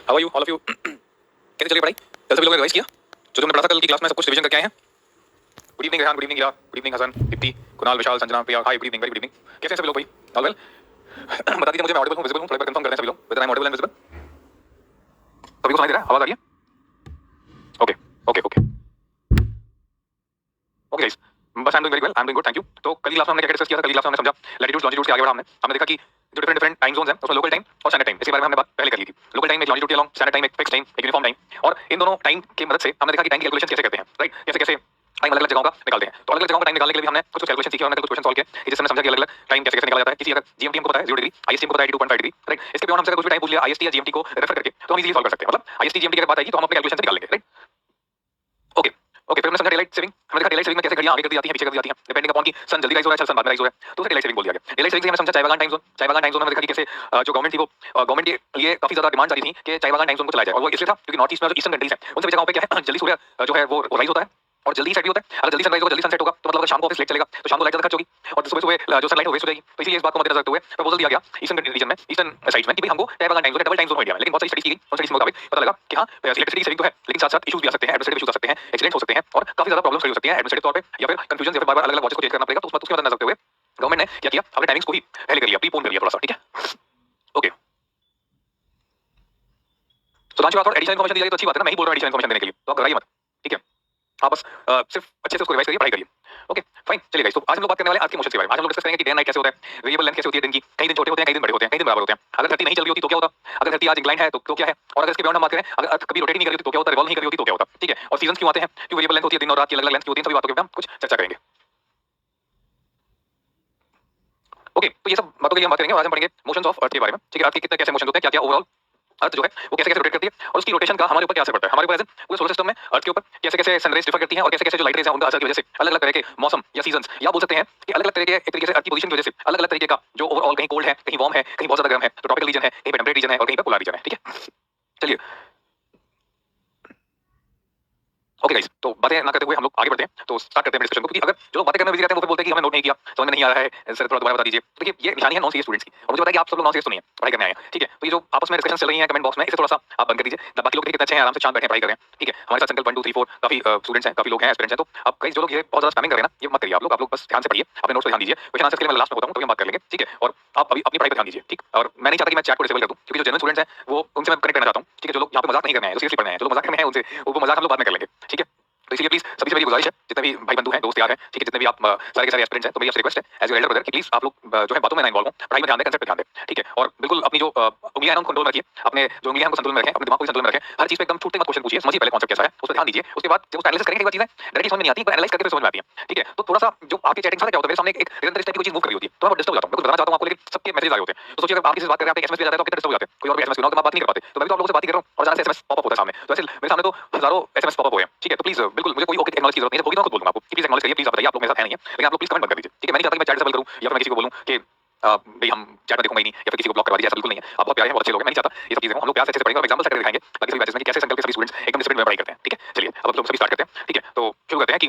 How are you all of you? कैसे चली पढ़ाई? कल सभी लोगों ने रिवाइज किया जो हमने पढ़ा था कल की क्लास में? सब कुछ रिवीजन करके आए हैं? Good evening Rehan, good evening Ira, good evening Hasan, Deepti, Kunal, Vishal, Sanjana, Priya, hi, good evening, very good evening. कैसे हैं सभी लोग भाई? All well? बता दीजिए मुझे मैं ऑडिबल हूं, विजिबल हूं? थोड़ा कंफर्म कर दें सभी लोग whether I am audible and visible. सभी को सुनाई दे रहा है? आवाज आ रही है? Okay okay okay okay guys, बस I am doing very well, I am doing good, thank you. तो कल की क्लास में हमने क्या डिस्कस किया था? कल की क्लास में हमने समझा लैटिट्यूड लॉन्जिट्यूड से आगे बढ़ा हमने देखा कि जो डिफरेंट डिफरेंट टाइम जोन्स हैं उसमें लोकल टाइम और स्टैंडर्ड टाइम, इसके बारे में हमने बात पहले कर ली थी। लोकल टाइम एक लॉन्जिट्यूड के अलोंग, स्टैंडर्ड टाइम एक फिक्स टाइम, एक यूनिफॉर्म टाइम, और इन दोनों टाइम की मदद से हमने देखा कि टाइम की कैलकुलेशन कैसे करते हैं, राइट? कैसे कैसे टाइम अलग अलग जगहों का निकालते हैं। तो अलग अलग जगहों का टाइम निकालने के लिए भी हमने कुछ कैलकुलेशन सीखी और हमने कुछ क्वेश्चन सॉल्व किए जिससे हमने समझा कि अलग अलग टाइम कैसे कैसे निकाला जाता है। किसी अगर जीएमटी हमको पता है 0 डिग्री, आईएसटी हमको पता है 82.5 डिग्री, राइट? इसके बियॉन्ड हमसे अगर कुछ भी टाइम पूछ लिया आईएसटी या जीएमटी को रेफर करके तो हम इजीली सॉल्व कर सकते हैं। मतलब आईएसटी जीएमटी की अगर बात आएगी तो हम अपने कैलकुलेशन से निकाल लेंगे, राइट? ओके ओके, फिर हमने समझा डेलाइट सेविंग। हमने देखा डेलाइट सेविंग में कैसे घड़ियां आगे कर दी जाती हैं, पीछे कर दी जाती हैं, डिपेंडिंग अपॉन कि सन जल्दी राइज हो रहा है, सन बाद में राइज हो रहा है, तो उसे डेलाइट सेविंग बोल दिया गया। डेलाइट सेविंग से हमने समझा चाय बागान टाइम जोन। चाय बागान टाइम जोन में देखा कि कैसे जो गवर्नमेंट थी वो गवर्नमेंट के लिए काफी ज्यादा डिमांड आ रही थी कि चाय बागान टाइम जोन को चलाया जाए, और वो इसलिए था क्योंकि नॉर्थ ईस्ट में जो ईस्टर्न कंट्रीज हैं उन सभी जगहों पे क्या है जल्दी सूर्य जो है वो राइज होता है और जल्दी सेट भी होता है। अगर जल्दी सनराइज होगा जल्दी सनसेट होगा तो मतलब अगर शाम को ऑफिस लेट चलेगा तो शाम को लाइट ज्यादा खर्च होगी और सुबह सुबह जो सनलाइट हो वेस्ट हो जाएगी। तो इसलिए इस बात को मद्देनजर रखते हुए प्रपोजल दिया गया ईस्टर्न रीजन में, ईस्टर्न साइड्स में कि भाई हमको चाय बागान time zone double time zone हो इंडिया में। लेकिन बहुत सारी स्टडीज की गई, उन स्टडीज के मुताबिक पता लगा कि हाँ इलेक्ट्रिसिटी सेविंग तो है लेकिन साथ साथ इश्यूज भी आ सकते हैं, एडमिनिस्ट्रेटिव इश्यूज आ सकते हैं, एक्सीडेंट्स हो सकते हैं और काफी ज्यादा प्रॉब्लम्स खड़ी हो सकती हैं एडमिनिस्ट्रेटिव तौर पे, या फिर कंफ्यूजन या फिर बार-बार अलग-अलग वॉचेस को चेंज करना पड़ेगा। तो उसके मद्देनजर रखते हुए गवर्नमेंट ने क्या किया, अपने टाइमिंग्स को ही पहले कर लिया, प्रीपोन कर लिया थोड़ा सा, ठीक है? ओके, तो लांच बात और एडिशनल इन्फॉर्मेशन दी जाए तो अच्छी बात है ना, मैं ही बोल रहा हूं एडिशनल इन्फॉर्मेशन देने के लिए, तो आप घबराइए मत, ठीक है? आप बस सिर्फ अच्छे से उसको रिवाइज करिए, पढ़ाई करिए। ओके फाइन, चलिए गाइस, तो आज हम लोग बात करने वाले हैं अर्थ के मोशन के बारे में। आज हम लोग डिस्कस करेंगे कि डे एंड नाइट कैसे होता है, वेरिएबल लेंथ कैसे होती है दिन की, कई दिन छोटे होते हैं, कई दिन बड़े होते हैं, कई दिन बराबर होते हैं। अगर धरती नहीं चल रही होती तो क्या होता, अगर धरती आज इंक्लाइंड है तो क्या है, और अगर इसके बियॉन्ड हम बात करें अगर अर्थ कभी रोटेट नहीं कर रही होती तो क्या होता, रिवॉल्व नहीं कर रही होती तो क्या होता, ठीक है? और सीजंस क्यों आते हैं, क्यों वेरिएबल लेंथ होती है, दिन और रात की अलग-अलग लेंथ क्यों होती है, इन सभी बातों के ऊपर हम कुछ चर्चा करेंगे। ओके, तो ये सब बातों के लिए हम बात करेंगे और आज हम पढ़ेंगे मोशंस ऑफ अर्थ के बारे में, ठीक है? अर्थ के कितने कैसे मोशन होते हैं, क्या-क्या ओवरऑल अर्थ जो है वो कैसे कैसे रोटेट करती है और उसकी रोटेशन का हमारे ऊपर क्या असर पड़ता है, हमारे ऊपर एज पूरे सोलर सिस्टम में अर्थ के ऊपर कैसे कैसे सनरेज डिफर करती हैं और कैसे कैसे जो लाइट रेज है उनका असर की वजह से अलग अलग तरह के मौसम या सीजंस, या बोल सकते हैं कि अलग अलग तरह के एक तरीके से अर्थ की पोजीशन की वजह से अलग अलग तरीके का जो ओवरऑल कहीं कोल्ड है, कहीं वार्म है, कहीं बहुत ज्यादा गर्म है, तो ट्रॉपिकल रीजन है, कहीं पे टेम्परेट रीजन है और कहीं पे पोलर रीजन है, ठीक है? चलिए, ओके गाइस, तो बातें ना करते हुए हम लोग आगे बढ़ते हैं, तो स्टार्ट करते हैं डिस्कशन को, क्योंकि अगर जो लोग बातें करने में बिजी रहते हैं वो फिर बोलते हैं कि हमें नोट नहीं किया, समझ में नहीं आ रहा है, सर थोड़ा दोबारा बता दीजिए। तो देखिए ये निशानी है नॉन सीरियस स्टूडेंट्स की, और मुझे पता है कि आप सब लोग नॉन सीरियस तो नहीं है, पढ़ाई करने आए हैं, ठीक है? तो ये जो आपस में डिस्कशन चल रही है कमेंट बॉक्स में, इसे थोड़ा सा आप बंद कर दीजिए। बाकी लोग देखिए कितने अच्छे हैं, आराम से शांत बैठे पढ़ाई कर रहे हैं, ठीक है? हमारे साथ संकल्प 1 2 3 4 काफी स्टूडेंट्स हैं, काफी लोग हैं, एस्पिरेंट्स हैं। तो अब गाइस जो लोग ये बहुत ज्यादा स्पैमिंग कर रहे हैं ना, ये मत करिए आप लोग बस ध्यान से पढ़िए, अपने नोट्स पे ध्यान दीजिए। क्वेश्चन आंसर्स के लिए मैं लास्ट में होता हूं, तभी हम बात कर लेंगे, ठीक है? और आप अभी अपनी पढ़ाई पे ध्यान दीजिए, ठीक? और मैं नहीं चाहता कि मैं चैट को डिसेबल कर दूं, क्योंकि जो जेन्युइन स्टूडेंट्स हैं वो उनसे मैं कनेक्ट करना चाहता हूं, ठीक है? जो लोग यहाँ पे मजाक नहीं करने आए हैं, जो सीरियसली पढ़ने आए हैं, जो लोग मजाक करने हैं उनसे वो मजाक हम लोग बाद में कर लेंगे, ठीक है? तो इसलिए प्लीज सभी से मेरी गुजारिश है, जितने भी भाई बंधु हैं, दोस्त यार हैं, ठीक है, जितने भी आप सारे के सारे एस्पिरेंट्स हैं, तो मेरी आपसे रिक्वेस्ट है एज योर एल्डर ब्रदर कि प्लीज आप लोग जो है बातों में ना इन्वॉल्व हो, पढ़ाई में ध्यान दें, कंसेप्ट पे ध्यान दें, ठीक है? और बिल्कुल अपनी जो उंगलियां हैं उनको कंट्रोल में रखिए, अपने जो उंगलियां हैं उनको संतुलन में रखें, अपने दिमाग को भी संतुलन में रखें। हर चीज पे एकदम छूटते मत क्वेश्चन पूछिए, समझिए पहले कॉन्सेप्ट कैसा है, उस पर ध्यान दीजिए। उसके बाद जब उसका एनालिसिस करेंगे, कई बार चीजें डायरेक्टली समझ में नहीं आती, पर एनालाइज करके फिर समझ में आती हैं, ठीक है? तो थोड़ा सा जो आपके चैटिंग से क्या होता है, मेरे सामने एक निरंतर इस टाइप की कोई चीज मूव कर रही होती है, तो मैं डिस्टर्ब हो जाता हूं, मैं कुछ बताना चाहता हूं आपको, लेकिन सबके मैसेज आ रहे होते हैं। तो सोचिए अगर आप किसी से बात कर रहे हैं, आप एसएमएस भेजा जाता है तो आप कितने डिस्टर्ब हो जाते हैं, कोई और भी एसएमएस सुना तो आप बात नहीं कर पाते। तो मैं भी तो आप लोगों से बात ही कर रहा हूं और अचानक से एसएमएस पॉपअप होता है सामने, तो ऐसे मेरे सामने तो हजारों एसएमएस पॉपअप हुए हैं, ठीक है? तो प्लीज बिल्कुल मुझे कोई ओके टेक्नोलॉजी की जरूरत नहीं है, होगी तो मैं खुद बोल दूंगा आपको कि प्लीज एक्नॉलेज करिए, प्लीज आप बताइए, आप लोग मेरे साथ है नहीं है, लेकिन आप लोग प्लीज कमेंट मत कर दीजिए, ठीक है? मैं नहीं चाहता कि मैं चैट डिसेबल करूं या फिर मैं किसी को बोलूं कि भाई हम चैट में देखूंगा ही नहीं या फिर किसी को ब्लॉक करवा दीजिए, ऐसा बिल्कुल नहीं है। आप बहुत प्यारे हैं, बहुत अच्छे लोग हैं, मैं नहीं चाहता ये सब चीजें हो, हम लोग प्यार से अच्छे से पढ़ेंगे और एग्जांपल सेट करके दिखाएंगे बाकी सभी बैचेस में कि कैसे संकल्प के सभी स्टूडेंट्स एकदम डिसिप्लिन में पढ़ाई करते हैं, ठीक है? चलिए अब लोग सभी स्टार्ट करते हैं, ठीक है? तो शुरू करते हैं कि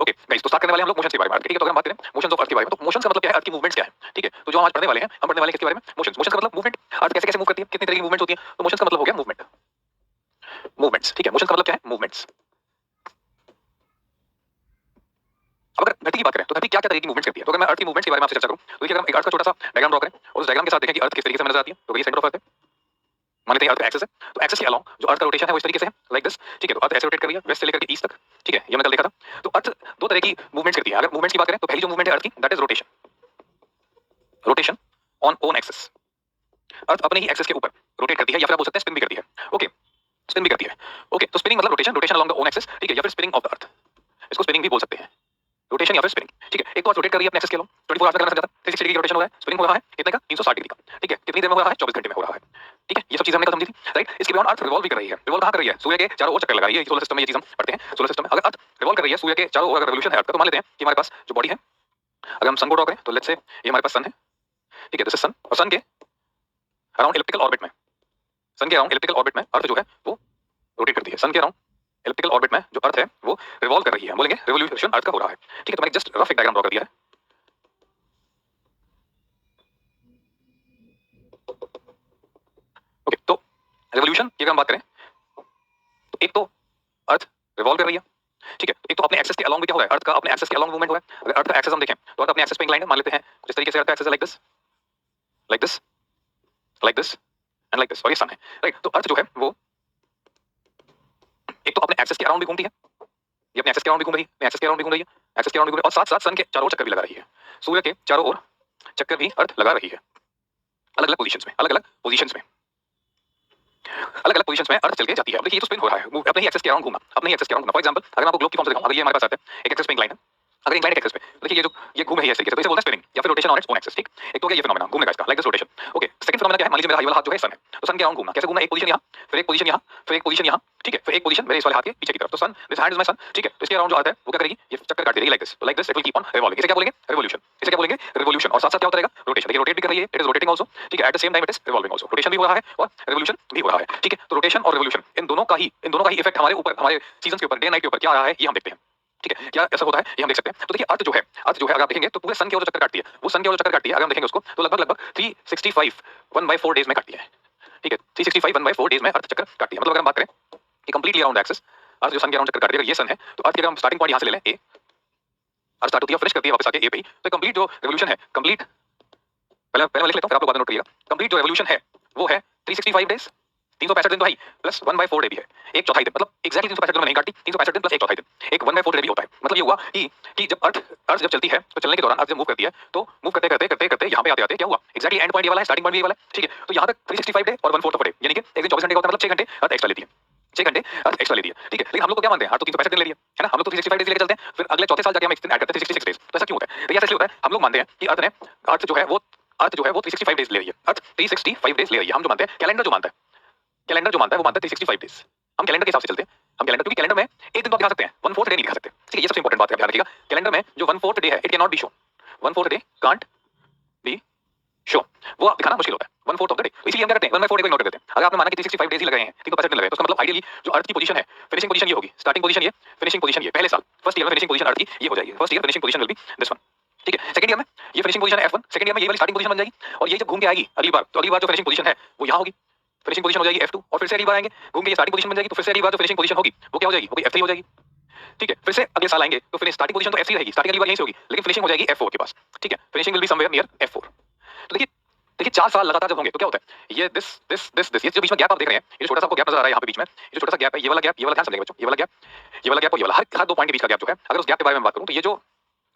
ओके गाइस, तो स्टार्ट करने वाले हैं हम लोग मोशंस के बारे में, ठीक है? तो अगर हम बात करें मोशंस ऑफ अर्थ के बारे में, तो मोशंस का मतलब क्या है, अर्थ की मूवमेंट्स क्या है, ठीक है? तो जो हम आज पढ़ने वाले हैं, हम पढ़ने वाले हैं किसके बारे में, मोशंस। मोशंस का मतलब मूवमेंट, अर्थ कैसे कैसे मूव करती है, कितनी तरह की मूवमेंट्स होती है, तो मोशंस का मतलब हो गया मूवमेंट, मूवमेंट्स, ठीक है? मोशंस का मतलब क्या है, मूवमेंट्स। अब अगर धरती की बात करें तो धरती क्या क्या तरह की मूवमेंट्स करती है, तो अगर मैं अर्थ की मूवमेंट्स के बारे में आपसे चर्चा करूं तो देखिए अगर हम एक अर्थ का छोटा सा डायग्राम ड्रॉ करें और उस डायग्राम के साथ देखें कि अर्थ किस तरीके से नजर आती है, तो ये सेंटर ऑफ अर्थ है, मान लेते हैं अर्थ का एक्सिस है, तो एक्सिस के अलोंग जो अर्थ का रोटेशन है वो इस तरीके से है, लाइक दिस, ठीक है? तो अर्थ ऐसे रोटेट कर रही है वेस्ट से लेकर के ईस्ट तक, ठीक है? ये हमने कल देखा था। तो अर्थ दो तरह की मूवमेंट्स करती है। अगर मूवमेंट्स की बात करें तो पहली जो मूवमेंट है अर्थ की, that is rotation, rotation on own axis. Earth अपने ही एक्सिस के ऊपर रोटेट करती है, या फिर आप बोल सकते हैं स्पिन भी करती है, ओके? स्पिन भी करती है, ओके? तो स्पिनिंग मतलब rotation, rotation along the own axis, ठीक है? या फिर स्पिनिंग ऑफ द अर्थ, इसको स्पिनिंग भी बोल सकते हैं, रोटेशन या फिर स्पिनिंग, ठीक है? एक तो अर्थ रोटेट कर रही है अपने एक्सिस के अलोंग 24 आवर्स में करना समझाता, 360 डिग्री का रोटेशन हो रहा है, स्पिनिंग हो रहा है कितने का, 360 डिग्री का, ठीक है? कितनी देर में हो रहा है, 24 घंटे में हो रहा है, ठीक है? ये सब चीजें हमने कल समझी थी, राइट? इसके बियॉन्ड अर्थ रिवॉल्व भी कर रही है। रिवॉल्व कहां कर रही है, सूर्य के चारों ओर चक्कर लगा रही है। सोलर सिस्टम में ये चीज हम पढ़ते हैं, सोलर सिस्टम में अगर अर्थ रिवॉल्व कर रही है सूर्य के चारों ओर, अगर रिवोल्यूशन है अर्थ का, तो मान लेते हैं कि हमारे पास जो बॉडी है, अगर हम सन को ड्रॉ करें तो लेट्स से ये हमारे पास सन है, ठीक है? दिस इज सन, और सन के अराउंड इलिप्टिकल ऑर्बिट में, सन के अराउंड इलिप्टिकल ऑर्बिट में अर्थ जो है वो रोटेट करती है। सन के अराउंड इलिप्टिकल ऑर्बिट में जो अर्थ है वो रिवॉल्व कर रही है, बोलेंगे रिवोल्यूशन अर्थ का हो रहा है, ठीक है? तो मैंने जस्ट रफ एक डायग्राम ड्रॉ कर दिया है, ओके? तो रेवोल्यूशन की अगर हम बात करें तो एक तो अर्थ रिवॉल्व कर रही है, ठीक है। एक तो अपने एक्सेस के अलोंग भी क्या हो रहा है, अर्थ का अपने एक्सेस के अलोंग मूवमेंट हो रहा है। अगर अर्थ का एक्सेस हम देखें तो अर्थ अपने एक्सेस पे इंक्लाइंड है, मान लेते हैं जिस तरीके से अर्थ का एक्सेस है, like this like this like this and like this, और ये सन है, राइट। तो अर्थ जो है वो एक तो अपने एक्सेस के अराउंड भी घूमती है, ये अपने एक्सेस के अराउंड भी घूम रही है, अपने एक्सेस के अराउंड भी घूम रही है, एक्सेस के अराउंड भी घूम रही है, और साथ साथ सन के चारों ओर चक्कर भी लगा रही है। सूर्य के चारों ओर चक्कर भी अर्थ लगा रही है, अलग अलग पोजीशंस में, अलग अलग पोजीशंस में, अलग अलग पोजीशंस में अर्थ चल के जाती है। अब देखिए ये तो स्पिन हो रहा है, अपने ही एक्सेस के अराउंड घूमना, अपने ही एक्सेस के अराउंड घूमना। फॉर एग्जांपल अगर मैं आपको ग्लोब की फॉर्म से दिखाऊं, अगर ये हमारे पास आता है एक एक्सेस पे इंक्लाइन है, अगर इंक्लाइंड एक्सेस पे देखिए ये जो ये घूम रही है इस तरीके से, तो इसे बोलते हैं स्पिनिंग या फिर rotation on its own axis, ठीक। एक तो ये फिनोमेना घूमने का इसका, like this rotation, okay. Second phenomena क्या है, मान लीजिए मेरा ये वाला हाथ जो है सन है, तो सन के अराउंड घूमना, कैसे घूमना, एक पोजीशन यहां, फिर एक पोजीशन यहां, फिर एक पोजीशन यहां, ठीक है, फिर एक पोजीशन मेरे इस वाले हाथ के पीछे की तरफ, तो sun, this hand is my sun, ठीक है। तो इसके अराउंड जो आता है वो क्या करेगी, ये चक्कर काट देगी, लाइक दिस, तो like this it will keep on revolving. इसे क्या बोलेंगे, रिवोल्यूशन। इसे क्या बोलेंगे, रिवोल्यूशन। और साथ साथ क्या होता रहेगा, रोटेशन। देखिए रोटेट भी कर रही है, इट इज रोटेटिंग आल्सो, ठीक है, at the same time it is revolving also. Rotation भी हो रहा है और रिवोल्यूशन भी हो रहा है, ठीक है। तो रोटेशन और रिवोल्यूशन इन दोनों का ही इफेक्ट हमारे ऊपर, हमारे सीजंस के ऊपर, डे नाइट के ऊपर क्या आ रहा है ये हम देखते हैं, ठीक है। क्या ऐसा होता है ये हम देख सकते हैं। तो देखिए अर्थ जो है अगर आप देखेंगे तो पूरे सन की ओर जो चक्कर काटती है, वो सन की ओर जो चक्कर काटती है, अगर हम देखेंगे उसको तो लगभग 365 1/4 डेज में काटती है, ठीक है। 365 1/4 डेज में अर्थ चक्कर काटती है। मतलब अगर हम बात करें कि कंप्लीटली अराउंड एक्सिस अर्थ जो सन के अराउंड चक्कर काटती है, अगर ये सन है तो अर्थ के अगर हम स्टार्टिंग पॉइंट यहां से ले लें, ए, अर्थ स्टार्ट होती है, फिनिश करती है वापस आके ए पे ही, तो कंप्लीट जो रिवोल्यूशन है, कंप्लीट पहले पहले मैं लिख लेता हूं, फिर आप लोग बाद में नोट करिएगा। कंप्लीट जो रिवोल्यूशन है वो है 365 डेज, 365 दिन तो है प्लस 1/4 डे भी है, एक चौथाई दिन। मतलब एग्जैक्टली 365 दिन में नहीं काटती, 365 दिन प्लस एक चौथाई दिन, एक 1/4 डे भी होता है। मतलब ये हुआ कि जब अर्थ जब चलती है तो चलने के दौरान अर्थ जब मूव करती है तो मूव करते करते करते करते यहाँ पे आते आते क्या हुआ, एग्जैक्टली एंड पॉइंट ये वाला है, स्टार्टिंग पॉइंट भी ये वाला है, ठीक है। तो यहाँ तक 365 डे और 1/4 ऑफ डे, यानी कि एक दिन 24 घंटे का होता है, मतलब 6 घंटे अर्थ एक्स्ट्रा लेती है, 6 घंटे अर्थ एक्स्ट्रा लेती है, ठीक है। लेकिन हम लोग को क्या मानते हैं, अर्थ तो 365 दिन ले रही है ना, हम लोग तो 365 डेज लेके चलते हैं, फिर अगले चौथे साल जाके हम एक दिन ऐड करते हैं 366 डेज। तो ऐसा क्यों होता है, तो ऐसा इसलिए होता है, हम लोग मानते हैं कि अर्थ जो है वो 365 डेज ले रही है, अर्थ 365 डेज ले रही है। हम जो मानते हैं, कैलेंडर जो मानता है, वो मानता है 365 डेज। हम कैलेंडर के हिसाब से चलते हैं, हम कैलेंडर, क्योंकि कैलेंडर में एक दिन तो आप दिखा सकते हैं, 1/4 डे नहीं दिखा सकते, ठीक है। ये सबसे इंपॉर्टेंट बात है, ध्यान रखिएगा। कैलेंडर में जो 1/4 डे है, it can not be shown, 1/4 day can't be show, वो दिखाना मुश्किल होता है 1/4 ऑफ द डे। इसलिए हम क्या करते हैं, 1/4 डे को इग्नोर कर देते हैं। अगर आपने माना कि 365 डेज ही लगे हैं, 365 दिन लगे, तो उसका मतलब आइडियली जो अर्थ की पोजीशन है, फिनिशिंग पोजीशन ये होगी, स्टार्टिंग पोजीशन ये, फिनिशिंग पोजीशन ये, पहले साल फर्स्ट ईयर में फिनिशिंग पोजीशन अर्थ की ये हो जाएगी, first year finishing position will be this one, ठीक है। सेकंड ईयर में ये फिनिशिंग पोजीशन है F1, सेकंड ईयर में ये वाली स्टार्टिंग पोजीशन बन जाएगी, और ये जब घूम के आएगी अगली बार, तो अगली बार जो फिनिशिंग पोजीशन है वो यहाँ होगी, फिनिशिंग पोजीशन हो जाएगी F2, और फिर से अगली बार आएंगे घूम के ये स्टार्टिंग पोजीशन बन जाएगी, तो फिर से अगली बार जो फिनिशिंग पोजीशन होगी वो क्या हो जाएगी, वो भी F3 हो जाएगी, ठीक है। फिर से अगले साल आएंगे तो फिनिश स्टार्टिंग पोजीशन तो F3 रहेगी, स्टार्टिंग अगली बार यहीं से होगी, लेकिन फिनिशिंग हो जाएगी F4 के पास, ठीक है। Finishing will be somewhere near F4। तो देखिए 4 साल लगातार जब होंगे तो क्या होता है, ये दिस ये जो बीच में गैप आप देख रहे हैं, ये छोटा सा आपको गैप नजर आ रहा है यहाँ पे बीच में, ये जो छोटा सा गैप है, ये वाला गैप, ध्यान से समझिएगा बच्चों, ये वाला गैप और ये वाला, हर 2 पॉइंट के बीच का गैप जो है, अगर उस गैप के बारे में बात करूं तो ये जो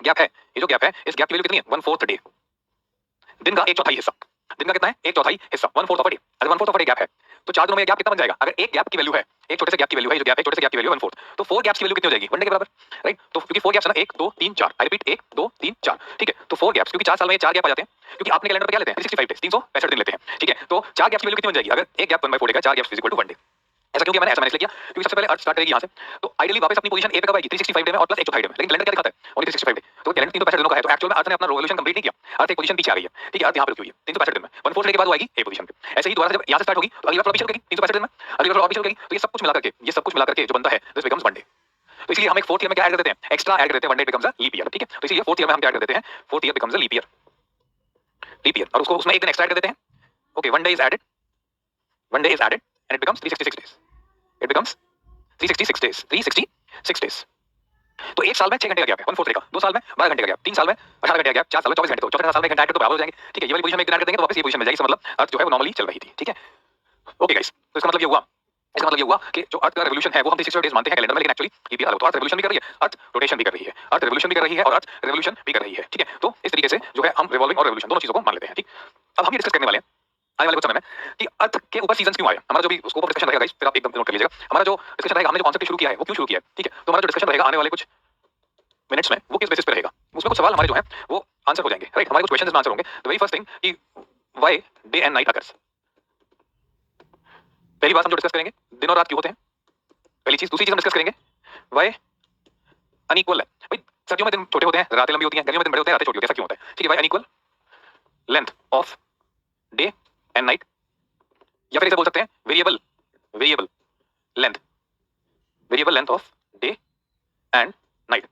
गैप है, इस गैप की वैल्यू कितनी है, 1/4 डे, दिन का एक चौथाई हिस्सा, दिन का कितना है, एक चौथाई हिस्सा, 1/4 ऑफ अ डे। अगर 1/4 ऑफ अ डे गैप है तो 4 दिनों में गैप कितना बन जाएगा, अगर एक गैप की वैल्यू है, एक छोटे से गैप की वैल्यू है, जो गैप है छोटे से गैप की वैल्यू है 1/4, तो 4 गैप्स की वैल्यू कितनी हो जाएगी, 1 डे के बराबर, राइट। तो क्योंकि 4 गैप्स है ना, 1 2 3 4, आई रिपीट 1 2 3 4, ठीक है। तो 4 गैप्स, क्योंकि 4 साल में 4 गैप आ जाते हैं, क्योंकि आपने कैलेंडर पे क्या लेते हैं 365 डेज, 365 दिन लेते हैं, ठीक है। तो 4 गैप्स की वैल्यू कितनी बन जाएगी, अगर एक गैप 1/4 का, 4 gaps is equal to 1 day. ऐसा क्यों किया मैंने, इसलिए किया क्योंकि सबसे पहले अर्थ स्टार्ट करेगी यहां से, तो आइडियली वापस अपनी पोजीशन ए पे कब आएगी, 365 डे में और प्लस एक चौथाई डे में, लेकिन कैलेंडर क्या दिखाता है, ओनली 365 डे। तो कैलेंडर 365 दिनों का है, तो एक्चुअल में अर्थ ने अपना रिवॉल्यूशन कंप्लीट नहीं किया, अर्थ एक पोजीशन पीछे आ गई है, ठीक है। अर्थ यहां पे रुकी हुई है 365 दिन में, 1/4 डे के बाद वो आएगी ए पोजीशन पे। ऐसे ही दोबारा जब यहां से स्टार्ट होगी तो अगली बार पीछे रुकेगी 365 दिन में, अगली बार और पीछे रुकेगी, तो ये सब कुछ मिला करके जो बनता है दिस बिकम्स 1 डे। तो इसलिए हम एक 4th ईयर में क्या ऐड कर देते हैं, एक्स्ट्रा ऐड कर देते हैं, 1 day becomes a leap year, ठीक है। तो इसलिए 4th ईयर में हम क्या ऐड कर देते हैं, 4th year becomes a leap year, और उसको उसमें एक दिन एक्स्ट्रा ऐड कर देते हैं, okay. 1 day is added and it becomes 366 days, it becomes 366 days. तो एक साल में 6 घंटे का गैप है, 1/4 का, 2 साल में 12 घंटे का गैप, 3 साल में 18 घंटे का गैप, 4 साल में 24 घंटे, तो चौथे साल में एक घंटा ऐड तो बराबर हो जाएंगे, ठीक है। ये वाली पोजीशन में एक दिन ऐड कर देंगे तो वापस ये पोजीशन मिल जाएगी, इसका मतलब अर्थ जो है वो नॉर्मली चल रही थी, ठीक है। ओके गाइस, तो इसका मतलब ये हुआ कि जो अर्थ का रिवोल्यूशन है वो हम 365 डेज मानते हैं कैलेंडर में, लेकिन एक्चुअली लीप ईयर, तो अर्थ रिवोल्यूशन भी कर रही है, अर्थ रोटेशन भी कर रही है, अर्थ रिवोल्यूशन भी कर रही है और अर्थ रिवोल्यूशन भी कर रही है, ठीक है। तो इस तरीके से जो है हम रिवॉल्विंग और रिवोल्यूशन दोनों चीजों को मान लेते हैं, ठीक। अब हम ये डिस्कस करने वाले हैं आने वाले कुछ समय में कि अर्थ के ऊपर सीजंस क्यों आए, हमारा जो भी स्कोप ऑफ डिस्कशन रहेगा गाइस, फिर आप एकदम नोट कर लीजिएगा, हमारा जो डिस्कशन रहेगा, हमने जो कॉन्सेप्ट शुरू किया है वो क्यों शुरू किया है, ठीक है। तो हमारा जो डिस्कशन रहेगा आने वाले कुछ मिनट्स में वो किस बेसिस पे रहेगा, उसमें कुछ सवाल हमारे जो हैं वो आंसर हो जाएंगे, राइट। हमारे कुछ क्वेश्चंस में आंसर होंगे। द वेरी फर्स्ट थिंग कि why day and night occurs, पहली बात हम जो डिस्कस करेंगे दिन और रात क्यों होते हैं, पहली चीज। दूसरी चीज हम डिस्कस करेंगे व्हाई अनइक्वल है, भाई सर्दियों में दिन छोटे होते हैं, रातें लंबी होती हैं, गर्मियों में दिन बड़े होते हैं, रातें छोटी होती हैं, ऐसा क्यों होता है, ठीक है। Why unequal length of day and night, या फिर इसे बोल सकते हैं variable length of day and night,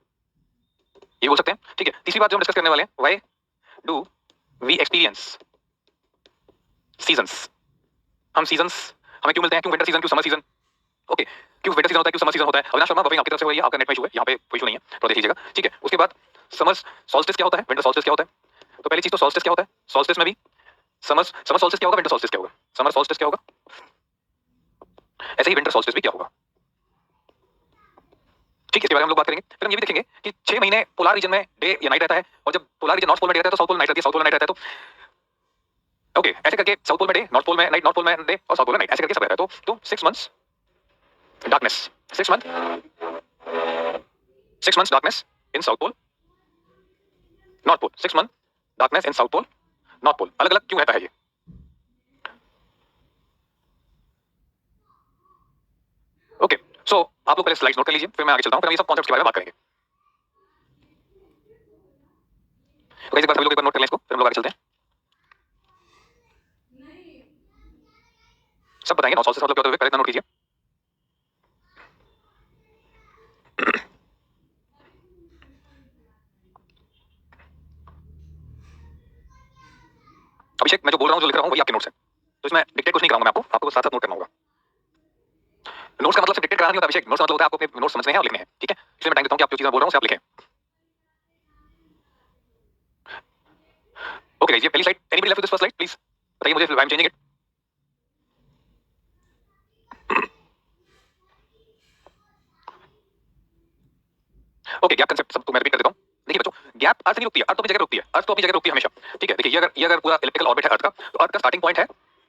ये बोल सकते हैं, ठीक है। तीसरी बात जो हम डिस्कस करने वाले हैं, why do we experience seasons, हम हमें क्यों मिलते हैं, क्यों विंटर सीजन, क्यों समर सीजन, ओके, क्यों विंटर सीजन होता है, क्यों समर सीजन होता है। अविनाश शर्मा बफिंग आपकी तरफ से हो रही है, आपका नेट में इशू है, यहाँ पे कोई इशू नहीं है, तो देख लीजिएगा, ठीक है। उसके बाद समर सॉल्स्टिस क्या होता है, विंटर सॉल्स्टिस क्या होता है। तो पहली चीज तो सॉल्स्टिस क्या होता है, सॉल्स्टिस में भी समर सॉल्स्टिस क्या होगा, विंटर सॉल्स्टिस क्या होगा, समर सॉल्स्टिस क्या होगा, ऐसे ही विंटर सॉल्स्टिस भी क्या होगा, ठीक है। इसके बारे में हम लोग बात करेंगे। फिर हम ये भी देखेंगे कि 6 महीने पोलर रीजन में डे या नाइट रहता है, और जब पोलर रीजन नॉर्थ पोल में डे रहता है तो साउथ पोल में नाइट रहती है, साउथ पोल में नाइट रहता है तो ओके, ऐसे करके साउथ पोल में डे, नॉर्थ पोल में नाइट, नॉर्थ पोल में डे और साउथ पोल में नाइट, ऐसे करके सब रहता है। तो 6 months darkness, 6 months darkness in south pole north pole, 6 month darkness in south pole north pole. अलग अलग क्यों रहता है ये, ओके। सो आप लोग पहले स्लाइड्स नोट कर लीजिए, फिर मैं आगे चलता हूं, फिर हम ये सब कॉन्सेप्ट्स के बारे में बात करेंगे। तो एक बार सभी लोग एक बार नोट कर लें इसको, फिर हम लोग आगे चलते हैं। सब बताएंगे, 9 साल से सब लोग क्या होते हुए पहले इतना नोट कीजिए। अभिषेक, मैं जो बोल रहा हूं, जो लिख रहा हूं, वही आपके नोट्स हैं, तो इसमें डिक्टेट कुछ नहीं कराऊंगा मैं आपको, आपको साथ साथ नोट करना होगा। नोट्स का मतलब सिर्फ डिक्टेट कराना नहीं होता अभिषेक, नोट्स का मतलब होता है आपको अपने नोट्स समझने हैं और लिखने हैं, ठीक है। इसलिए मैं टाइम देता हूं कि आप जो चीजें बोल रहा हूं उसे आप लिखें। ओके गाइस, ये पहली slide, anybody left with this first slide please बताइए मुझे, I am changing it. Okay, gap concept सबको मैं रिपीट कर देता हूं। देखिए बच्चों, गैप अर्थ नहीं रुकती है, अर्थ तो अपनी जगह रुकती है, अर्थ तो अपनी जगह रुकती है हमेशा, ठीक है। देखिए ये अगर पूरा इलिप्टिकल ऑर्बिट है अर्थ का, तो अर्थ का स्टार्टिंग पॉइंट है,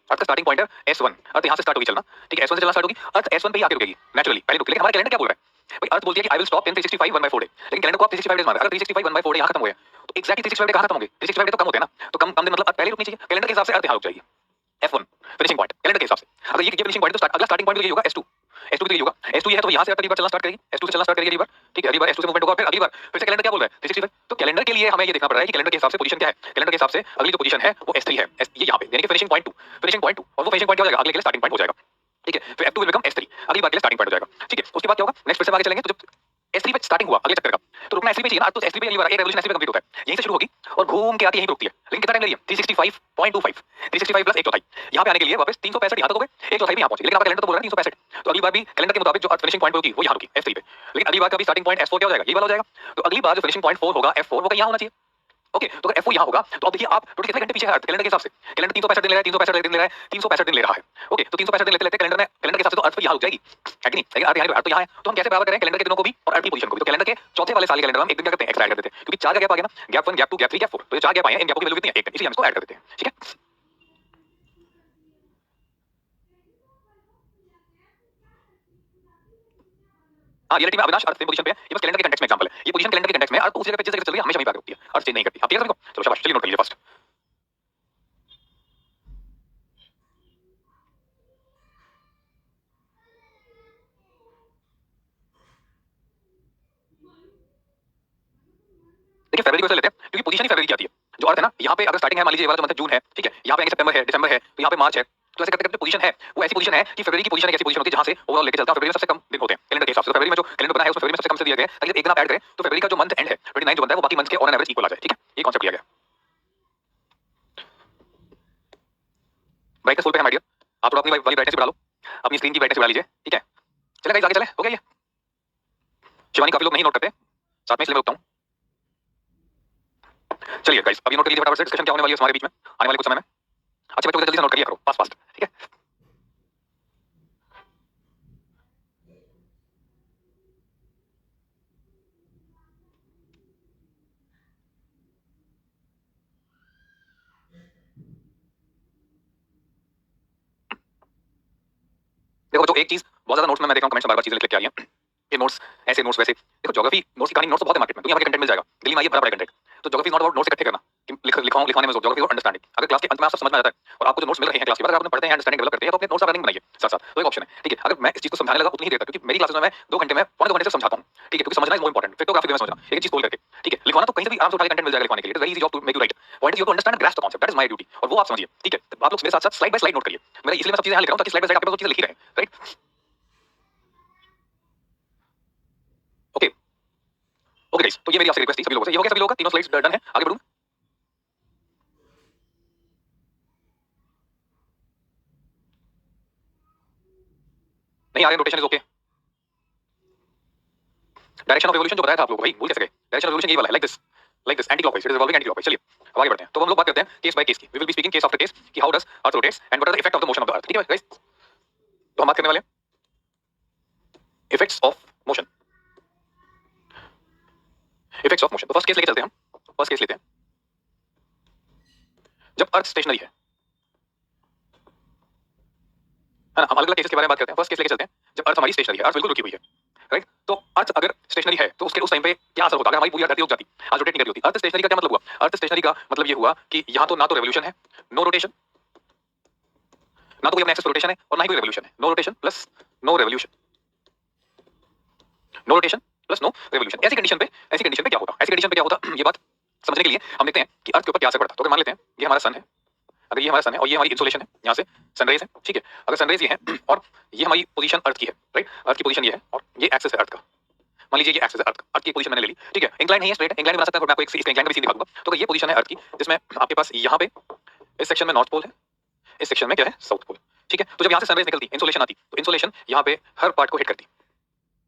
अर्थ का स्टार्टिंग पॉइंट है S1, अर्थ यहां से स्टार्ट होगी चलना, ठीक है, S1 से चलना स्टार्ट होगी, अर्थ S1 पे ही आके रुकेगी नेचुरली, पहले रुकेगी। लेकिन हमारा कैलेंडर क्या बोल रहा है भाई, अर्थ बोलती है कि I will stop in 365 1/4 day, लेकिन कैलेंडर को आप 365 डेज मान रहे हैं। अगर 365 1/4 डे यहां खत्म हो गया, तो एग्जैक्टली 365 डे कहां खत्म होंगे, 365 डे तो कम होते हैं ना, तो कम दिन मतलब अर्थ पहले रुकनी चाहिए, कैलेंडर के हिसाब से अर्थ यहां रुक जाएगी F1 फिनिशिंग पॉइंट, कैलेंडर के हिसाब से। अगर ये फिनिशिंग पॉइंट, तो अगला स्टार्टिंग पॉइंट यही होगा S2, S2 भी यही होगा, S2 ये है तो यहां से अगली बार चलना स्टार्ट करेगी, S2 से चलना स्टार्ट करेगी अगली बार, ठीक है। अगली बार S2 से मूवमेंट होगा, फिर अगली बार फिर से कैलेंडर क्या बोल रहा है 365। तो कैलेंडर के लिए हमें ये देखना पड़ रहा है कि कैलेंडर के हिसाब से पोजीशन क्या है, कैलेंडर के हिसाब से अगली जो पोजीशन है वो S3 है, ये यहां पे, यानी कि फिनिशिंग पॉइंट 2, फिनिशिंग पॉइंट 2, और वो फिनिशिंग पॉइंट क्या हो जाएगा, अगले के लिए स्टार्टिंग पॉइंट हो जाएगा, ठीक है। फिर F2 विल बिकम S3, अगली बार के लिए स्टार्टिंग पॉइंट हो जाएगा, ठीक है। उसके बाद क्या होगा, नेक्स्ट फिर से आगे चलेंगे, तो जब S3 पे स्टार्टिंग हुआ अगले चक्कर का, तो रुकना S3 पे चाहिए ना, तो S3 पे अगली बार एक रेवोल्यूशन S3 पे कंप्लीट होता है, यहीं से शुरू होगी और घूम के आके यहीं पे रुकती है। लेकिन कितना टाइम ले लिया 365.25, 365 प्लस 1/4, यहां पे आने के लिए वापस 365 यहां तक हो गए, 1/4 में यहां पहुंची। लेकिन आपका कैलेंडर तो बोल रहा है 365, तो अगली बार भी कैलेंडर के मुताबिक जो अर्थ फिनिशिंग पॉइंट पे होगी वो यहां रुकी S3 पे, लेकिन अगली बार का भी स्टार्टिंग पॉइंट S4 क्या हो जाएगा, ये वाला हो जाएगा। तो अगली बार जो फिनिशिंग पॉइंट 4 होगा F4 वो यहां होना चाहिए, ओके। तो अगर F4 यहां होगा, तो अब देखिए आप टोटल कितने घंटे पीछे है अर्थ कैलेंडर के हिसाब से, कैलेंडर 365 दिन ले रहा है, 365 दिन ले रहा है, 365 दिन ले रहा है, ओके। तो 365 दिन लेते लेते कैलेंडर के हिसाब से तो अर्थ यहां रुक जाएगी, है कि नहीं। लेकिन अर्थ यहां तो यहां है, तो हम कैसे बराबर करें कैलेंडर के दिनों को भी और अर्थ की पोजीशन को भी। तो कैलेंडर के चौथे वाले साल के कैलेंडर में हम एक दिन क्या करते हैं, एक्स्ट्रा ऐड कर देते हैं, क्योंकि 4 का गैप आ गया ना, गैप 1 गैप 2 गैप 3 गैप 4, तो ये 4 गैप आए हैं, इन गैपों की वैल्यू कितनी है, 1 दिन, इसलिए हम इसको ऐड कर देते हैं, ठीक है। हाँ, रियलिटी में अविनाश अर्थ सेम पोजीशन पे है, ये बस कैलेंडर के कंटेक्स्ट में एग्जांपल है, ये पोजीशन कैलेंडर के कंटेक्स्ट में है, अर्थ तो उसी जगह पे जिस जगह से चल रही है हमेशा वहीं पे आके रुकती है, अर्थ चेंज नहीं करती। आप ठीक है सभी को, चलो शाबाश, चलिए नोट कीजिए फर्स्ट। देखिए फरवरी को ऐसे लेते हैं क्योंकि पोजीशन ही फरवरी की आती है, जो अर्थ है ना, यहाँ पे अगर स्टार्टिंग है मान लीजिए ये वाला जो मंथ है जून है, ठीक है, यहाँ पे आएंगे सितंबर है, दिसंबर है, तो यहाँ पे मार्च है, तो ऐसे करते करते पोजीशन है वो ऐसी पोजीशन है कि फरवरी की पोजीशन एक ऐसी पोजीशन होती है जहाँ से ओवरऑल लेके चलता है। फरवरी में सबसे कम दिन होते हैं कैलेंडर के हिसाब से, तो फरवरी में जो कैलेंडर बना है उसमें फरवरी में सबसे कम से दिया गया है, ताकि जब एक दिन आप ऐड करें तो फरवरी का जो मंथ एंड है 29 जो बनता है वो बाकी मंथ्स के ऑन एन एवरेज इक्वल आ जाए, ठीक है। ये कॉन्सेप्ट किया गया ब्राइटनेस फुल पे है माय डियर, आप थोड़ा अपनी वाली ब्राइटनेस बढ़ा लो, अपनी स्क्रीन की ब्राइटनेस बढ़ा लीजिए, ठीक है। चले गाइस आगे चले, हो गया ये। शिवानी काफी लोग नहीं नोट करते साथ में, इसलिए मैं रुकता हूँ। चलिए गाइस अभी नोट कर लीजिए फटाफट से, डिस्कशन क्या होने वाली है हमारे बीच में आने वाले कुछ समय में। अच्छे बच्चों को जल्दी से नोट करिए, करो फास्ट फास्ट, ठीक है। देखो जो एक चीज बहुत ज्यादा नोट्स में मैं देख रहा हूं, कमेंट्स में बार-बार चीजें लिख लिख के आ रही हैं, ये नोट्स ऐसे नोट्स वैसे। देखो ज्योग्राफी नोट्स की कहानी, नोट्स तो बहुत है मार्केट में, दुनिया भर के कंटेंट मिल जाएगा, दिल्ली में आइए बड़ा बड़ा कंटेंट। तो ज्योग्राफी नॉट अबाउट नोट्स इकट्ठे करना, लिखवाने में ज्योग्राफी और अंडरस्टैंडिंग। अगर क्लास के अंत में आप सब समझ में आ जाता है और आपको जो नोट्स मिल रहे हैं क्लास के बाद अगर आपने पढ़ते हैं अंडरस्टैंडिंग डेवलप करते हैं, तो अपने नोट्स आप रनिंग बनाइए साथ साथ, तो एक ऑप्शन है, ठीक है। अगर मैं इस चीज को समझाने लगा उतनी ही देर तक, क्योंकि मेरी क्लासेस में मैं 2 घंटे में पौने 2 घंटे से समझाता हूं, ठीक है, क्योंकि समझना इज मोर इंपॉर्टेंट, फिक्टोग्राफी में समझना, एक चीज खोल करके, ठीक है। लिखवाना तो कहीं से भी आराम से उठा के कंटेंट मिल जाएगा लिखवाने के लिए, it is very easy job to make you write, point is you to understand grasp the concept, that is my duty, और वो आप समझिए, ठीक है। आप लोग मेरे साथ साथ स्लाइड बाय स्लाइड नोट करिए, मेरा इसलिए मैं सब चीजें यहां लिख रहा हूं ताकि स्लाइड बाय स्लाइड आपके पास वो चीजें लिखी रहे, राइट। ओके ओके गाइस, तो ये मेरी आपसे रिक्वेस्ट थी सभी लोगों से, ये हो गया सभी लोगों का, तीनों स्लाइड्स डन है, आगे बढ़ूं। नहीं आ रहे rotation is okay. Direction of revolution जो बताया था आप लोगों को भाई, भूल कैसे गए? डायरेक्शन ऑफ रिवॉल्यूशन ये वाला है, like this anti clockwise, it is revolving anti clockwise. चलिए अब आगे बढ़ते हैं। तो हम लोग बात करते हैं केस बाय केस की। We will be speaking case after case कि how does earth rotates and what are the effect of the motion of the earth. ठीक है गाइस, तो हम बात करने वाले हैं effects of motion. Effects of motion, तो फर्स्ट केस लेके चलते हैं हम। फर्स्ट केस लेते हैं जब अर्थ स्टेशनरी है ना। हम अलग अलग केसेस के बारे में बात करते हैं। फर्स्ट केस लेके चलते हैं जब अर्थ हमारी स्टेशनरी है, अर्थ बिल्कुल रुकी हुई है, राइट। तो अर्थ अगर स्टेशनरी है तो उसके उस टाइम पे क्या असर होता है? अगर हमारी पूरी धरती रुक जाती, आज रोटेट नहीं कर रही होती। अर्थ स्टेशनरी का क्या मतलब हुआ? अर्थ स्टेशनरी का मतलब ये हुआ कि यहाँ तो ना तो रेवोल्यूशन है, नो रोटेशन, ना तो कोई अपने एक्सेस रोटेशन है और ना ही कोई रेवोल्यूशन है। No rotation plus no revolution, no rotation plus no revolution. ऐसी कंडीशन पे क्या होता? ऐसी कंडीशन पे क्या होता ये बात समझने के लिए हम देखते हैं कि अर्थ के ऊपर क्या असर पड़ता है। तो अगर मान लेते हैं ये हमारा सन है, अगर ये हमारा सन है और ये हमारी इंसोलेशन है, यहाँ से सनराइज है, ठीक है। अगर सनराइज ये है और ये हमारी पोजीशन अर्थ की है, राइट। अर्थ की पोजीशन ये है और ये एक्सेस है अर्थ का। मान लीजिए ये एक्सेस है अर्थ की पोजीशन मैंने ले ली, ठीक है। इंक्लाइन नहीं है, स्ट्रेट है, इंक्लाइन बना सकता है। मैं आपको एक इसका इंक्लाइन का भी सीन दिखा दूंगा। तो अगर ये पोजीशन है अर्थ की, जिसमें आपके पास यहाँ पे इस सेक्शन में नॉर्थ पोल है, इस सेक्शन में क्या है? साउथ पोल, ठीक है। तो जब यहाँ से सनराइज निकलती, इंसोलेशन आती, तो इंसोलेशन यहाँ पे हर पार्ट को हिट करती।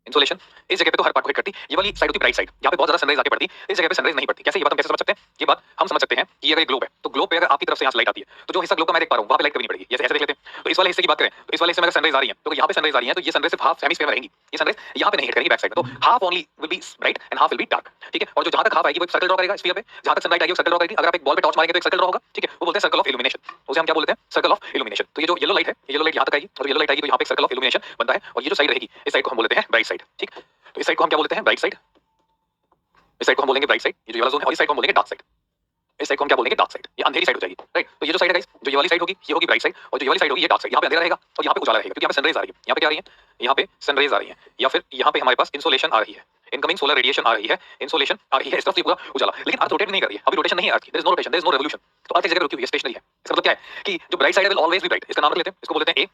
इंसोलेशन इस जगह पे तो हर पार्ट को हिट करती। ये वाली साइड होती ब्राइट साइड, यहाँ पे बहुत ज्यादा सनराइज आके पड़ती, इस जगह पे सनराइज नहीं पड़ती। कैसे? ये बात हम कैसे समझ सकते हैं? ये बात हम समझ सकते हैं कि अगर ग्लोब है तो ग्लोब पे अगर आपकी तरफ से यहाँ लाइट आती है तो जो हिस्सा ग्लोब का मैं देख पा रहा हूँ वहाँ पे लाइट कभी नहीं पड़ेगी। जैसे ऐसे देख लेते हैं। तो इस वाले हिस्से की बात करें तो इस वाले हिस्से में अगर सनराइज आ रही है तो यहाँ पे सनराइज आ रही है तो ये सनराइज सिर्फ हाफ हेमिस्फीयर में रहेगी, ये सनराइज यहाँ पे नहीं हिट करेगी बैक साइड में। तो half only will be bright and half will be dark, ठीक है। और जो जहाँ तक हाफ आएगी वो एक सर्कल ड्रॉ करेगा स्फीयर पे, जहाँ तक सनलाइट आएगी वो सर्कल ड्रॉ करेगी। अगर आप एक बॉल पे टॉर्च मारेंगे तो एक सर्कल ड्रॉ होगा, ठीक है। वो बोलते हैं सर्कल ऑफ इल्यूमिनेशन। उसे हम क्या बोलते हैं? Circle of illumination. तो ये जो येलो लाइट है, ये येलो लाइट यहाँ तक आएगी और येलो लाइट आएगी तो यहाँ पे एक सर्कल ऑफ इल्यूमिनेशन बनता है। और ये जो साइड रहेगी इस साइड को हम बोलते हैं ब्राइट साइड, ठीक। तो इस साइड को हम क्या बोलते हैं? Bright side. इस साइड को हम बोलेंगे ब्राइट साइड, ये जो वाला जोन है। और इस साइड को हम बोलेंगे डार्क साइड। इस साइड को हम क्या बोलेंगे? Dark side. ये अंधेरी साइड हो जाएगी, राइट। तो ये जो साइड है गाइस, जो ये वाली साइड होगी ये होगी ब्राइट साइड और जो ये वाली साइड होगी ये डार्क साइड। यहाँ पे अंधेरा रहेगा और यहाँ पे उजाला रहेगा, क्योंकि यहाँ पे सनराइज आ रही है। यहाँ पे क्या आ रही है? यहाँ पे सनराइज आ रही है, या फिर यहाँ पे हमारे पास इंसोलेशन आ रही है, इनकमिंग सोलर रेडिएशन आ रही है, इंसोलेशन आ रही है, इस तरफ से पूरा उजाला। लेकिन अर्थ रोटेट नहीं कर रही है, अभी रोटेशन नहीं है अर्थ की, there is no rotation, there is no revolution. तो अर्थ एक जगह रुकी हुई है, स्टेशनरी है। इसका मतलब क्या है कि जो ब्राइट साइड है विल ऑलवेज बी ब्राइट। इसका नाम रख लेते हैं, इसको बोलते हैं ए,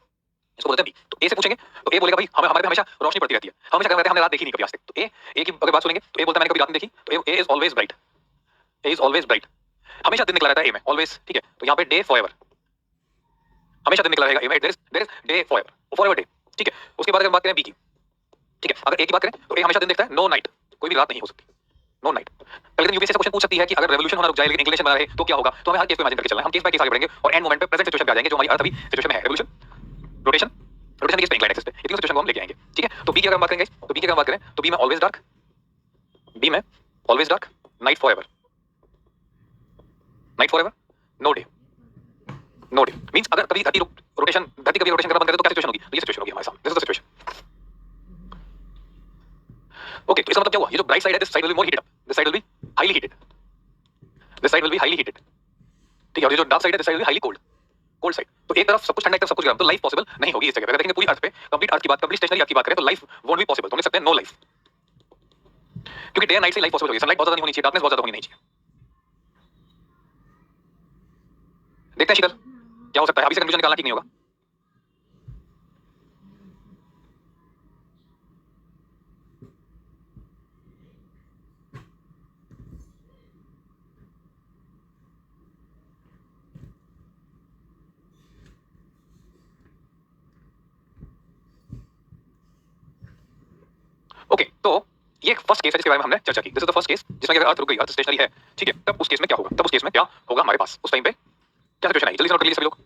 इसको बोलते हैं बी। तो ए से पूछेंगे तो ए बोलेगा भाई हमें हमारे पे हमेशा रोशनी पड़ती रहती है, हमेशा कहते हैं हमने रात देखी नहीं कभी आज तक। तो ए की अगर बात सुनेंगे तो ए बोलता है मैंने कभी रात नहीं देखी। तो A is always bright, A is always bright, हमेशा दिन निकला रहता है ए में, ऑलवेज, ठीक है। तो यहाँ पे डे फॉरएवर, हमेशा दिन निकला रहेगा ए में, there is day forever day, ठीक है। उसके बाद अगर बात करें बी की, ठीक है। अगर ए की बात करें तो ए हमेशा दिन देखता है, नो नाइट, कोई भी रात नहीं हो सकती, नो नाइट। कल दिन यूपीएससी से क्वेश्चन पूछ सकती है कि अगर रेवोल्यूशन होना रुक जाए लेकिन इंक्लिनेशन बना रहे तो क्या होगा? तो हमें हर केस को इमेजिन करके चलना है। हम केस बाय केस आगे बढ़ेंगे और एंड मोमेंट पे प्रेजेंट सिचुएशन पे आ जाएंगे जो हमारी अर्थ अभी सिचुएशन में है, रेवोल्यूशन, रोटेशन, रोटेशन की इंक्लाइन एक्सिस पे। ये तीनों सिचुएशन को हम लेके आएंगे, ठीक है। तो बी की अगर हम बात करेंगे तो बी की अगर हम बात करें तो बी में ऑलवेज डार्क, बी में always dark, night forever, night forever, no day, no day. Means अगर कभी धरती रोटेशन, धरती कभी रोटेशन करना बंद करे तो क्या सिचुएशन होगी? तो ये सिचुएशन होगी हमारे सामने, this is the situation. Okay, तो इसका मतलब क्या हुआ? ये जो ब्राइट साइड है this side will be more heated up, this side will be highly heated, this side will be highly heated, ठीक है। और ये जो डार्क साइड है this side will be highly cold, cold side. तो एक तरफ सब कुछ ठंडा, एक तरफ सब कुछ गर्म, तो लाइफ पॉसिबल नहीं होगी इस जगह पे। अगर देखेंगे पूरी अर्थ पे कंप्लीट अर्थ की बात, कंप्लीट स्टेशनरी अर्थ की बात करें तो लाइफ वोंट बी पॉसिबल, तो हम लिख सकते हैं नो लाइफ, क्योंकि डे एंड नाइट से लाइफ पॉसिबल होगी। सनलाइट बहुत ज्यादा नहीं होनी चाहिए, डार्कनेस बहुत ज्यादा होनी नहीं चाहिए। देखते हैं शीतल क्या हो सकता है, अभी से कंक्लूजन निकालना ठीक नहीं होगा। ओके, तो ये फर्स्ट केस है जिसके बारे में हमने चर्चा की। This is the first case जिसमें अगर अर्थ रुक गई, अर्थ स्टेशनरी है, ठीक है। तब उस केस में क्या होगा? तब उस केस में क्या होगा हमारे पास? उस टाइम पे क्या सिचुएशन आई? जल्दी से नोट कर लीजिए सभी लोग।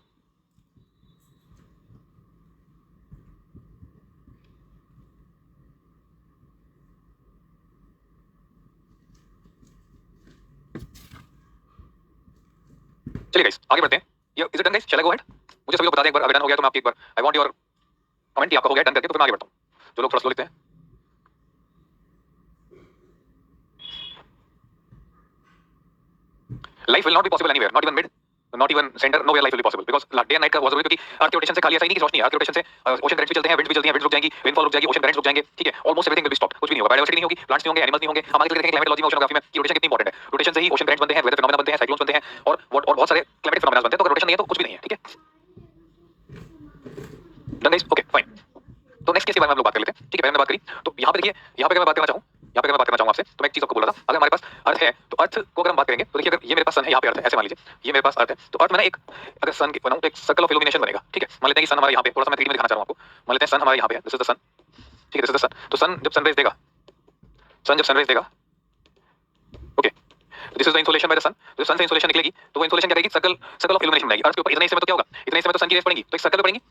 चलिए गाइस आगे बढ़ते हैं। ये is it done guys? Shall I go ahead? मुझे सभी लोग बता दें एक बार, अगर डन हो गया तो मैं आपकी एक बार आई वांट योर कमेंट कि आपका हो गया डन करके, तो फिर मैं आगे बढ़ता हूं। जो लोग थोड़ा स्लो लिखते हैं, life will not be possible anywhere, not even mid, not even centre, nowhere life will be possible because day and night का पॉसिबल, क्योंकि अर्थ के रोटेशन से खाली ऐसा ही नहीं कि रोशनी, अर्थ के रोटेशन से ओशन करंट्स भी चलते हैं, विंड्स भी चलती हैं, विंड्स रुक जाएंगी, रेनफॉल रुक जाएगी, ओशन करंट्स रुक जाएंगे, ठीक है। Almost everything will be stopped, कुछ भी नहीं होगा, बायोडायवर्सिटी नहीं होगी, प्लांट्स नहीं होंगे, एनिमल्स नहीं होंगे। हम आगे चल के देखेंगे क्लाइमेटोलॉजी में, ओशनोग्राफी में कि रोटेशन कितनी इंपॉर्टेंट है। रोटेशन से ही ओशन करंट्स बनते हैं, वेदर फिनोमेना बनते हैं, साइक्लोन्स बनते हैं और बहुत सारे क्लाइमेटिक फिनोमेना बनते हैं। तो अगर रोटेशन नहीं है तो कुछ भी नहीं है, ठीक है। Done guys? Okay fine. तो नेक्स्ट केस के बारे में हम लोग बात कर लेते हैं, ठीक है। पहले हमने बात करी, तो यहाँ पे देखिए, यहाँ पे अगर मैं बात करना चाहूँ, यहाँ पे अगर मैं बात करना चाहूँ आपसे तो मैं एक चीज आपको बोल रहा था, अगर हमारे पास अर्थ है तो अर्थ को अगर हम बात करेंगे तो देखिए, अगर ये मेरे पास सन है, यहाँ पे अर्थ है, ऐसे मान लीजिए ये मेरे पास अर्थ है, तो अर्थ में ना एक अगर सन के बनाऊं तो एक सर्कल ऑफ इल्यूमिनेशन बनेगा। ठीक है, मान लेते हैं कि सन हमारे यहाँ पे, थोड़ा सा मैं 3D में दिखाना चाह रहा हूँ आपको। मान लेते हैं सन हमारे यहाँ पे है, दिस इज द सन। ठीक है, दिस इज द सन। तो सन जब सनराइज देगा, सन जब सनराइज देगा, okay, this is the insolation by the sun. तो सन से इंसोलेशन निकलेगी तो वो इंसोलेशन क्या करेगी, सर्कल सर्कल ऑफ इल्यूमिनेशन बनाएगी। अर्थ के ऊपर इतने हिस्से में तो क्या होगा, इतने हिस्से में तो सन की रेज पड़ेगी, तो एक सर्कल पे पड़ेंगी,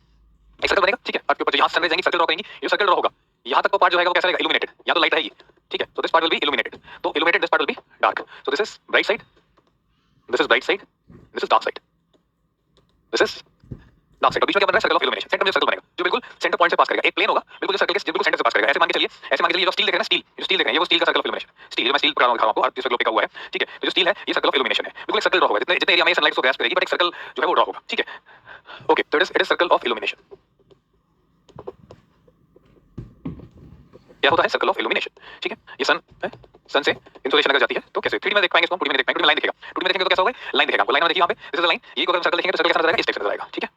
एक सर्कल बनेगा। ठीक है, अर्थ के ऊपर जो यहाँ सनराइज जाएंगी सर्कल ड्रॉ करेंगी, ये सर्कल ड्रॉ होगा, यहाँ तक का पार्ट जो है वो कैसा रहेगा, इल्यूमिनेटेड, या तो लाइट रहेगी। ठीक है, तो this part will be illuminated, तो illuminated this part will be dark. So this is bright side, this is bright side, this is dark side, this is dark side. और बीच में क्या बन रहा है, सर्कल ऑफ इल्यूमिनेशन। सेंटर में circle बनेगा जो बिल्कुल सेंटर पॉइंट से पास करेगा, एक प्लेन होगा बिल्कुल जो सर्कल के बिल्कुल सेंटर से पास करेगा। ऐसे मान के चलिए, ऐसे मान के चलिए, जो स्टील देख रहे हैं ना, स्टील, जो स्टील देख रहे हैं, ये वो स्टील का सर्कल ऑफ इल्यूमिनेशन, स्टील जो मैं स्टील पकड़ा हुआ आपको, अर्थ सर्कल पे का हुआ है। ठीक है, तो जो स्टील है ये सर्कल ऑफ इल्यूमिनेशन है, बिल्कुल एक सर्कल ड्रॉ होगा, जितने जितने एरिया में सनलाइट को ग्रैस्प करेगी, बट एक सर्कल जो है वो ड्रॉ होगा। ठीक है, ओके, तो it is circle of illumination. क्या होता है, सर्कल ऑफ इल्यूमिनेशन। ठीक है, ये सन है, सन से इंसोलेशन अगर जाती है तो कैसे 3D में देख पाएंगे इसको, 2D में देख पाएंगे, 2D में लाइन दिखेगा, 2D में देखेंगे तो कैसा होगा, लाइन दिखेगा। वो लाइन में देखिए यहाँ पे, दिस इज द लाइन, ये को अगर सर्कल देखेंगे तो सर्कल कैसा नजर आएगा, इस टाइप से नजर आएगा। ठीक है,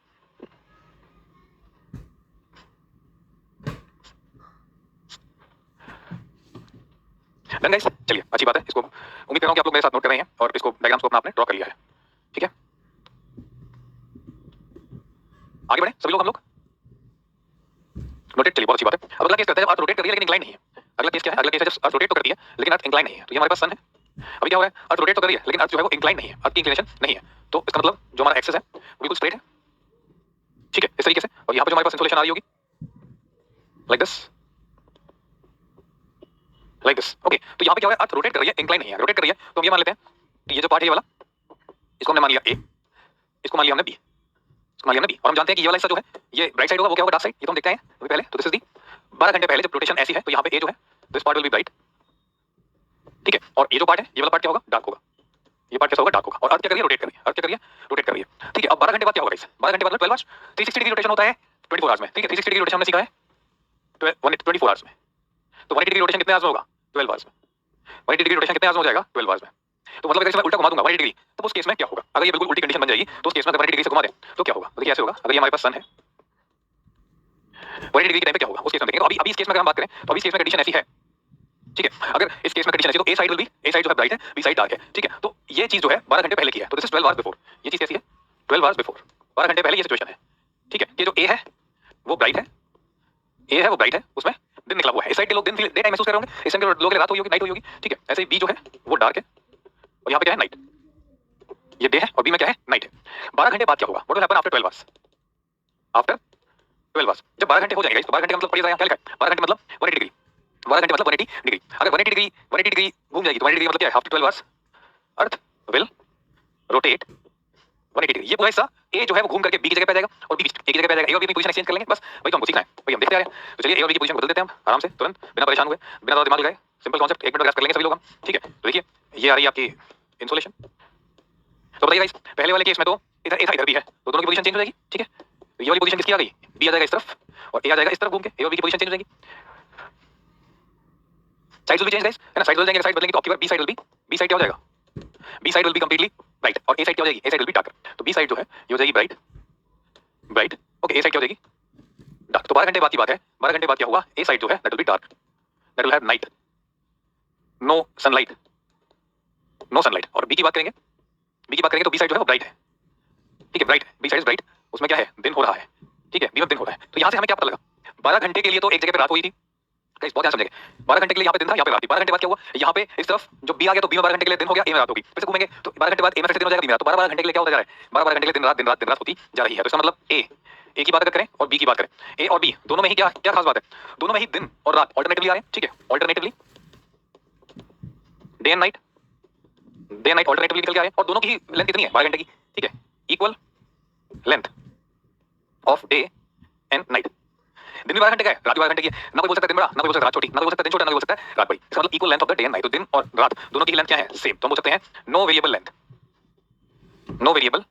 डन गाइस, चलिए अच्छी बात है। इसको उम्मीद कर रहा हूं कि आप लोग मेरे साथ नोट कर रहे हैं और इसको डायग्राम्स को अपना आपने ड्रॉ कर लिया है। ठीक है, आगे बढ़े सभी लोग हम लोग, नोटेड। चलिए बहुत अच्छी बात है। अब अगला केस करते हैं, जब अर्थ रोटेट कर रही है लेकिन इंक्लाइन नहीं है। अगला केस क्या है, अगला केस है जब अर्थ रोटेट तो करती है लेकिन अर्थ इंक्लाइन नहीं है। तो ये हमारे पास सन है, अभी क्या हो रहा है, अर्थ रोटेट तो कर रही है लेकिन अर्थ जो है वो इंक्लाइन नहीं है, अर्थ की इंक्लिनेशन नहीं है। तो इसका मतलब जो हमारा एक्सिस है वो बिल्कुल स्ट्रेट है। ठीक है, इस तरीके से। और यहाँ पे जो हमारे पास इंसोलेशन आ रही होगी like this, like this. Okay, तो यहाँ पे क्या हो रहा है, अर्थ रोटेट कर रही है, इंक्लाइन नहीं है। रोटेट कर रही है तो हम ये मान लेते हैं कि ये जो पार्ट है ये वाला, इसको हमने मान लिया ए, इसको मान लिया हमने बी, मान लिया हमने बी। और हम जानते हैं कि ये वाला हिस्सा जो है ये ब्राइट साइड होगा, वो क्या होगा, डार्क साइड। ये तो हम देखते हैं अभी पहले। तो दिस इज दी 12 घंटे पहले जब रोटेशन ऐसी है तो यहाँ पे ए जो है this part will B bright. ठीक है, और ये जो पार्ट है ये वाला पार्ट क्या होगा, डार्क होगा। ये पार्ट कैसा होगा, डार्क होगा। और अर्थ क्या कर रही है, रोटेट कर रही है। अर्थ क्या कर रही है, रोटेट कर रही है। ठीक है, अब 12 घंटे बाद क्या होगा गाइस, 12 घंटे बाद 12 आवर्स, 360 डिग्री रोटेशन होता है 24 आवर्स में। ठीक है, 360 डिग्री रोटेशन हमने सीखा है 24 आवर्स में। तो 180 डिग्री रोटेशन कितने आवर्स में होगा, 12 आवर्स में। 180 डिग्री रोटेशन कितने आवर्स में हो जाएगा, 12 आवर्स में। तो मतलब अगर मैं उल्टा घुमा दूंगा 180 डिग्री, तो उस केस में क्या होगा, अगर ये बिल्कुल उल्टी कंडीशन बन जाएगी तो उस केस में अगर 180 डिग्री से घुमा दें तो क्या होगा, देखिए ऐसे होगा। अगर ये हमारे पास सन है 180 डिग्री के टाइम पे क्या होगा, उस केस में देखेंगे। तो अभी इस केस में अगर हम बात करें तो अभी इस केस में कंडीशन ऐसी है। ठीक है, अगर इस केस में कंडीशन ऐसी तो A side will be, A side जो है ब्राइट है, बी साइड डार्क है। ठीक है, तो ये चीज जो है 12 घंटे पहले की है, तो दिस इज 12 आवर्स बिफोर। ये चीज कैसी है, 12 आवर्स बिफोर, 12 घंटे पहले ये सिचुएशन है। ठीक है, ये जो ए है वो ब्राइट है, ए है वो ब्राइट है, उसमें दिन निकला हुआ है। इस साइड के लोग दिन डे टाइम महसूस कर रहे होंगे, इस साइड के लोग के लिए रात हुई होगी, नाइट हुई होगी। ठीक है, ऐसे ही बी जो है वो डार्क है और यहाँ पे क्या है, नाइट। ये डे है और बी में क्या है, नाइट है। 12 घंटे बाद क्या होगा, what will happen after 12 hours, after 12 hours जब 12 घंटे हो जाएंगे, तो 12 घंटे मतलब पढ़िए जरा क्या लिखा है, 12 घंटे मतलब 180 डिग्री, 12 घंटे मतलब 180 डिग्री। अगर 180 डिग्री घूम जाएगी तो 180 डिग्री मतलब क्या है, after 12 hours earth will rotate 180 degree. ये पूरा हिस्सा ए जो है वो घूम करके बी की जगह पे आ जाएगा और बी की जगह पे आ जाएगा। ए और बी की पोजीशन एक्सचेंज कर लेंगे, बस वही तो हमको सीखना है, वही हम देखते आ रहे हैं। तो चलिए ए और बी की पोजीशन बदल देते हैं हम आराम से, तुरंत, बिना परेशान हुए, बिना ज्यादा दिमाग लगाए। सिंपल कॉन्सेप्ट, 1 मिनट ग्रास्प कर लेंगे सभी लोग हम। ठीक है, तो देखिए ये आ रही है आपकी इंसोलेशन। तो बताइए गाइस, पहले वाले केस में तो इधर ए था इधर बी है, तो दोनों की पोजीशन चेंज हो जाएगी। ठीक है, तो ये वाली पोजीशन किसकी आ गई, बी आ जाएगा इस तरफ और ए आ जाएगा इस तरफ घूम के, ए और बी की पोजीशन चेंज हो जाएगी। Sides will be change guys, है ना, साइड बदल जाएंगे, साइड बदलेंगे तो आपकी बार B side will be, B side क्या हो जाएगा, B side will be completely bright और ए साइड क्या हो जाएगी, A side will be dark. तो बी साइड जो है ये हो जाएगी bright, bright. Okay, A side क्या हो जाएगी, डार्क। तो 12 घंटे बाद की बात है, 12 घंटे बाद क्या हुआ, ए साइड जो है that will be dark, that will have night, no sunlight, no sunlight. और बी की बात करेंगे, बी की बात करेंगे तो बी साइड जो है वो ब्राइट है। ठीक है, bright, B side is bright, उसमें क्या है, दिन हो रहा है। ठीक है, बी में दिन हो रहा है। तो यहाँ से हमें क्या पता लगा, 12 घंटे के लिए तो एक जगह पे रात हुई थी गाइस, बहुत ध्यान समझेंगे। 12 घंटे के लिए यहाँ पे दिन था, यहाँ पे रात थी। 12 घंटे बाद क्या हुआ, यहाँ पे इस तरफ जो बी आ गया तो बी में 12 घंटे के लिए दिन हो गया, ए में रात होगी। फिर से घूमेंगे तो 12 घंटे बाद ए में फिर से दिन हो जाएगा, बी में रात। तो 12 घंटे के लिए क्या होता जा रहा है, 12 घंटे के लिए दिन रात दिन रात दिन रात होती जा रही है। तो इसका मतलब ए की बात अगर करें और बी की बात करें, ए और बी दोनों में ही क्या क्या खास बात है, दोनों में ही दिन और रात ऑल्टरनेटिवली आ रहे हैं। ठीक है, alternatively day and night, day and night alternatively निकल के आ रहे हैं और दोनों की लेंथ कितनी है, 12 घंटे की। ठीक है, equal length of day and night. दिन भी 12 घंटे का है, रात भी 12 घंटे की है। ना कोई बोल सकता है दिन बड़ा, ना कोई बोल सकता है रात छोटी, ना कोई बोल सकता है दिन छोटा, ना कोई बोल सकता है रात बड़ी। इसका मतलब equal length of the day and night. तो दिन और रात दोनों की लेंथ क्या है, सेम। तो हम बोल सकते हैं no variable length, no variable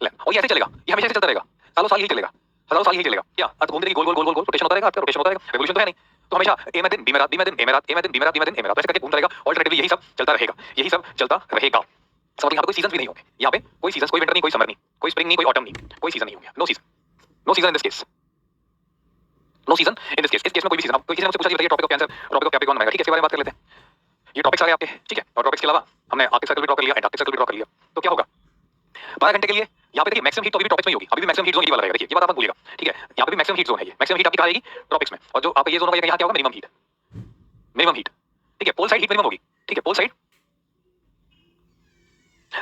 length. और ये ऐसे चलेगा, ये हमेशा ऐसे चलता रहेगा, सालों साल ही चलेगा, हजारों साल ही चलेगा। क्या अर्थ घूमते रहेगी, गोल गोल गोल गोल गोल रोटेशन होता रहेगा, आपका रोटेशन होता रहेगा, रेवोल्यूशन तो है नहीं। तो हमेशा ए में दिन, बी में रात, बी में दिन, ए में रात, ए में दिन, बी में रात, बी में दिन, ए में रात, ऐसे करके घूमता रहेगा। ऑल्टरनेटिवली यही सब चलता रहेगा, यही सब चलता रहेगा। इसका मतलब यहाँ पे कोई सीजन भी नहीं होंगे, यहाँ पे कोई सीजन, कोई विंटर नहीं, कोई समर नहीं, कोई स्प्रिंग नहीं, कोई ऑटम नहीं, कोई सीजन नहीं होंगे, no season, no season in this case. No season in this case, इस केस में कोई भी सीजन, कोई किसी ने मुझसे पूछा कि बताइए topic of cancer, topic of Capricorn रहेगा, ठीक है, इसके बारे में बात कर लेते हैं। ये टॉपिक्स आ गए आपके, ठीक है, और टॉपिक्स के अलावा हमने आर्कटिक सर्कल भी ड्रॉ कर लिया, एंटार्कटिक सर्कल भी ड्रॉ कर लिया, तो क्या होगा 12 घंटे के लिए यहाँ पे देखिए मैक्सिमम हीट तो अभी भी टॉपिक्स में ही होगी, अभी भी मैक्सिमम हीट जोन यही वाला रहेगा, देखिए ये बात आप मत भूलिएगा, ठीक है, यहाँ पे भी मैक्सिमम हीट जोन है, ये मैक्सिमम हीट आपकी कहाँ आएगी टॉपिक्स में, और जो आपका ये जोन होगा यहाँ क्या होगा मिनिमम हीट, मिनिमम हीट, ठीक है, पोल साइड हीट मिनिमम होगी, ठीक है, पोल साइड।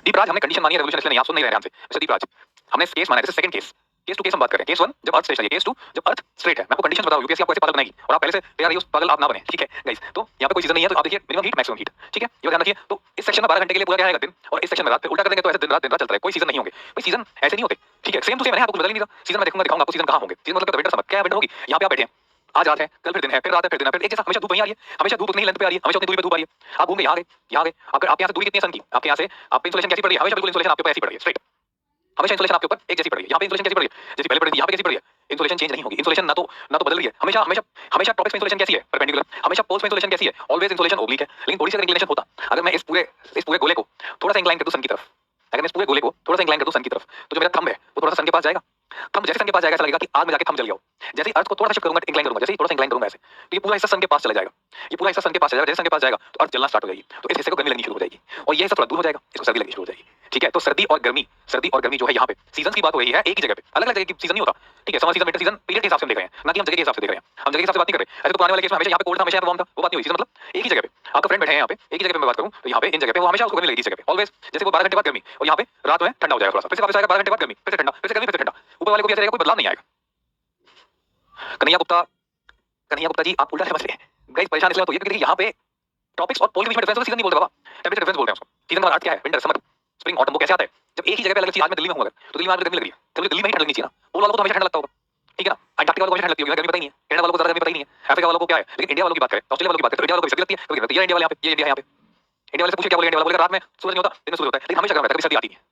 दीपराज हमने कंडीशन मानी है रेवोल्यूशन, इसलिए नहीं आप सुन नहीं रहे ध्यान से, मिस्टर दीपराज हमने केस माना है, जैसे second case, case two case हम बात करें, केस 1 जब अर्थ स्टेशनरी है, केस 2 जब अर्थ स्ट्रेट है, मैं आपको कंडीशन बता रहा हूं यूपीएससी आपको ऐसे पागल बनाएगी और आप पहले से तैयार रहिए उस पागल आप ना बने, ठीक है गाइस, तो यहाँ पे कोई सीजन नहीं है, तो आप देखिए मिनिमम हीट मैक्सिमम हीट, ठीक है, ये ध्यान रखिए, तो इस सेक्शन में 12 घंटे के लिए पूरा क्या आएगा दिन, और इस सेक्शन में रात, फिर उल्टा कर देंगे तो ऐसे दिन रात चलता है, कोई सीजन नहीं होंगे, कोई सीजन ऐसे नहीं होते, ठीक है, सेम टू सेम है, आपको बदल नहीं रहा, सीजन में देखूंगा दिखाऊंगा आपको सीजन कहां होंगे, सीजन मतलब विंटर समर, क्या विंटर होगी, यहाँ पे आप बैठे हैं, आज रात है, कल फिर दिन है, फिर रात है, फिर दिन है, फिर एक जैसा हमेशा धूप वहीं आ रही है, हमेशा धूप उतनी ही लेंथ पे आ रही है, हमेशा उतनी दूरी पे धूप आ रही है, आप घूमते यहाँ गए, यहाँ गए, अगर आपके यहाँ से दूरी कितनी है सन की, आपके यहाँ से आप इंसुलेशन कैसी पड़ रही है, हमेशा बिल्कुल इंसुलेशन आपके ऊपर ऐसी पड़ रही है, स्ट्रेट, हमेशा इंसुलेशन आपके ऊपर एक जैसी पड़ रही है, यहाँ पे इंसुलेशन कैसी पड़ रही है, जैसी पहले पड़ रही थी, यहाँ पे कैसी पड़ रही है, इंसुलेशन चेंज नहीं होगी, इंसुलेशन ना तो बदल रही है, हमेशा हमेशा हमेशा टॉपिक्स में इंसुलेशन कैसी है परपेंडिकुलर, हमेशा पोल्स में इंसुलेशन कैसी है ऑलवेज इंसुलेशन ओब्लिक है, लेकिन थोड़ी सी अगर इंक्लिनेशन होता, अगर मैं इस पूरे गोले को थोड़ा सा इंक्लाइन कर दूं सन की तरफ, अगर मैं इस पूरे गोले को थोड़ा सा इंक्लाइन कर दूं सन की तरफ, तो जो मेरा थंब है वो थोड़ा सा सन के पास जाएगा, थंब जैसे सन के पास जाएगा ऐसा लगेगा कि आग में जाके थंब जल गया हो, जैसे ही अर्थ को थोड़ा सा शिफ्ट करूंगा इंक्लाइन करूंगा, जैसे ही थोड़ा सा इंक्लाइन करूंगा ऐसे, तो ये पूरा हिस्सा सन के पास चला जाएगा, ये पूरा हिस्सा सन के पास चला जाएगा, जैसे सन के पास जाएगा तो अर्थ जलना स्टार्ट हो जाएगी, तो इस हिस्से को गर्मी लगनी शुरू हो जाएगी, और ये हिस्सा थोड़ा दूर हो जाएगा, इसको सर्दी लगनी शुरू हो जाएगी, ठीक है, तो सर्दी और गर्मी जो है यहाँ पे सीजन की बात हो रही है, एक ही जगह पे, अलग अलग जगह की सीजन नहीं होता, ठीक है, summer season winter season period के हिसाब से हम देख रहे हैं, ना कि हम जगह के हिसाब से देख रहे हैं, हम जगह के हिसाब से बात नहीं कर रहे, ऐसे तो पुराने वाले केस में हमेशा यहाँ पे कोल्ड था, हमेशा यहाँ पे वार्म था, वो बात नहीं हुई, सीजन मतलब एक ही जगह पे, आपका फ्रेंड बैठे हैं यहाँ पे, एक ही जगह पे मैं बात करूँ तो यहाँ पे इन जगह पे वो हमेशा उसको गर्मी लगेगी इस जगह पे ऑलवेज, जैसे वो 12 घंटे बाद गर्मी और यहाँ पे रात में ठंडा हो जाएगा थोड़ा सा, फिर से वापस आएगा 12 घंटे बाद गर्मी, फिर से ठंडा, फिर से गर्मी, फिर से ठंडा, ऊपर वाले को भी ऐसा रहेगा, कोई बदलाव नहीं आएगा। कन्हैया गुप्ता जी आप उल्टा समझ रहे हैं गाइस, परेशान इसलिए तो ये क्योंकि यहाँ पे टॉपिक्स और पोल के बीच में डिफरेंस होता है, सीजन नहीं बोलते बाबा, टेंपरेचर डिफरेंस बोलते हैं उसको, सीजन का अर्थ क्या है, विंटर समर स्प्रिंग ऑटम, वो कैसे आता है जब एक ही जगह पे अलग चीज, आज मैं दिल्ली में हूं अगर तो दिल्ली में आज गर्मी लग रही है, तो मुझे दिल्ली में ही ठंड लगनी चाहिए ना, पोल वालों को तो हमेशा ठंड लगता होगा, ठीक है ना, अंटार्कटिका वालों को हमेशा ठंड लगती होगी, गर्मी पता ही नहीं है, कनाडा वालों को ज्यादा गर्मी पता ही नहीं है, अफ्रीका वालों को क्या है, लेकिन इंडिया वालों की बात करें, ऑस्ट्रेलिया वालों की बात करें तो इंडिया वालों को सर्दी लगती है, कभी लगती है, इंडिया वाले यहाँ पे, ये इंडिया है यहाँ पे, इंडिया वाले से पूछिए क्या बोलेंगे, इंडिया वाले बोलेगा रात में सूरज नहीं होता, दिन में सूरज होता है, लेकिन हमेशा गर्म रहता है, कभी सर्दी आती नहीं है,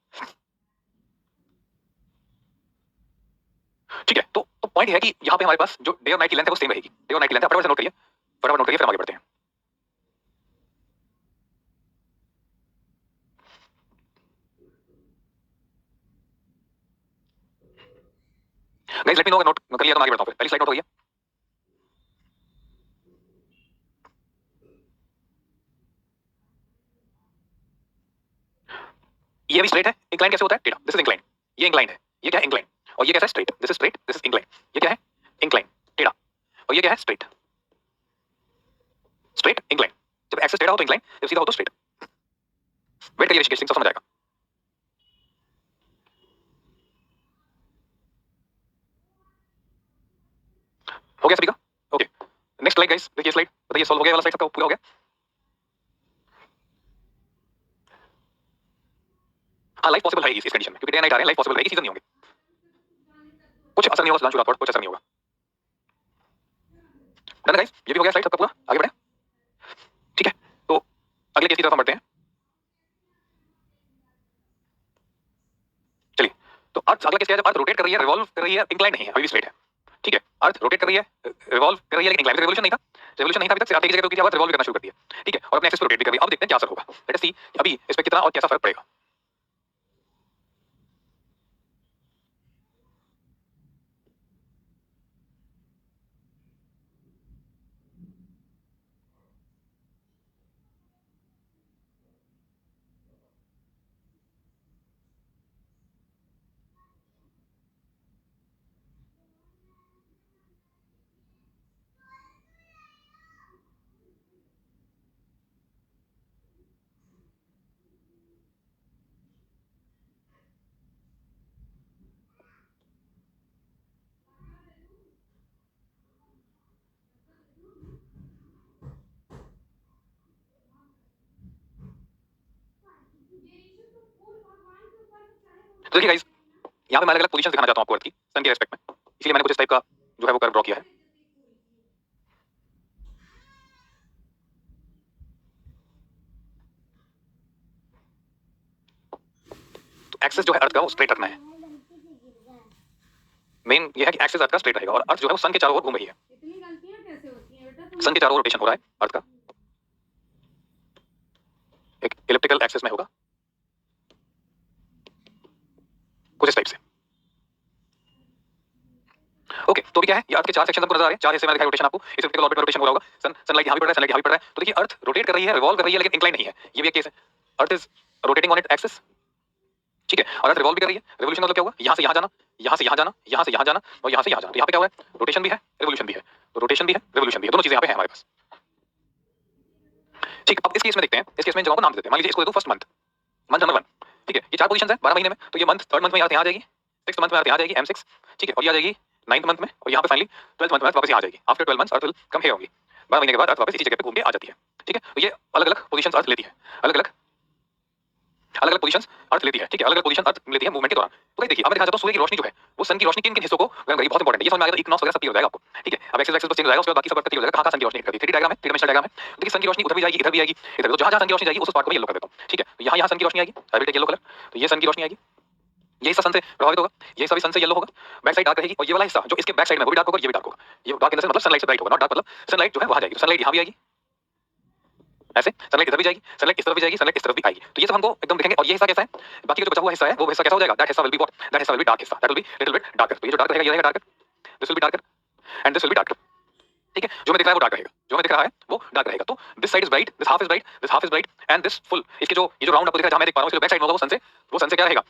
ठीक है, तो पॉइंट है कि यहाँ पे हमारे पास जो डे और नाइट की लेंथ है वो सेम रहेगी, डे और नाइट की लेंथ फटाफट से नोट करिए, फटाफट नोट करिए, फिर हम आगे बढ़ते हैं। गाइस लेट मी नो अगर नोट कर लिया तो मैं आगे बढ़ता हूं, फिर पहली स्लाइड नोट हो गई है, ये भी स्ट्रेट है, इंक्लाइन कैसे होता है टेढ़ा, दिस इज इंक्लाइन, ये इंक्लाइन है, ये क्या है इंक्लाइन, और ये कैसा है straight, this is straight, this is incline, ये क्या है इंक्लाइन टेढ़ा, और ये क्या है स्ट्रेट, स्ट्रेट इंक्लाइन, जब एक्सिस टेढ़ा हो तो इंक्लाइन, जब सीधा हो तो स्ट्रेट, वेट करिए ऋषिकेश सिंह सब समझ आएगा। हो गया सभी का, ओके, नेक्स्ट स्लाइड गाइस, देखिए स्लाइड, बताइए सॉल्व हो गया वाला स्लाइड सबका पूरा हो गया, हाँ लाइफ पॉसिबल है इस कंडीशन में, क्योंकि डे नाइट आ रहे हैं, लाइफ पॉसिबल है, सीजन नहीं होंगे, कुछ असर नहीं होगा सुधांशु राठौड़, कुछ असर नहीं होगा, डन गाइस, ये भी हो गया स्लाइड सबका पूरा, आगे बढ़े, ठीक है, तो अगले केस की तरफ हम बढ़ते हैं, चलिए, तो अर्थ अगला केस क्या है, जब अर्थ रोटेट कर रही है, रिवॉल्व कर रही है, इंक्लाइन नहीं है, अभी भी स्ट्रेट है, ठीक है, अर्थ रोटेट कर रही है, रिवॉल्व कर रही है, लेकिन इंक्लाइन, रेवोल्यूशन नहीं था, रेवोल्यूशन नहीं था अभी तक, अर्थ एक जगह पे रुकी थी, अब रिवॉल्व करना शुरू कर दिया, ठीक है, और अपने एक्सिस पे रोटेट भी कर रही है, अब देखते हैं क्या असर होगा, लेट अस सी अभी इस पे कितना और कैसा फर्क पड़ेगा। तो देखिए गाइस, यहाँ पे मैं अलग अलग पोजीशन दिखाना चाहता हूँ आपको अर्थ की सन के रेस्पेक्ट में, इसलिए मैंने कुछ इस टाइप का जो है वो कर्व ड्रॉ किया है, तो एक्सिस जो है अर्थ का वो स्ट्रेट रखना है, मेन ये है कि एक्सिस अर्थ का स्ट्रेट रहेगा, और अर्थ जो है वो सन के चारों ओर घूम रही है, सन के चारों ओर रोटेशन हो रहा है अर्थ का, एक इलिप्टिकल एक्सिस में होगा कुछ इस टाइप से, ओके, तो अभी क्या है, ये अर्थ के 4 सेक्शन आपको नजर आ रहे हैं, 4 हिस्से में दिखाई रोटेशन आपको, इस वर्टिकल ऑर्बिट में रोटेशन हो रहा होगा, सनलाइट यहां भी पड़ रहा है, सनलाइट यहां भी पड़ रहा है, तो देखिए अर्थ रोटेट कर रही है, रिवॉल्व कर रही है, लेकिन इंक्लाइन नहीं है, ये भी एक केस है। Earth is rotating on it axis, ठीक है, और अर्थ रिवॉल्व भी कर रही है। रिवोल्यूशन मतलब क्या हुआ, यहां से यहां जाना, यहां से यहां जाना, यहां से यहां जाना और यहां से यहां जाना, तो यहां पे क्या हुआ है, रोटेशन भी है, रिवोल्यूशन भी है, तो रोटेशन भी है, रिवोल्यूशन भी है, दोनों चीजें यहां पे हैं हमारे पास। ठीक, अब इस केस में देखते हैं, इस केस में इन जगहों को नाम दे देते हैं, मान लीजिए इसको दे दूं फर्स्ट मंथ, मंथ नंबर 1, ठीक है, ये 4 पोजीशंस हैं 12 महीने में, तो ये मंथ, थर्ड मंथ में यहाँ आ जाएगी, सिक्स्थ मंथ में यहाँ आ जाएगी M6, ठीक है, और ये आ जाएगी 9th मंथ में, और यहाँ पे फाइनली 12th मंथ में वापस यहाँ आ जाएगी। After 12 months earth will come here only, 12 महीने के बाद अर्थ वापस इसी जगह पे घूम के आ जाती है, ठीक है, तो ये अलग अलग पोजीशंस अर्थ लेती है, अलग अलग पोजीशंस अर्थ लेती है, ठीक है, अलग अलग पोजीशन अर्थ लेती है मूवमेंट के दौरान। तो गाइस देखिए, अब मैं दिखाना चाहता हूं सूर्य की रोशनी जो है, वो सन की रोशनी किन किन हिस्सों को गर्म करेगी, बहुत इंपॉर्टेंट है, ये समझ में आ गया तो इक्विनॉक्स वगैरह सब क्लियर हो जाएगा आपको, ठीक है। अब एक्सिस एक्सिस तो चेंज हो जाएगा, उसके बाद बाकी सब अर्थ क्लियर हो जाएगा, कहां कहां सन की रोशनी हिट करती है, 3D डायग्राम है, 3 डायमेंशनल डायग्राम है, देखिए सन की रोशनी उधर भी जाएगी, इधर भी आएगी, इधर, तो जहां जहां सन की रोशनी जाएगी उस पार्ट को मैं येलो कर देता हूं, ठीक है, तो यहां यहां सन की रोशनी आएगी, I will take yellow colour, तो ये सन की रोशनी आएगी, ये हिस्सा सन से प्रभावित होगा, ये हिस्सा भी सन से येलो होगा, बैक साइड डार्क रहेगी, और ये वाला हिस्सा जो इसके बैक साइड में वो भी डार्क होगा, ये भी डार्क होगा, ये डार्क इन द सेंस मतलब सनलाइट से ब्राइट होगा, नॉट डार्क मतलब सनलाइट जो है वहां जाएगी, सनलाइट यहां भी आएगी, ऐसे सनलाइट इधर भी जाएगी, सनलाइट इस तरफ भी जाएगी, सनलाइट इस तरफ भी आएगी, तो ये सब हमको एकदम दिखेंगे, और ये हिस्सा कैसा है, बाकी का जो बचा हुआ हिस्सा है वो हिस्सा कैसा हो जाएगा, दैट हिस्सा विल बी व्हाट, दैट हिस्सा विल बी डार्क हिस्सा, that will be little bit darker, तो ये जो डार्क रहेगा ये रहेगा darker, this will be darker and this will be darker, ठीक है, जो मैं दिख रहा है वो डार्क रहेगा, जो मैं दिख रहा है वो डार्क रहेगा, तो this side is bright, this half is bright, this half is bright and this full, इसके जो ये जो राउंड आपको दिख रहा है जहां मैं देख पा रहा हूं, इसके बैक साइड में होगा वो सन से क्या रहेगा,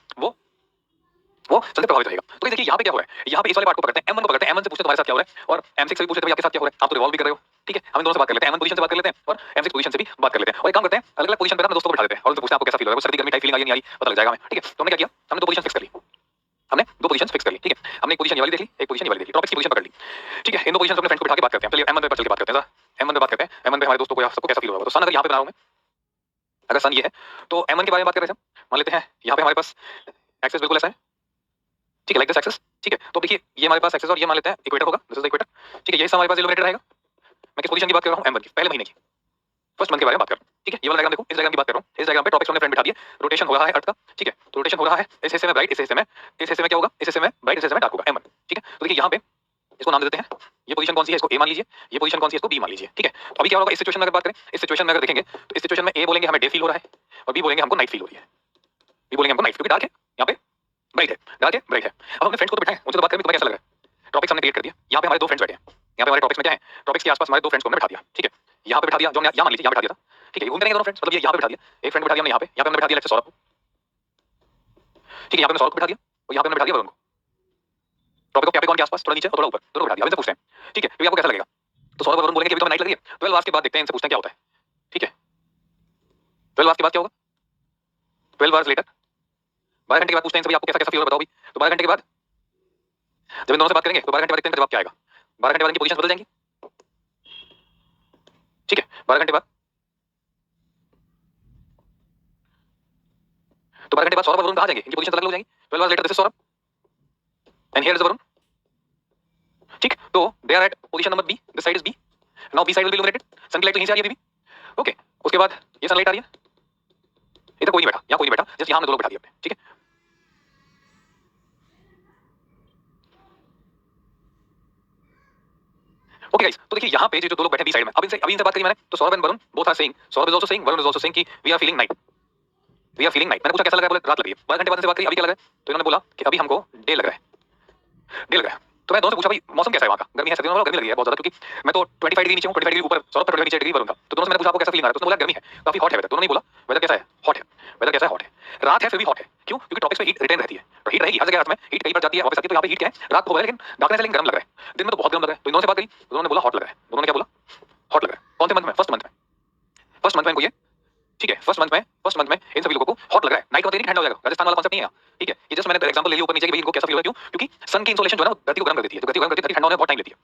वो सन से प्रभावित रहेगा। तो देखिए यहाँ पे क्या हो रहा है, यहाँ पे इस वाले पार्ट को पकड़ते हैं, M1 को पकड़ते हैं, M1 से पूछते हैं तुम्हारे साथ क्या हो रहा है, और M6 से भी पूछते हैं भाई आपके साथ क्या हो रहा है, आप तो रिवॉल्व भी कर रहे हो, ठीक है, हम इन दोनों से बात कर लेते हैं, M1 पोजीशन से बात कर लेते हैं और M6 पोजीशन से भी बात कर लेते हैं, और एक काम करते हैं, अलग अलग पोजीशन पे अपने दोस्तों को बिठा देते हैं और उनसे पूछते हैं आपको कैसा फील हो रहा है, वो सर्दी गर्मी टाइप फीलिंग आई नहीं आई पता लग जाएगा हमें, ठीक है। तो हमने क्या किया, हमने दो पोजीशन फिक्स कर ली, हमने दो पोजीशन फिक्स कर ली, ठीक है, हमने एक पोजीशन ये वाली देख ली, एक पोजीशन ये वाली देख ली, टॉपिक्स की पोजीशन पकड़ ली, ठीक है, इन दो पोजीशन अपने फ्रेंड्स को बिठा के बात करते हैं, चलिए M1 पे चल के बात करते हैं, M1 पे बात करते हैं, M1 पे हमारे दोस्तों को सबको कैसा फील हो रहा है, तो सन अगर यहाँ पे बना रहा हूं मैं, अगर सन ये है तो M1 के बारे में बात कर रहे थे, मान लेते हैं यहाँ पे हमारे पास एक्सिस बिल्कुल ऐसा है, ठीक है, लाइक दिस एक्सिस, ठीक है, तो देखिए ये हमारे पास एक्सिस और ये मान लेते हैं इक्वेटर होगा, दिस इज द इक्वेटर, ठीक है, ये हिस्सा हमारे पास इल्यूमिनेटेड रहेगा, मैं किस पोजीशन की बात कर रहा हूं, M1 की, पहले महीने की, फर्स्ट मंथ के बारे में बात कर रहा हूं, ठीक है, ये वाला डायग्राम देखो, इस डायग्राम की बात कर रहा हूं, इस डायग्राम पे टॉपिक्स हमने फ्रेंड बिठा दिए, रोटेशन हो रहा है अर्थ का, ठीक है, तो रोटेशन हो रहा है, इस हिस्से में ब्राइट, इस हिस्से में क्या होगा, इस हिस्से में ब्राइट, इस हिस्से में डार्क होगा, M1, ठीक है, तो देखिए यहाँ पे इसको नाम दे देते हैं, ये पोजीशन कौन सी है, इसको A मान लीजिए, ये पोजीशन कौन सी है, इसको B मान लीजिए, ठीक है, तो अभी क्या होगा इस सिचुएशन में अगर बात करें, इस सिचुएशन में अगर देखेंगे तो इस सिचुएशन में A बोलेंगे हमें डे फील हो रहा है और B बोलेंगे हमको नाइट फील हो रही है, B बोलेंगे हमको नाइट, क्योंकि डार्क है यहाँ पे, ब्राइट है, डार्क है, ब्राइट है। अब हमने फ्रेंड्स को तो बिठाए, उनसे तो बात करें, तुम्हें कैसा लग रहा है, टॉपिक्स हमने क्रिएट कर दिया, यहाँ पे हमारे दो फ्रेंड्स बैठे हैं, यहाँ पे हमारे टॉपिक्स में क्या है, टॉपिक्स के आसपास हमारे दो फ्रेंड्स को हमने बिठा दिया, ठीक है, यहाँ पे बिठा दिया, जो हमने यहाँ मान लीजिए यहाँ बिठा दिया था, ठीक है, घूमते रहेंगे दोनों फ्रेंड्स, मतलब ये यहाँ पे बिठा दिया, एक फ्रेंड बिठा दिया हमने यहाँ पे हमने बिठा दिया लेट्स से सौरभ को, ठीक है, यहाँ पे हमने सौरभ को बिठा दिया और यहाँ पे हमने बिठा दिया वरुण को, टॉपिक को कैप्रिकॉर्न के आसपास थोड़ा नीचे और थोड़ा ऊपर, दोनों को बिठा दिया, अब इनसे पूछते हैं, ठीक है, तो आपको कैसा लगेगा, तो सौरभ और वरुण बोलेंगे कि अभी तो नाइट लग रही है, 12 आवर्स के बाद देखते हैं, इनसे पूछते हैं क्या होता है, ठीक है, 12 आवर्स के बाद क्या होगा, 12 आवर्स लेटर, 12 घंटे के बाद पूछते हैं इनसे, आपको कैसा कैसा फील हो रहा है बताओ अभी, तो 12 घंटे के बाद जब इन दोनों से बात करेंगे तो 12 घंटे बाद देखते हैं जवाब क्या आएगा, 12 घंटे बाद इनकी पोजीशन बदल जाएंगी, ठीक है, 12 घंटे बाद, तो 12 घंटे बाद सौरभ और वरुण कहां जाएंगे, इनकी पोजीशन अलग हो जाएंगी, 12 hours later this is Saurabh and here is Varun, ठीक, तो they are at position number B, this side is B, now B side will be illuminated, sun की लाइट तो यहीं से आ रही है अभी भी, ओके, उसके बाद ये सनलाइट आ रही है, इधर कोई नहीं बैठा, यहाँ कोई नहीं बैठा, जस्ट यहाँ हमने दो लोग बैठा दिए अपने, ठीक है, ओके गाइस, तो देखिए यहाँ पे जो दो लोग बैठे बी साइड में, अब इनसे अभी इनसे बात करी मैंने, तो Saurabh and Varun both are saying, Saurabh is also saying, Varun is also saying कि we are feeling night, we are feeling night, मैंने पूछा कैसा लग रहा है, बोले रात लग रही है, 12 घंटे बाद इनसे बात करी, अभी क्या लग रहा है, तो इन्होंने बोला कि अभी हमको डे लग रहा है, डे लग रहा है, तो मैं दोनों से पूछा भाई मौसम कैसा है वहाँ का, गर्मी है, सर्दी है, गर्मी लग रही है बहुत ज्यादा, क्योंकि मैं तो 25 डिग्री नीचे हूँ, 25 डिग्री ऊपर सौरभ था, 25 डिग्री वरुण था, तो दोनों से मैंने पूछा आपको कैसा फीलिंग आ रहा है, तो उसने बोला गर्मी है, काफी हॉट है वेदर, दोनों ने बोला वेदर कैसा है, हॉट है, वेदर कैसा है, हॉट है, रात है फिर भी हॉट है, क्यों, क्योंकि टॉपिक्स में हीट रिटेन रहती है, तो हीट रहेगी हर जगह, रात में हीट कई बार जाती है वापस आती है, तो यहाँ पे हीट क्या है, रात को हो रहा है लेकिन डार्कनेस है, लेकिन गर्म लग रहा है, दिन में तो बहुत गर्म लग रहा है, तो इन्होंने से बात करी, उन्होंने बोला हॉट लग रहा है, दोनों ने क्या बोला, हॉट लग रहा है, कौन से मंथ में, फर्स्ट मंथ में, फर्स्ट मंथ में इनको ये, ठीक है, फर्स्ट मंथ में इन सभी लोगों को हॉट लग रहा है, नाइट मतलब ठंडा हो जाएगा, राजस्थान वाला कांसेप्ट नहीं है, ठीक है, ये जस्ट मैंने एग्जांपल ले लिया ऊपर नीचे कि भाई इनको कैसा फील हो रहा है, क्यों, क्योंकि सन की इंसोलेशन जो है ना धरती को गर्म कर देती है, तो धरती को गर्म करती है, धरती ठंडा होने में बहुत टाइम लेती है,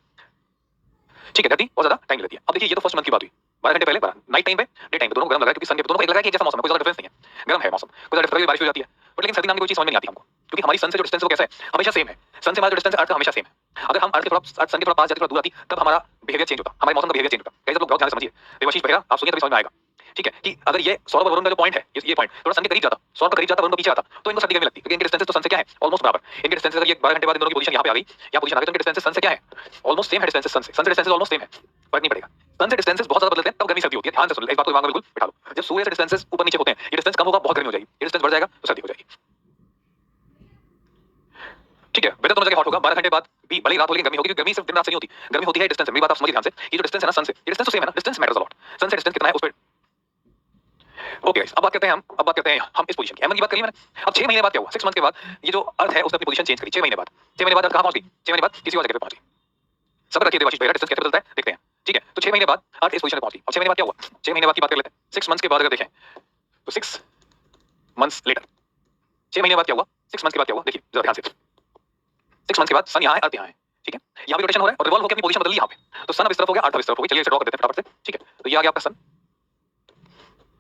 ठीक है, धरती बहुत ज्यादा टाइम लेती है। अब देखिए ये तो फर्स्ट मंथ की बात हुई, 12 घंटे पहले नाइट टाइम पे डे टाइम पे दोनों गर्म लग रहा है, क्योंकि सन के दोनों को एक लग रहा है कि जैसा मौसम है, कोई ज्यादा डिफरेंस नहीं है, गर्म है मौसम, कोई ज्यादा कभी बारिश हो जाती है, बट लेकिन सर्दी नाम की कोई चीज समझ में नहीं आती हमको, क्योंकि हमारी सन से जो डिस्टेंस वो कैसा है, हमेशा सेम है, सन से हमारा जो डिस्टेंस अर्थ का हमेशा सेम है, अगर हम अर्थ के थोड़ा सन के थोड़ा पास जाते, थोड़ा दूर आती, तब हमारा बिहेवियर चेंज होता, हमारे मौसम का बिहेवियर चेंज होता, कैसे लोग बहुत ध्यान से समझिए, देवाशीष बहेरा आप सुनिए तभी समझ में आएगा, ठीक है, कि अगर ये सौरभ और वरुण का जो पॉइंट है, ये पॉइंट थोड़ा सन के करीब जाता, सौरभ करीब जाता, वरुण को पीछे आता, तो इनको सर्दी गर्मी लगती, क्योंकि इनके डिस्टेंस तो सन से क्या है, ऑलमोस्ट बराबर, इनके डिस्टेंस अगर ये 12 घंटे बाद इन दोनों की पोजीशन यहाँ पे आ गई, या पोजीशन आ गई, तो इनके डिस्टेंस सन से क्या है, ऑलमोस्ट सेम है, डिस्टेंस सन से डिस्टेंस ऑलमोस्ट सेम है, फर्क नहीं पड़ेगा, सन से डिस्टेंसेस बहुत ज्यादा बदलते हैं, तब गर्मी सर्दी होती है, ध्यान से सुन लो, इस बात को दिमाग में बिल्कुल बिठा लो, जब सूर्य से डिस्टेंसेस ऊपर नीचे होते हैं, ये डिस्टेंस कम होगा बहुत गर्मी हो जाएगी, ये डिस्टेंस बढ़ जाएगा तो सर्दी हो जाएगी, ठीक है, वेदर दोनों जगह हॉट होगा 12 घंटे बाद भी भले ही रात हो लेकिन गर्मी होगी, क्योंकि गर्मी सिर्फ दिन रात से नहीं होती, गर्मी होती है डिस्टेंस से। मेरी बात आप समझिए ध्यान से, ये जो डिस्टेंस है ना सन से, ये डिस्टेंस तो सेम है ना, डिस्टेंस मैटर्स अ लॉट। सन से डिस्टेंस कितना है उस पे। ओके गाइस, अब बात करते हैं हम इस पोजीशन की। एमन की बात करी मैंने। अब 6 महीने बाद क्या हुआ, 6 मंथ के बाद ये जो अर्थ है उसने अपनी पोजीशन चेंज करी 6 महीने बाद। 6 महीने बाद अर्थ कहां पहुंच गई, 6 महीने बाद किसी और जगह पे पहुंच गई। सब रखिए देवाशीष भाई, डिस्टेंस कैसे बदलता है देखते हैं। ठीक है, तो 6 महीने बाद अर्थ इस पोजीशन पे पहुंच गई। अब 6 महीने बाद क्या हुआ, 6 महीने बाद की बात कर लेते हैं। 6 मंथ्स के बाद अगर देखें तो 6 मंथ्स लेटर, 6 महीने बाद क्या हुआ, 6 मंथ्स के बाद क्या हुआ देखिए जरा ध्यान से। 6 मंथ्स के बाद सन यहाँ है, अर्थ यहाँ है। ठीक है, यहाँ पे रोटेशन हो रहा है और रिवॉल्व होकर अपनी पोजीशन बदल ली यहाँ पे। तो सन अब इस तरफ हो गया, अर्थ अब इस तरफ हो गई। चलिए इसे ड्रॉ कर देते हैं फटाफट से। ठीक है, तो ये आ गया आपका सन,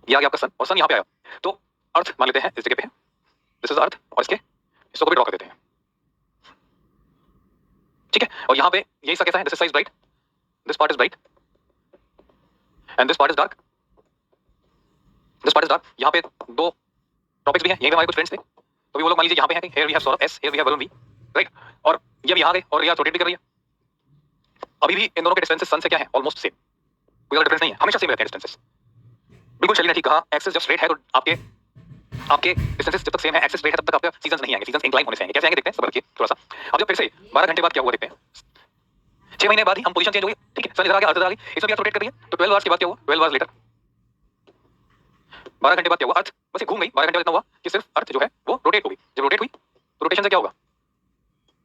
ये आ गया आपका सन और सन यहाँ पे आया। तो अर्थ मान लेते हैं इस जगह पे है, दिस इज अर्थ, और इसके इसको भी ड्रॉ कर देते हैं। ठीक है, और यहाँ पे यही सा कैसा है, this is size bright, this part is bright and this part is dark, this part is dark. यहाँ पे दो टॉपिक्स भी हैं, यहीं पे हमारे कुछ फ्रेंड्स थे, तो भी वो लोग मान लीजिए यहाँ पे हैं, here we have Saurabh S, here we have Varun V, right. और ये भी यहाँ गए और ये रोटेट भी कर रही है। अभी भी इन दोनों के डिस्टेंसेस सन से क्या है, ऑलमोस्ट सेम, कोई ज्यादा डिफरेंस नहीं है, हमेशा सेम रहते हैं डिस्टेंसेस। बिल्कुल शैली ने ठीक कहा, एक्सिस जब स्ट्रेट है तो आपके डिस्टेंसेस जब तक सेम है, एक्सिस स्ट्रेट है तब तक आपके सीजंस नहीं आएंगे, सीजंस इंक्लाइन होने से आएंगे। कैसे आएंगे देखते हैं, सब्र रखिए थोड़ा सा। अब जब फिर से 12 घंटे बाद क्या हुआ देखते हैं। 6 महीने बाद ही हम पोजीशन चेंज हो गई। ठीक है, सन इधर आ गया, अर्थ इधर आ गई, इसमें भी रोटेट कर रही है। तो 12 आवर्स के बाद क्या हुआ, 12 आवर्स लेटर 12 घंटे बाद क्या हुआ, अर्थ बस घूम गई। 12 घंटे बाद इतना हुआ कि सिर्फ अर्थ जो है वो रोटेट हो गई। जब रोटेट हुई तो रोटेशन से क्या होगा,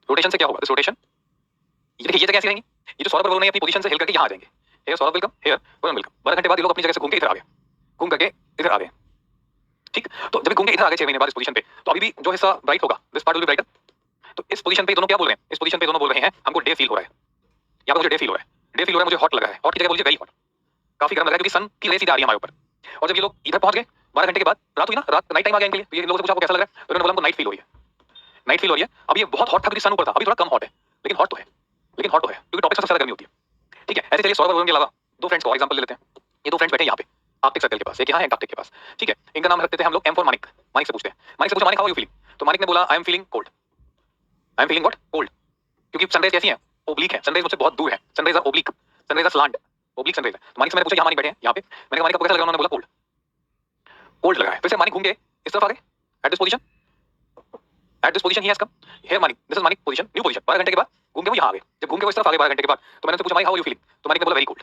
रोटेशन से क्या होगा, दिस रोटेशन, ये देखिए ये जगह ऐसी रहेंगी, ये जो सौरभ और वरुण ने अपनी पोजीशन से हिल करके यहाँ आ जाएंगे। Here Saurabh welcome, here Varun welcome. 12 घंटे बाद ये लोग अपनी जगह से घूम के इधर आ गए, घूम करके इधर आ गए। ठीक, तो जब घूम के इधर आ गए 6 महीने बाद इस पोजीशन पे, तो अभी भी जो हिस्सा ब्राइट होगा, this part will B brighter. तो इस पोजीशन पे दोनों क्या बोल रहे हैं, इस पोजीशन पे दोनों बोल रहे हैं हमको डे फील हो रहा है। यहाँ पे मुझे डे फील हो रहा है, डे फील हो रहा है, मुझे हॉट लगा है। हॉट की जगह बोलिए वेरी हॉट, काफी गर्म लगा है, क्योंकि सन की रे सीधा आ रही है हमारे ऊपर। और जब ये लोग इधर पहुंच गए 12 घंटे के बाद, रात हुई ना, रात नाइट टाइम आ गया इनके लिए। तो ये लोगों से पूछा आपको कैसा लग रहा है, तो इन्होंने बोला हमको नाइट फील हो रही है, नाइट फील हो रही है। अब ये बहुत हॉट था क्योंकि सन ऊपर था, अभी थोड़ा कम हॉट है, लेकिन हॉट तो है, लेकिन हॉट तो है, क्योंकि टॉपिक सबसे ज्यादा गर्मी होती है। ठीक है, ऐसे चलिए सौरभ और वरुण के अलावा दो फ्रेंड्स को एग्जांपल ले लेते हैं। ये दो फ्रेंड्स बैठे यहाँ पे आर्कटिक सर्कल के पास, एक यहाँ है आर्कटिक के पास। ठीक है, इनका नाम रखते थे हम लोग एम फॉर मानिक। मानिक से पूछते हैं, मानिक से पूछा Manik how are you feeling, तो मानिक ने बोला I am feeling cold, I am feeling what, cold. क्योंकि सनराइज कैसी है, ओब्लिक है, सनराइज मुझसे बहुत दूर है, sunrise are oblique, sunrays are slant, oblique sunrays है। तो मानिक से मैंने पूछा यहाँ मानिक बैठे हैं यहाँ पे, मैंने कहा मानिक आपको कैसा लगा, उन्होंने बोला कोल्ड, कोल्ड लगा है। फिर से मानिक घूम गए इस तरफ आ गए, at this position, at this position he has come, here Manik, this is Manik position, new position. 12 घंटे के बाद घूम के वो यहाँ आ गए। जब घूम के वो इस तरफ आ गए 12 घंटे के बाद, तो मैंने उनसे पूछा Manik how are you feeling, तो मानिक ने बोला वेरी कोल्ड,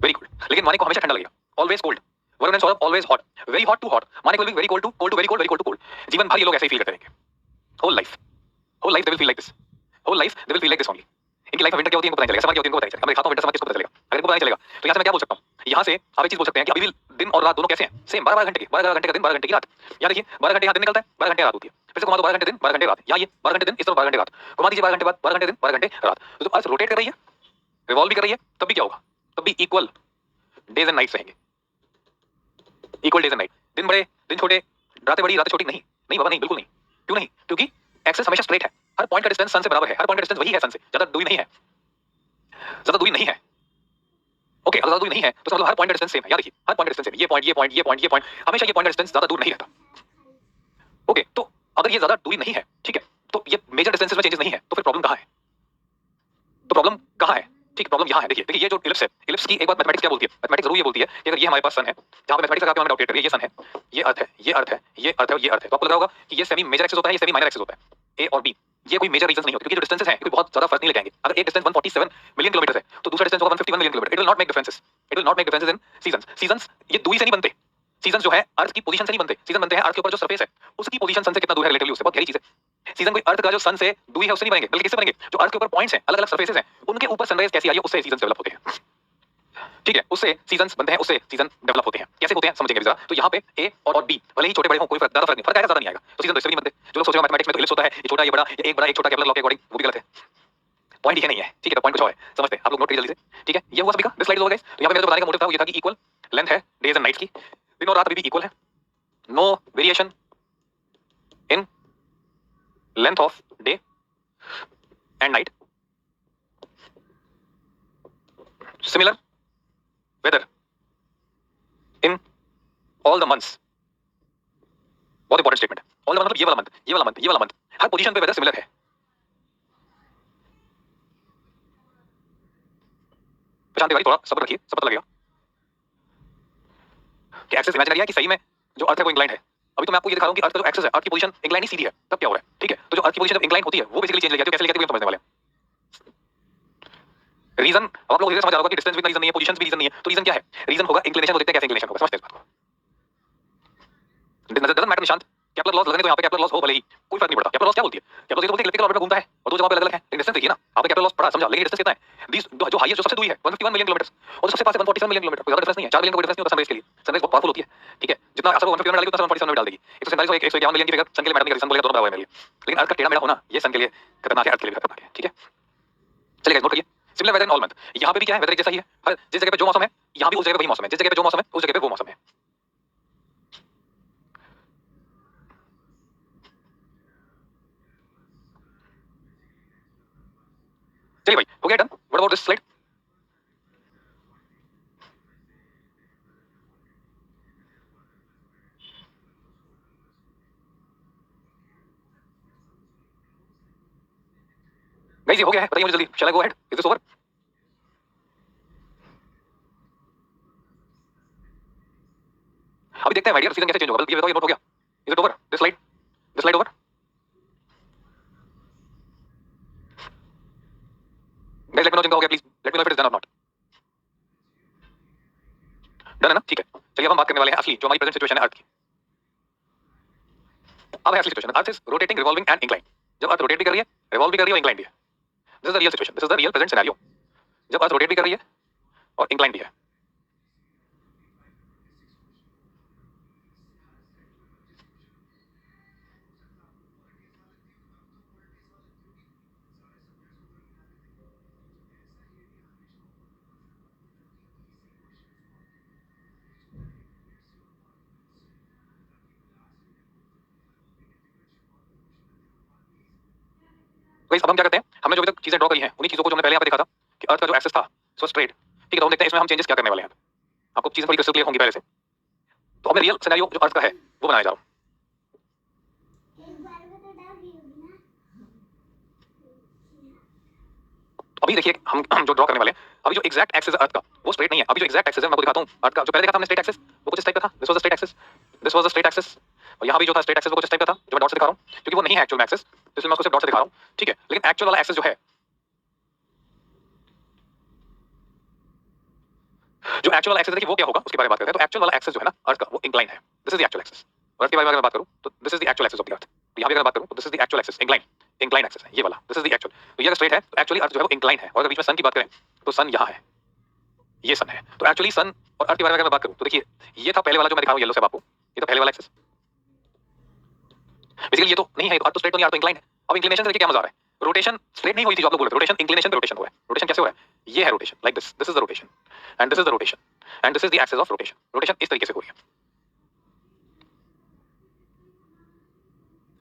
वेरी कोल्ड। लेकिन मानिक को हमेशा ठंडा लगेगा, always cold. Varun and Saurabh always hot, very hot to hot, Manik will be very cold to very cold, very cold to cold. जीवन भर ये लोग ऐसे ही फील करते रहेंगे, whole life, whole life they will feel like this, whole life they will feel like this only. इनकी life में विंटर क्या होती है इनको पता नहीं चलेगा, समर क्या होती है इनको पता नहीं चलेगा। मैं दिखाता हूं विंटर समर किसको पता चलेगा, अगर इनको पता नहीं चलेगा तो यहां से मैं क्या बोल सकता हूं, यहां से आप एक चीज बोल सकते हैं कि अभी भी दिन और रात दोनों कैसे हैं, सेम 12 घंटे के, 12 घंटे का दिन, 12 घंटे की रात। यहां देखिए 12 घंटे यहां दिन निकलता है, 12 घंटे रात होती है। फिर से घुमा दो 12 घंटे दिन, 12 घंटे रात, यहां ये 12 घंटे दिन, इस तरफ 12 घंटे रात, घुमा दीजिए 12 घंटे बाद 12 घंटे दिन, 12 घंटे रात। तो जब अर्थ रोटेट कर रही है, रिवॉल्व भी कर रही है, तब भी क्या होगा, तब भी इक्वल डेज एंड नाइट्स रहेंगे, इक्वल डेज एंड नाइट। दिन बड़े दिन छोटे, रातें बड़ी रातें छोटी, नहीं नहीं बाबा नहीं, बिल्कुल नहीं। क्यों नहीं, क्योंकि एक्सिस हमेशा स्ट्रेट है, हर पॉइंट का डिस्टेंस सन से बराबर है, हर पॉइंट का डिस्टेंस वही है सन से, ज्यादा दूरी नहीं है, ज्यादा दूरी नहीं है। ओके, अगर ज्यादा दूरी नहीं है तो मतलब हर पॉइंट का डिस्टेंस सेम है। याद रखिए, हर पॉइंट का डिस्टेंस सेम, ये पॉइंट, ये पॉइंट, ये पॉइंट, ये पॉइंट, हमेशा ये पॉइंट का डिस्टेंस ज्यादा दूर नहीं रहता। ओके, तो अगर ये ज्यादा दूरी नहीं है, ठीक है, तो ये मेजर डिस्टेंसेस में चेंजेस नहीं है, तो फिर प्रॉब्लम कहां है, तो प्रॉब्लम कहां है, ठीक, प्रॉब्लम यहां है। देखिए देखिए, ये जो इलिप्स है, इलिप्स की एक बात मैथमेटिक्स क्या बोलती है, मैथमेटिक्स जरूर ये बोलती है कि अगर ये हमारे पास सन है, जहां पे मैथमेटिक्स लगा के हमने डॉट क्रिएट कर, ये सन है, ये अर्थ है, ये अर्थ है, ये अर्थ है और ये अर्थ है, तो आपको लगा होगा कि ये सेमी मेजर एक्सिस होता है, ये सेमी माइनर एक्सिस होता है, ए और बी, ये कोई मेजर रीजन नहीं होते, क्योंकि जो डिस्टेंसेस हैं कोई बहुत ज्यादा फर्क नहीं लेके आएंगे। अगर एक डिस्टेंस 147 मिलियन किलोमीटर है तो दूसरा डिस्टेंस होगा 151 million kilometre, it will not make differences, it will not make differences in seasons. Seasons ये दूरी से नहीं बनते, सीजंस जो है अर्थ की पोजीशन से नहीं बनते, सीजन बनते हैं अर्थ के ऊपर जो सरफेस है उसकी पोजीशन सन से कितना दूर है रिलेटिवली, उससे बहुत गहरी चीज है। सीजन कोई अर्थ का जो सन से दूरी है उससे नहीं बनेंगे, बल्कि किससे बनेंगे, जो अर्थ के ऊपर पॉइंट्स हैं, अलग अलग सरफेसेस हैं, उनके ऊपर सनराइज कैसी आई है उससे सीजन डेवलप होते हैं। ठीक है, उससे सीजंस बनते हैं, उससे सीजन डेवलप होते हैं। कैसे होते हैं समझेंगे जरा। तो यहाँ पे ए और बी भले ही छोटे बड़े हो, कोई ज्यादा फर्क नहीं, फर्क आएगा ज्यादा नहीं आएगा, तो सीजन तो इससे भी नहीं बनते। जो लोग सोचेगा मैथमेटिक्स में तो इलिप्स होता है, ये छोटा ये बड़ा, ये एक बड़ा एक छोटा, केपलर लॉ के अकॉर्डिंग, वो भी गलत है, पॉइंट ये नहीं है। ठीक है, तो पॉइंट कुछ और है, समझते हैं आप लोग, नोट करिए जल्दी से। ठीक है, ये हुआ सभी का, this slide is over guys. तो यहाँ पे मेरा जो बताने का मोटिव था वो ये था कि इक्वल लेंथ है डेज एंड नाइट्स की, दिन और रात अभी भी इक्वल है, no variation in length of day and night, similar weather in all the months. बहुत इंपॉर्टेंट स्टेटमेंट है, ऑल द मतलब ये वाला मंथ, ये वाला मंथ, ये वाला मंथ, हर पोजीशन पे वेदर सिमिलर है। प्रशांत तिवारी थोड़ा सब्र रखिए, सब पता लगेगा कि एक्सिस इमेजिनरी है कि सही में जो अर्थ है वो इंक्लाइंड है। अभी तो मैं आपको ये दिखा रहा हूं कि अर्थ का जो एक्सिस है, अर्थ की पोजीशन इंक्लाइन नहीं सीधी है, तब क्या हो रहा है, ठीक है। तो जो अर्थ की पोजीशन जब इंक्लाइन होती है वो बेसिकली चेंज लेती है, कैसे लेती है समझने वाले हैं। रीजन अब आप लोग इधर समझ आ रहा होगा कि डिस्टेंस भी रीजन नहीं है, पोजीशन भी रीजन नहीं है, तो रीजन क्या है, रीजन होगा इंक्लिनेशन, वो देखते हैं कैसे इंक्लिनेशन होगा, समझते हैं इस बात को। Doesn't matter Nishant, Kepler laws लगने तो यहाँ पे केपलर लॉज हो भले ही कोई फर्क नहीं पड़ता। केपलर लॉज क्या बोलती है, केपलर लॉज बोलती है इलेक्ट्रिकल ऑर्बिट में घूमता है और दो जगह पे अलग-अलग है, लेकिन डिस्टेंस देखिए ना, आपने केपलर लॉज पढ़ा समझा, लेकिन डिस्टेंस कितना है, दिस जो हाईएस्ट जो सबसे दूरी है 151 मिलियन किलोमीटर और सबसे पास है 147 मिलियन किलोमीटर, कोई ज्यादा डिफरेंस नहीं है, 4 मिलियन का डिफरेंस नहीं होता सनराइज के लिए। सनराइज बहुत पावरफुल होती है, ठीक है, जितना असर 151 में डालेगी उतना 147 में डाल देगी। 147 और 151 मिलियन की फिगर सन के लिए मैटर नहीं करती, सन बोलेगा दोनों बराबर है मेरे लिए, लेकिन अर्थ का टेढ़ा मेढ़ा होना ये सन के लिए खतरनाक है, अर्थ के लिए खतरनाक है, ठीक है। चलिए गाइस नोट करिए, similar weather in all month, यहाँ पे भी क्या है, वेदर एक जैसा ही है, हर जिस जगह पे जो मौसम है यहाँ भी उस जगह पे वही मौसम है, जिस जगह पे जो मौसम है उस जगह पे वो मौसम है। चलिए भाई हो गया done. What about this slide, guys ये हो गया है, बताइए मुझे जल्दी, shall I go ahead, is this over. अभी देखते हैं माय डियर सीजन कैसे चेंज होगा, ये बताओ, ये नोट हो गया, is it over this slide over. Guys let me know जिनका हो गया, please let me know if it is done और नॉट। डन है ना, ठीक है। चलिए अब हम बात करने वाले हैं असली जो हमारी प्रेजेंट सिचुएशन है अर्थ की। अब है असली situation, earth is rotating revolving and incline. जब अर्थ रोटेट भी कर रही है, रिवॉल्व भी कर रही है और इंक्लाइन भी है, this is the real situation, this is the real present scenario. जब अर्थ रोटेट भी कर रही है और इंक्लाइन भी है। गाइस अब हम क्या करते हैं, हमने जो अभी तक चीजें ड्रॉ करी हैं उन्हीं चीजों को जो हमने पहले यहाँ पे देखा था कि अर्थ का जो एक्सिस था सो स्ट्रेट, ठीक है, तो हम देखते हैं इसमें हम चेंजेस क्या करने वाले हैं। आपको चीजें थोड़ी क्लियर होंगी पहले से, तो हमें रियल सिनेरियो जो अर्थ का है वो बनाया जा रहा हूँ। अभी देखिए हम जो ड्रॉ करने वाले हैं, अभी जो एग्जैक्ट एक्सिस है अर्थ का वो स्ट्रेट नहीं है। अभी जो एग्जैक्ट एक्सिस है मैं आपको दिखाता हूँ अर्थ का, जो पहले देखा था हमने स्ट्रेट एक्सिस वो कुछ इस टाइप का था, this was the straight axis, this was the straight axis, और यहाँ भी जो था स्ट्रेट एक्सिस वो कुछ इस टाइप का था जो मैं डॉट से दिखा रहा हूँ, क्योंकि वो नहीं है एक्चुअल में एक्सिस, तो इसलिए मैं उसको सिर्फ डॉट से दिखा रहा हूँ, ठीक है। लेकिन एक्चुअल वाला एक्सिस जो है, जो एक्चुअल एक्सिस देखिए वो क्या होगा उसके बारे में बात करते हैं। तो एक्चुअल वाला एक्सिस जो है ना अर्थ का वो इंक्लाइन है, this is the actual axis. और अर्थ के बारे में अगर मैं बात करूं तो this is the actual axis of the अर्थ। तो यहाँ भी अगर बात करूं तो this is the actual axis incline, incline axis है ये वाला, दिस इज द एक्चुअल। तो ये अगर स्ट्रेट है तो एक्चुअली अर्थ जो है वो इंक्लाइन है। और अगर बीच में सन की बात करें तो सन यहाँ है, ये सन है। तो एक्चुअली सन और अर्थ के बारे में अगर मैं बात करूं तो देखिए ये था पहले वाला जो मैं दिखा रहा हूं येलो से आपको, ये था पहले वाला एक्सिस। बेसिकली ये तो नहीं है, अर्थ तो स्ट्रेट तो नहीं, अर्थ तो इंक्लाइन है। अब इंक्लिनेशन देखिए क्या मजा आ रहा है, रोटेशन स्ट्रेट नहीं हुई थी जो आप लोग बोल रहे थे, रोटेशन इंक्लिनेशन पे रोटेशन हुआ है। रोटेशन कैसे हो रहा है, ये है rotation like this, this is the rotation and this is the rotation and this is the axis of rotation. Rotation इस तरीके से हो रही है,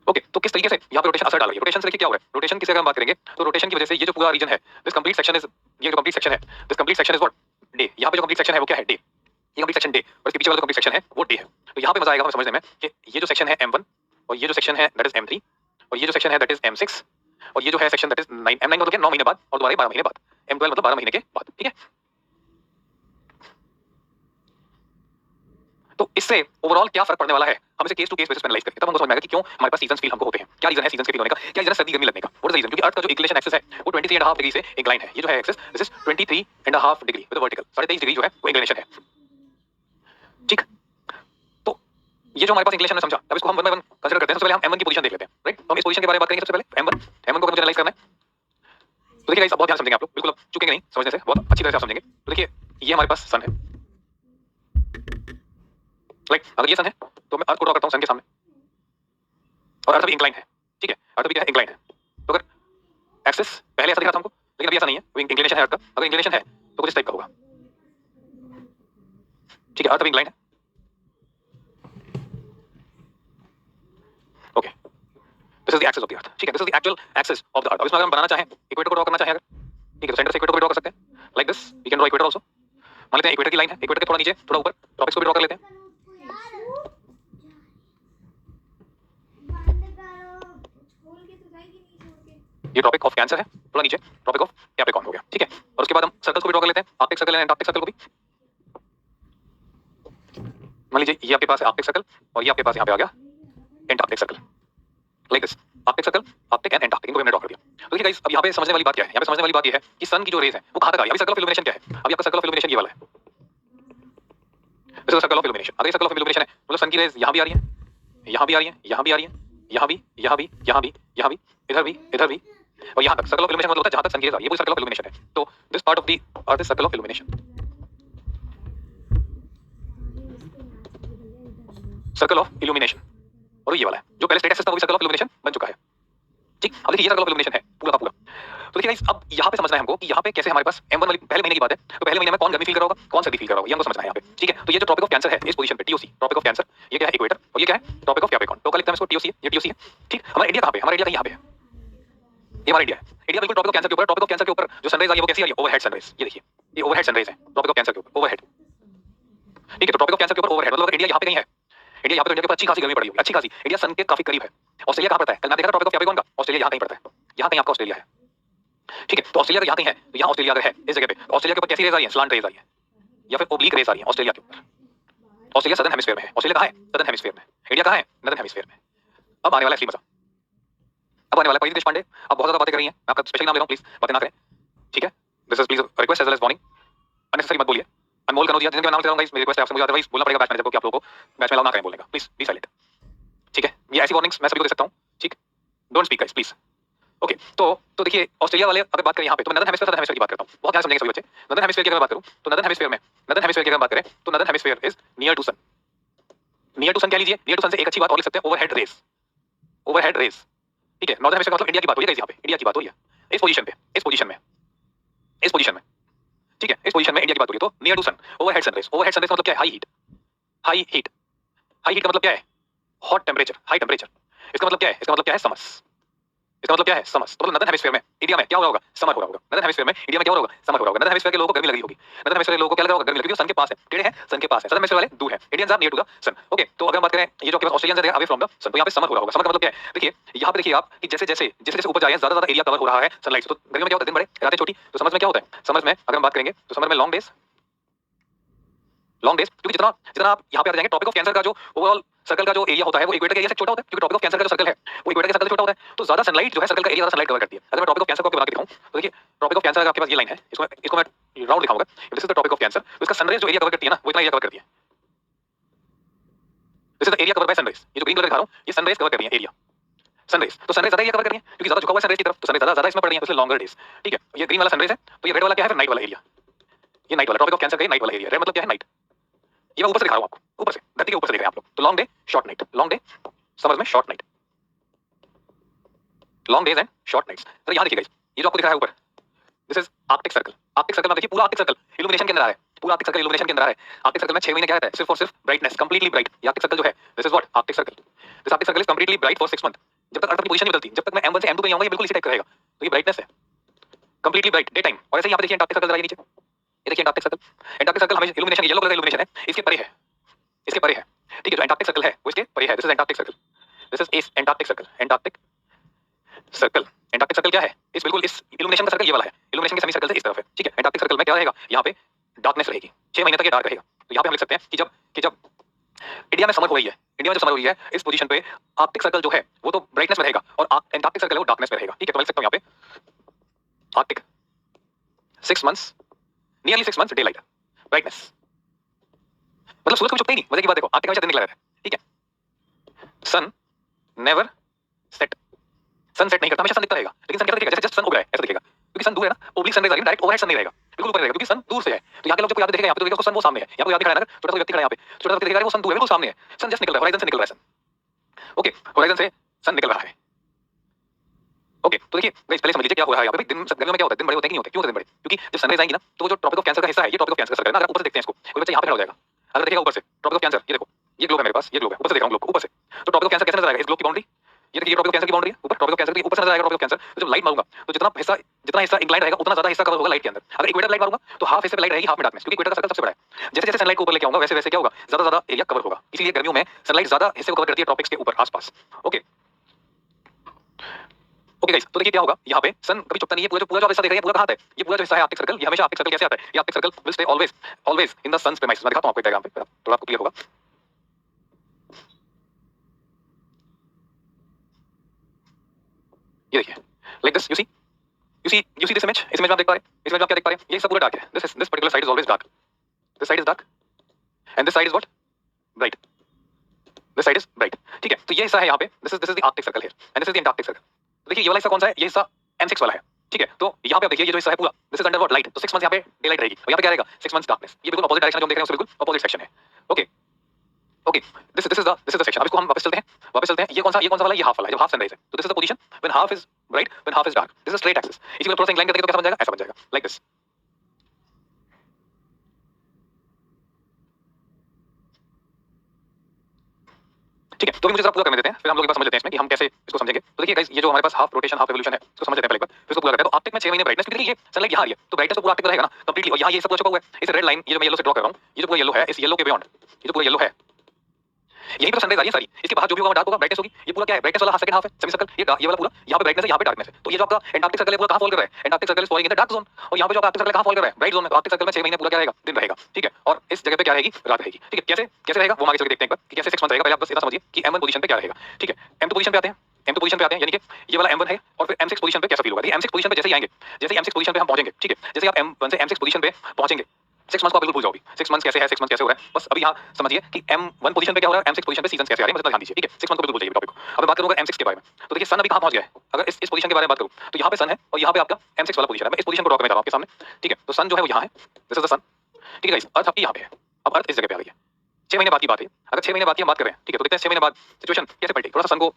ओके। तो किस तरीके से यहाँ पे रोटेशन असर डाल रही है, रोटेशन से देखिए क्या हो रहा है। रोटेशन की अगर हम बात करेंगे तो रोटेशन की वजह से ये जो पूरा रीजन है, दिस कंप्लीट सेक्शन इज, ये जो कंप्लीट सेक्शन है, this complete section is what, day. यहाँ पे जो कंप्लीट सेक्शन है वो क्या है, डे। ये कंप्लीट सेक्शन डे और इसके पीछे वाला जो कंप्लीट सेक्शन है वो डे है। तो यहाँ पे मजा आएगा हमें समझने में कि ये जो सेक्शन है M1 और ये जो सेक्शन है दैट इज M3 और ये जो सेक्शन है दैट इज M6 और ये जो है सेक्शन दैट इज 9, M9 मतलब 9 महीने बाद और दोबारा 12 महीने बाद, M12 मतलब 12 महीने के बाद, ठीक है। तो इससे ओवरऑल क्या फर्क पड़ने वाला है, हम इसे केस टू केस बेसिस पे एनालाइज करेंगे, तब हमको समझ में आएगा कि क्यों हमारे पास सीजंस फील हमको होते हैं, क्या रीजन है सीजंस के फील होने का, क्या रीजन है सर्दी गर्मी लगने का, व्हाट इज द रीजन। क्योंकि अर्थ का जो इंक्लिनेशन एक्सिस है वो 23.5 डिग्री से इंक्लाइन है। ये जो है axis this is 23.5 degree with vertical, 23.5 degree जो है वो इंक्लिनेशन है, ठीक। तो ये जो हमारे पास इंक्लिनेशन है समझा, अब इसको हम वन बाय वन कंसीडर करते हैं। सबसे पहले हम M1 की पोजीशन देख लेते हैं, राइट। तो हम इस पोजीशन के बारे में बात करेंगे सबसे पहले M1 को मुझे एनालाइज करना है। तो देखिए गाइस बहुत ध्यान से समझेंगे आप लोग, बिल्कुल आप चुकेंगे नहीं समझने से, बहुत अच्छी तरह से आप समझेंगे। तो देखिए ये हमारे पास सन है, राइट। अगर ये सन है तो मैं अर्थ को ड्रॉ करता हूं सन के सामने और अर्थ भी इंक्लाइन है, ठीक है, अर्थ भी क्या है, इंक्लाइन है। तो अगर एक्सिस पहले ऐसा दिखा था हमको, लेकिन अभी ऐसा नहीं है, वो इंक्लिनेशन है अर्थ का। अगर इंक्लिनेशन है तो कुछ इस टाइप का होगा, ठीक है, अर्थ भी इंक्लाइन है, okay. This is the axis of the earth, ठीक है, this is the actual axis of the अर्थ। अब इसमें अगर हम बनाना चाहें इक्वेटर को ड्रॉ करना चाहें अगर, ठीक है, तो सेंटर से इक्वेटर को भी ड्रॉ कर सकते हैं like this, we can draw equator also. मान लेते हैं इक्वेटर की लाइन है, इक्वेटर के थोड़ा नीचे थोड़ा ऊपर टॉपिक्स को भी ड्रॉ कर लेते हैं। ये ट्रॉपिक ऑफ कैंसर है, थोड़ा नीचे ट्रॉपिक ऑफ कैप्रिकॉर्न हो गया, ठीक है। और उसके बाद हम सर्कल्स को भी ड्रॉ कर लेते हैं, Arctic circle and Antarctic circle को भी। मान लीजिए ये आपके पास है आर्कटिक सर्कल और ये आपके पास यहाँ पे आ गया Antarctic circle, like this Arctic circle, Arctic and Antarctic, इनको हमने ड्रॉ कर दिया। तो देखिए गाइस, अब यहाँ पे समझने वाली बात क्या है, यहाँ पे समझने वाली बात ये है कि सन की जो रेज है वो कहाँ तक आ रही है। अभी सर्कल ऑफ इल्यूमिनेशन क्या है, अभी आपका सर्कल ऑफ इल्यूमिनेशन ये वाला है, this is circle of illumination. अगर सर्कल ऑफ इल्यूमिनेशन है मतलब सन की रेज यहाँ भी आ रही है, यहाँ भी आ रही है, यहाँ भी आ रही है, यहाँ भी, यहाँ भी, यहाँ भी, यहाँ भी, इधर भी, इधर भी, और यहाँ तक। सर्कल ऑफ इल्यूमिनेशन मतलब होता है जहाँ तक सन की रेज आ रही है, वो सर्कल ऑफ इल्यूमिनेशन है। तो this part of the earth is circle of illumination, circle of illumination. और ये वाला है जो पहले स्टेटस था वो भी सर्कल ऑफ इल्यूमिनेशन बन चुका है, ठीक। अब देखिए ये सर्कल ऑफ इल्यूमिनेशन है पूरा का पूरा। तो देखिए गाइस, अब यहाँ पे समझना है हमको कि यहाँ पे कैसे हमारे पास M1 वाली पहले महीने की बात है, तो पहले महीने में कौन गर्मी फील कर रहा होगा, कौन सर्दी फील कर रहा होगा, ये हमको समझना है यहाँ पे, ठीक है। तो ये जो ट्रॉपिक ऑफ कैंसर है इस पोजीशन पे TOC, ट्रॉपिक ऑफ कैंसर, ये क्या है इक्वेटर, और ये क्या है ट्रॉपिक ऑफ कैप्रिकॉर्न। तो कल लिखते हैं इसको TOC है, ये TOC है, ठीक। हमारा इंडिया कहाँ पे, हमारा इंडिया कहीं यहाँ पे है, ये हमारा इंडिया है। इंडिया बिल्कुल ट्रॉपिक ऑफ कैंसर के ऊपर, ट्रॉपिक ऑफ कैंसर के ऊपर जो सनराइज आ रही है वो कैसी आ रही है, ओवरहेड सनराइज। ये देखिए ये ओवरहेड सनराइज है ट्रॉपिक ऑफ कैंसर के ऊपर, ओवरहेड, ठीक है। तो ट्रॉपिक ऑफ कैंसर के ऊपर ओवरहेड मतलब इंडिया यहाँ पे कहीं है, इंडिया यहाँ पे, इंडिया के ऊपर अच्छी खासी गर्मी पड़ रही होगी, अच्छी खासी। इंडिया सन के काफी करीब है। ऑस्ट्रेलिया कहाँ पड़ता है, कल मैं देखा ट्रॉपिक ऑफ कैप्रिकॉर्न का, ऑस्ट्रेलिया यहाँ कहीं पड़ता है, यहाँ कहीं आपका ऑस्ट्रेलिया है, ठीक है। तो ऑस्ट्रेलिया अगर यहाँ कहीं है तो यहाँ ऑस्ट्रेलिया अगर है इस जगह पे, ऑस्ट्रेलिया के ऊपर कैसी रेज आ रही है, स्लांट रेज आ रही है या फिर ओब्लीक रेज आ रही है ऑस्ट्रेलिया के ऊपर। ऑस्ट्रेलिया सदर्न हेमिस्फीयर में है, ऑस्ट्रेलिया कहाँ है, सदर्न हेमिस्फीयर में। इंडिया कहाँ है, नॉर्दर्न हेमिस्फीयर में। अब आने वाला है असली मजा, अब आने वाला है परिधि देशपांडे। अब बहुत ज्यादा बातें कर रही हैं, मैं आपका स्पेशली नाम ले रहा हूं, प्लीज बातें ना करें, ठीक है। This is please request as well as warning, unnecessary मत बोलिए। अनमोल कनौजिया जिनके मैं नाम ले रहा हूं गाइस, मेरी रिक्वेस्ट है आपसे, मुझे अदरवाइज बोलना पड़ेगा बैच मैनेजर को कि आप लोगों को बैच में अलाउ ना करें बोलने का, प्लीज बी साइलेंट, ठीक है। ये ऐसी वार्निंग्स मैं सभी को दे सकता हूं, ठीक। Don't speak guys please, okay. तो देखिए ऑस्ट्रेलिया वाले अगर बात करें यहाँ पे, तो मैं नॉर्दर्न हेमिस्फीयर, सदर्न हेमिस्फीयर की बात करता हूं, बहुत ध्यान से समझेंगे सभी बच्चे। नॉर्दर्न हेमिस्फीयर की अगर बात करूं तो नॉर्दर्न हेमिस्फीयर में, नॉर्दर्न हेमिस्फीयर की अगर बात करें तो northern hemisphere is near to sun. Near to sun क्या लीजिए, नियर टू सन से एक अच्छी बात और लिख सकते हैं, ओवरहेड रेस, ओवरहेड रेस, ठीक है। नॉर्दर्न हेमिस्फीयर का मतलब इंडिया की बात हो रही है, यहाँ पे इंडिया की बात हो रही है इस पोजीशन पे, इस पोजीशन में, इस पोजीशन में, ठीक है। इस पोजीशन में इंडिया की बात हो रही है, तो near to sun, overhead sun rays. Overhead sun rays मतलब क्या है, high heat, high heat, high heat का मतलब क्या है, हॉट टेम्परेचर, हाई टेम्परेचर। इसका मतलब क्या है, इसका मतलब क्या है, समर्स। इसका मतलब क्या है, समर्स। तो नॉर्दर्न हेमिस्फीयर में इंडिया में क्या हो रहा होगा, समर हो रहा होगा। नॉर्दर्न हेमिस्फीयर में इंडिया में क्या हो रहा होगा, समर हो रहा होगा। नॉर्दर्न हेमिस्फीयर के लोगों को गर्मी लग रही होगी, नॉर्दर्न हेमिस्फीयर के लोगों को क्या लग रहा होगा, गर्मी लग रही होगी, सन के पास है, टेढ़े हैं, सन के पास है। सदर्न हेमिस्फीयर वाले दूर है, Indians are near to the sun, okay. तो अगर हम बात करें ये जो आपके पास ऑस्ट्रेलियंस है अवे फ्रॉम द सन, तो यहाँ पे समर हो रहा होगा। समर का मतलब क्या है, देखिए यहाँ पे देखिए आप कि जैसे जैसे जैसे जैसे ऊपर जा रहे हैं ज्यादा ज्यादा एरिया कवर हो रहा है सनलाइट से, तो गर्मी में क्या होता है, दिन बड़े रातें छोटी। तो समर में क्या होता है, समर में अगर हम बात करेंगे तो समर में लॉन्ग डेज, लॉन्ग डेज, क्योंकि जितना जितना आप यहाँ पे आ जाएंगे, ट्रॉपिक ऑफ कैंसर का जो ओवरऑल सर्कल का जो एरिया होता है वो इक्वेटर के एरिया से छोटा होता है, क्योंकि ट्रॉपिक ऑफ कैंसर का जो सर्कल है वो इक्वेटर के सर्कल से छोटा होता है। तो ज्यादा सनलाइट जो है सर्कल का एरिया ज्यादा सनलाइट कवर करती है। अगर मैं ट्रॉपिक ऑफ कैंसर को आपको बना के दिखाऊं तो देखिए ट्रॉपिक ऑफ कैंसर का आपके पास ये लाइन है, इसको मैं राउंड दिखाऊंगा, this is the Tropic of Cancer. तो इसका सनरेज जो एरिया कवर करती है ना, वो इतना एरिया कवर करती है, this is the area cover by sun rays. ये जो ग्रीन कलर दिखा रहा हूं ये सनरेज कवर कर रही है एरिया, सनरेज। तो सनरेज ज्यादा एरिया कवर कर रही है क्योंकि ज्यादा झुका हुआ है सनरेज की तरफ, तो सनरेज ज्यादा इसमें पड़ रही है, इसलिए लॉन्गर डेज, ठीक है। ये ग्रीन वाला सनरेज है, तो ये रेड वाला क्या है, फिर नाइट वाला एरिया, ये नाइट वाला ट्रॉपिक ऑफ कैंसर का नाइट वाला एरिया। रेड मतलब क्या है, नाइट। ये मैं ऊपर से दिखा रहा हूं आपको, ऊपर से धरती के ऊपर से देख रहे हैं आप लोग। तो long day short night, long day summer में short night, long days and short nights. तो यहां देखिए गाइस, ये जो आपको दिख रहा है ऊपर, this is Arctic circle. Arctic circle में देखिए पूरा आर्कटिक सर्कल इल्यूमिनेशन के अंदर आ रहा है, पूरा आर्कटिक सर्कल इल्यूमिनेशन के अंदर आ रहा है। आर्कटिक सर्कल में 6 महीने क्या रहता है, सिर्फ और सिर्फ ब्राइटनेस, कंप्लीटली ब्राइट। ये आर्कटिक सर्कल जो है, this is what Arctic circle, this Arctic circle is completely bright for 6 month. जब तक अर्थ की पोजीशन नहीं बदलती, जब तक मैं M1 से M2 पे जाऊंगा ये बिल्कुल इसी टाइप का रहेगा। तो ये ब्राइटनेस है, कंप्लीटली ब्राइट डे टाइम। और ऐसे यहां पे देखिए एंटार्क्टिक सर्कल जरा ये नीचे, ये देखिए एंटार्क्टिक सर्कल। एंटार्क्टिक सर्कल हमें इल्यूमिनेशन, येलो कलर का इल्यूमिनेशन है, इसके परे है, इसके परे है, ठीक है। जो एंटार्क्टिक सर्कल है वो इसके परे है, this is Antarctic circle, this is Antarctic circle, Antarctic circle. Antarctic circle क्या है, इस बिल्कुल इस इल्यूमिनेशन का सर्कल ये वाला है, इल्यूमिनेशन के सेमी सर्कल से इस तरफ है, ठीक है। एंटार्क्टिक सर्कल में क्या रहेगा, यहाँ पे डार्कनेस रहेगी, 6 महीने तक ये डार्क रहेगा। तो यहाँ पे हम लिख सकते हैं कि जब इंडिया में समर हो रही है, इंडिया में जो समर हो रही है इस पोजीशन पे आर्कटिक सर्कल जो है वो तो ब्राइटनेस में रहेगा और एंटार्क्टिक सर्कल है वो डार्कनेस में रहेगा, ठीक है। तो मैं लिख सकता हूँ यहाँ पे Arctic 6 months, nearly 6 months day light brightness, मतलब सूरज कभी छुपता ही नहीं। मजे की बात देखो, आर्कटिक हमेशा दिन निकला रहता है, ठीक है। Sun never set, sun set नहीं करता, हमेशा सन दिखता रहेगा। लेकिन सन कैसा दिखेगा, जैसे जस्ट सन उग रहा है ऐसा दिखेगा, क्योंकि सन दूर है ना, ओब्लिक सन रहेगा, डायरेक्ट ओवरहेड सन नहीं रहेगा, बिल्कुल ऊपर रहेगा, क्योंकि सन दूर से है। तो यहाँ के लोग जब याद देखेगा, यहाँ पे तो देखो सन वो सामने है, यहाँ पे याद दिख रहा है ना, छोटा सा व्यक्ति खड़ा है यहाँ पे, छोटा सा व्यक्ति दिख रहा है, वो सन दूर है, बिल्कुल सामने है, सन जस्ट निकल रहा है, होराइजन से निकल रहा है सन, ओके, होराइजन से सन निकल रहा है, ओके। तो देखिए गाइस पहले समझ लीजिए क्या हो रहा है यहाँ पे। दिन गर्मियों में क्या होता है, दिन बड़े होते हैं कि नहीं होते, क्यों होते हैं दिन बड़े, क्योंकि जब सनराइज आएंगी ना तो जो ट्रॉपिक ऑफ कैंसर का हिस्सा है, ये ट्रॉपिक ऑफ कैंसर का सर्कल है ना। अगर ऊपर से देखते हैं इसको, कोई बच्चा यहाँ पे खड़ा हो जाएगा, अगर देखिएगा ऊपर से ट्रॉपिक ऑफ कैंसर, ये देखो ये ग्लोब है मेरे पास, ये ग्लोब है, ऊपर से देख रहा हूँ ग्लोब ऊपर से। तो ट्रॉपिक ऑफ कैंसर कैसे नजर आएगा, इस ग्लोब की बाउंड्री, ये देखिए ट्रॉपिक ऑफ कैंसर की बाउंड्री है ऊपर, ट्रॉपिक ऑफ कैंसर के ऊपर से नजर आएगा ट्रॉपिक ऑफ कैंसर। तो जब लाइट मारूंगा तो जितना हिस्सा इंक्लाइंड रहेगा उतना ज्यादा हिस्सा कवर होगा लाइट के अंदर। अगर इक्वेटर लाइट मारूंगा तो हाफ हिस्से पे लाइट रहेगी, हाफ में डार्कनेस, क्योंकि इक्वेटर का सर्कल सबसे बड़ा है। जैसे जैसे सनलाइट को ऊपर लेके आऊंगा वैसे वैसे क्या होगा, ज्यादा ज्यादा एरिया कवर होगा। इसलिए गर्मियों में सनलाइट ज्यादा हिस्से को कवर करती है ट्रॉपिक्स के ऊपर आसपास, ओके। ओके गाइस, तो देखिए क्या होगा, यहाँ पे सन कभी छुपता नहीं है। पूरा जो हिस्सा देख रहे हैं पूरा कहाँ आता है, ये पूरा जो हिस्सा है आर्कटिक सर्कल, ये हमेशा आर्कटिक सर्कल कैसे आता है, ये Arctic Circle will stay always always in the sun's premises. मैं दिखाता हूं आपको एक डायग्राम पे, थोड़ा आपको क्लियर होगा। ये देखिए like this, you see this image, इस इमेज में आप देख पा रहे हैं, इस इमेज में आप क्या देख पा रहे हैं, ये सब पूरा डार्क है, this particular side is always dark, this side is dark and this side is what, bright, this side is bright, ठीक है। तो ये हिस्सा है यहाँ पे, this is the Arctic circle here and this is the Antarctic circle. तो देखिए ये वाला हिस्सा कौन सा है, ये हिस्सा M6 वाला है, ठीक है। तो यहाँ पे आप देखिए ये जो हिस्सा है पूरा, this is under what, light, तो 6 मंथ्स यहाँ पे डे लाइट रहेगी और यहाँ पे क्या रहेगा, 6 मंथ्स डार्कनेस। ये बिल्कुल अपोजिट डायरेक्शन जो हम देख रहे हैं उससे बिल्कुल अपोजिट सेक्शन है, okay okay. This is the section. अब इसको हम वापस चलते हैं, ये कौन सा वाला, ये हाफ वाला है, जब हाफ सनराइज है, तो this is the position when half is bright, when half is dark, this is straight axis. इसी को थोड़ा सा इंक्लाइन करके तो कैसा बन जाएगा, ऐसा बन जाएगा लाइक दिस, ठीक है। तो भी मुझे जरा पूरा करने देते हैं, फिर हम लोग एक बार समझ लेते हैं इसमें कि हम कैसे इसको समझेंगे। तो देखिए गाइस, ये जो हमारे पास हाफ रोटेशन हाफ रिवोल्यूशन है, इसको समझ लेते हैं पहले एक बार, फिर इसको पूरा करते हैं। तो आर्कटिक में 6 महीने ब्राइटनेस, क्योंकि ये सनलाइट यहाँ आ रही है, तो ब्राइटनेस तो पूरा आर्कटिक में रहेगा ना कंप्लीटली, और यहाँ ये सब पूरा छुपा हुआ है, इस रेड लाइन, ये जो मैं येलो से ड्रॉ कर रहा हूँ, ये जो पूरा येलो है, इस येलो के बियॉन्ड, ये जो पूरा येलो है, यही पे तो सनराइज आ रही है सारी, इसके बाद जो भी होगा डार्क होगा, ब्राइटनेस होगी। ये पूरा क्या है, ब्राइटनेस वाला सेकंड हाफ है, सेमी सर्कल, ये वाला पूरा यहाँ पे ब्राइटनेस है, यहाँ पे डार्कनेस है। तो ये जो आपका एंटार्क्टिक सर्कल है पूरा कहाँ फॉल कर रहा है, Antarctic circle is falling in the dark zone, और यहाँ पे जो आर्कटिक सर्कल कहाँ फॉल कर रहा है, ब्राइट जोन में। तो आर्कटिक सर्कल में 6 महीने पूरा क्या रहेगा, दिन रहेगा, ठीक है। और इस जगह पे क्या रहेगी, रात रहेगी, ठीक है। कैसे कैसे रहेगा वो हम आगे चल के देखते हैं एक बार कि कैसे 6 मंथ रहेगा। पहले आप बस इतना समझिए कि M1 पोजीशन पे क्या रहेगा, ठीक है। M2 पोजीशन पे आते हैं, M2 पोजीशन पे आते हैं, यानी कि ये वाला M1 है और फिर M6 पोजीशन पे कैसा फील होगा। देखिए M6 पोजीशन पे जैसे ही आएंगे, जैसे ही M6 पोजीशन पे हम पहुंचेंगे, ठीक है, जैसे ही आप M1 से M6 पोजीशन पे पहुंचेंगे, 6 मंथ्स को आप बिल्कुल भूल जाओगे, 6 मंथ्स कैसे है, 6 मंथ्स कैसे हो रहा है, बस अभी यहाँ समझिए कि M1 पोजीशन पे क्या हो रहा है, M6 पोजीशन पे सीजंस कैसे आ रहे हैं, बस ध्यान दीजिए, ठीक है। 6 मंथ को बिल्कुल भूल जाइए टॉपिक को। अब मैं बात करूंगा M6 के बारे में, तो देखिए सन अभी कहाँ पहुंच गया है। अगर इस पोजीशन के बारे में बात करूं तो यहाँ पे सन है और यहाँ पे आपका M6 वाला पोजीशन है। मैं इस पोजीशन को ड्रॉ करने जा रहा हूं आपके सामने, ठीक है। तो सन जो है वो यहाँ है, दिस इज द सन, ठीक है गाइस। अर्थ आपकी यहाँ पे है, अब अर्थ इस जगह पे आ गई है। 6 महीने बाद की बात है, अगर 6 महीने बाद की हम बात करें, ठीक है, तो देखते हैं 6 महीने बाद सिचुएशन कैसे पलटी। थोड़ा सा सन को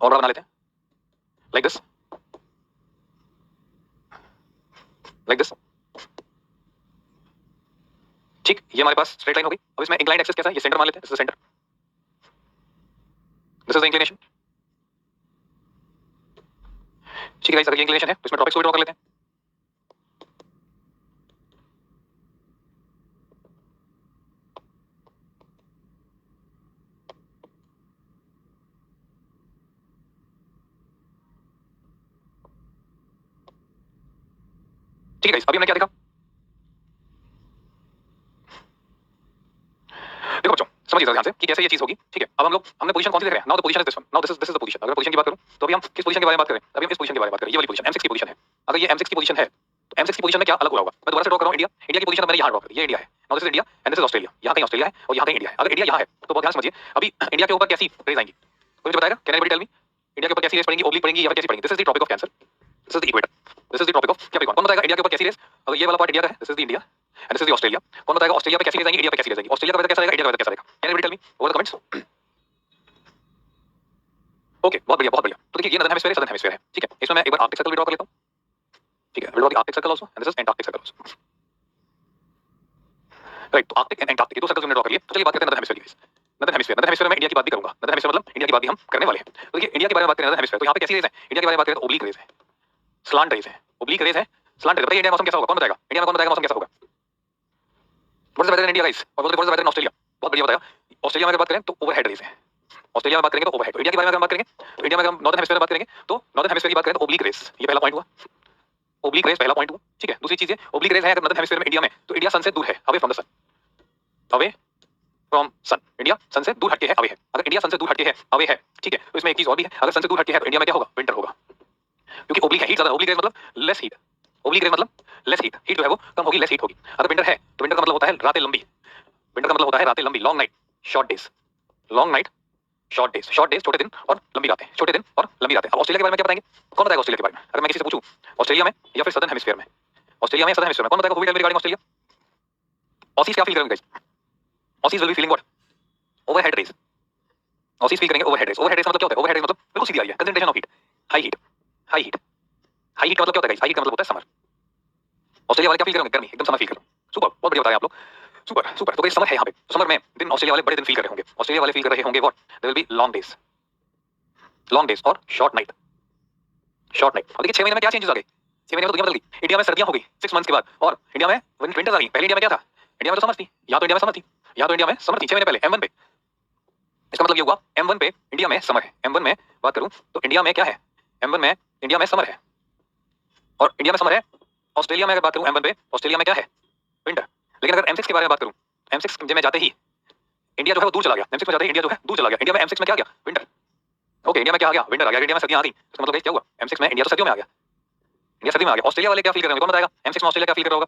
और बड़ा बना लेते हैं, लाइक दिस, लाइक दिस, ठीक। ये हमारे पास स्ट्रेट लाइन हो गई। अब इसमें इंक्लाइंड एक्सिस कैसा है, ये सेंटर मान लेते हैं, this is centre, this is the inclination, ठीक है गाइस। अगर ये इंक्लिनेशन है तो इसमें ट्रॉपिक्स को ड्रॉ कर लेते हैं, ठीक है गाइस। अभी हमने क्या देखा, देखो बच्चों समझिए ध्यान से कि कैसे ये चीज होगी, ठीक है। अब हमने पोजीशन कौन सी देख रहे हैं, now the position is this one, now this is the position. अगर पोजीशन की बात करूं तो अभी हम किस पोजीशन के बारे में बात करें, अभी हम इस पोजीशन के बारे में बात करें, ये वाली पोजीशन M6 की पोजीशन है। अगर ये M6 की पोजीशन है तो M6 की पोजीशन में क्या अलग हुआ होगा, मैं दोबारा से ड्रॉ कर रहा हूं, इंडिया की पोजीशन मैंने यहां ड्रॉ कर दी, ये इंडिया है, now this is India and this is Australia. यहां कहीं ऑस्ट्रेलिया है और यहां कहीं इंडिया है। अगर इंडिया यहां है तो बहुत ध्यान से समझिए, अभी इंडिया के ऊपर कैसी रेज आएंगी, कोई मुझे बताएगा, can anybody tell me, India के ऊपर कैसी रेज पड़ेंगी, ओब्लिक पड़ेंगी या फिर कैसी पड़ेंगी। This is the Tropic of Cancer, this is the equator, this is the Tropic of Capricorn. कौन बताएगा इंडिया के ऊपर कैसी रेज, अगर ये वाला पार्ट इंडिया का है, this is the India and this is the Australia. कौन बताएगा ऑस्ट्रेलिया पे कैसी रेज आएंगी, इंडिया पे कैसी रेज आएंगी, ऑस्ट्रेलिया का वेदर कैसा रहेगा, इंडिया का वेदर कैसा रहेगा, can anybody tell me over the comments. Okay, बहुत बढ़िया बहुत बढ़िया। तो देखिए ये नॉर्दर्न हेमिस्फीयर है, सदर्न हेमिस्फीयर है, ठीक है। इसमें मैं एक बार आर्कटिक सर्कल भी ड्रॉ कर लेता हूं, ठीक है। Will draw the Arctic Circle also and this is Antarctic Circle also, right. तो आर्कटिक एंड एंटार्क्टिक दो सर्कल्स हमने ड्रॉ कर लिए। तो चलिए बात करते हैं नॉर्दर्न हेमिस्फीयर की। नॉर्दर्न हेमिस्फीयर में इंडिया की बात भी करूंगा, नॉर्दर्न हेमिस्फीयर मतलब इंडिया की बात भी हम करने वाले हैं। तो देखिए इंडिया के बारे में बात करें नॉर्दर्न हेमिस्फीयर, तो यहाँ पे कैसी रेज है, इंडिया के बारे में बात करें तो ओब्लिक रेज है, स्लांट रेज है, ओब्लिक रेज है, स्लांट रेज। बताइए इंडिया में मौसम कैसा होगा, कौन बताएगा, इंडिया में कौन बताएगा मौसम कैसा होगा, what is the weather in India guys, और what is the weather in Australia, बहुत बढ़िया बताया। ऑस्ट्रेलिया में अगर बात करें तो ओवरहेड रेज है, ऑस्ट्रेलिया में बात करेंगे तो ओवरहेड। इंडिया के बारे में अगर बात करेंगे तो इंडिया में अगर नॉर्दर्न हेमिस्फीयर में बात करेंगे तो नॉर्दर्न हेमिस्फीयर की बात करें तो ओब्लिक रेज, ये पहला पॉइंट हुआ, ओब्लिक रेज पहला पॉइंट हुआ, ठीक है। दूसरी चीज है ओब्लिक रेज है अगर नॉर्दर्न हेमिस्फीयर में इंडिया में, तो इंडिया सन से दूर है, away from the sun, away from sun, India sun से दूर हटके है, अवे है। अगर इंडिया सन से दूर हटके है, अवे है, ठीक है। तो इसमें एक चीज और भी है, अगर सन से दूर हटके है तो इंडिया में क्या होगा, विंटर होगा, क्योंकि ओब्लिक है, हीट ज्यादा, ओब्लिक रेज मतलब लेस हीट, ओब्लिक रेज मतलब लेस हीट, हीट जो है वो कम होगी, लेस हीट होगी। अगर विंटर है तो विंटर का मतलब होता है रातें लंबी, विंटर का मतलब होता है रातें लंबी, long night short days, long night short days, short days छोटे दिन और लंबी रातें, छोटे दिन और लंबी रातें। अब ऑस्ट्रेलिया के बारे में क्या बताएंगे, कौन बताएगा ऑस्ट्रेलिया के बारे में, अगर मैं किसी से पूछूं ऑस्ट्रेलिया में या फिर सदर्न हेमिस्फीयर में, ऑस्ट्रेलिया में या सदर्न हेमिस्फीयर में, कौन बताएगा, who will tell me regarding Australia. Aussies क्या फील करेंगे guys, Aussies will be feeling what, overhead rays, Aussies feel करेंगे ओवरहेड रेज। ओवरहेड रेज मतलब क्या होता है, ओवरहेड रेज मतलब बिल्कुल सीधी आ रही है, concentration of heat, high heat, high heat, high heat का मतलब क्या होता है गाइस, हाई हीट का मतलब होता है समर। ऑस्ट्रेलिया वाले क्या फील करेंगे, गर्मी, एकदम समर फील कर रहे हो, सुपर, बहुत बढ़िया बताया आप लोग, सुपर सुपर। तो गाइस समर है यहाँ पे, समर में दिन ऑस्ट्रेलिया वाले बड़े दिन फील कर रहे होंगे, ऑस्ट्रेलिया वाले फील कर रहे होंगे what, there will be long days, long days और शॉर्ट नाइट, शॉर्ट नाइट। और देखिए 6 महीने में क्या चेंजेस आ गए, 6 महीने में तो दुनिया बदल गई। इंडिया में सर्दियां हो गई 6 मंथ्स के बाद, और इंडिया में विंटर्स आ गई। पहले इंडिया में क्या था, इंडिया में तो समर थी, या तो इंडिया में समर थी, या तो इंडिया में समर थी 6 महीने पहले M1 पे। इसका मतलब ये हुआ M1 पे इंडिया में समर है। M1 में बात करूं तो इंडिया में क्या है, M1 में इंडिया में समर है, और इंडिया में समर है। ऑस्ट्रेलिया में अगर बात करूं M1 पे, ऑस्ट्रेलिया में क्या है, विंटर। लेकिन अगर M6 के बारे में बात करूं, M6 में जाते ही इंडिया जो है वो दूर चला गया, M6 में जाते ही इंडिया जो है दूर चला गया, इंडिया में M6 में क्या गया, विंटर। ओके, इंडिया में क्या आ गया? विंटर आ गया। इंडिया में सर्दियां आ गई। इसका मतलब क्या हुआ? M6 में इंडिया तो सर्दियों में आ गया। इंडिया सर्दी में आ गया। ऑस्ट्रेलिया वाले क्या फील कर रहे होंगे? कौन बताएगा? M6 में ऑस्ट्रेलिया क्या फील कर रहा होगा?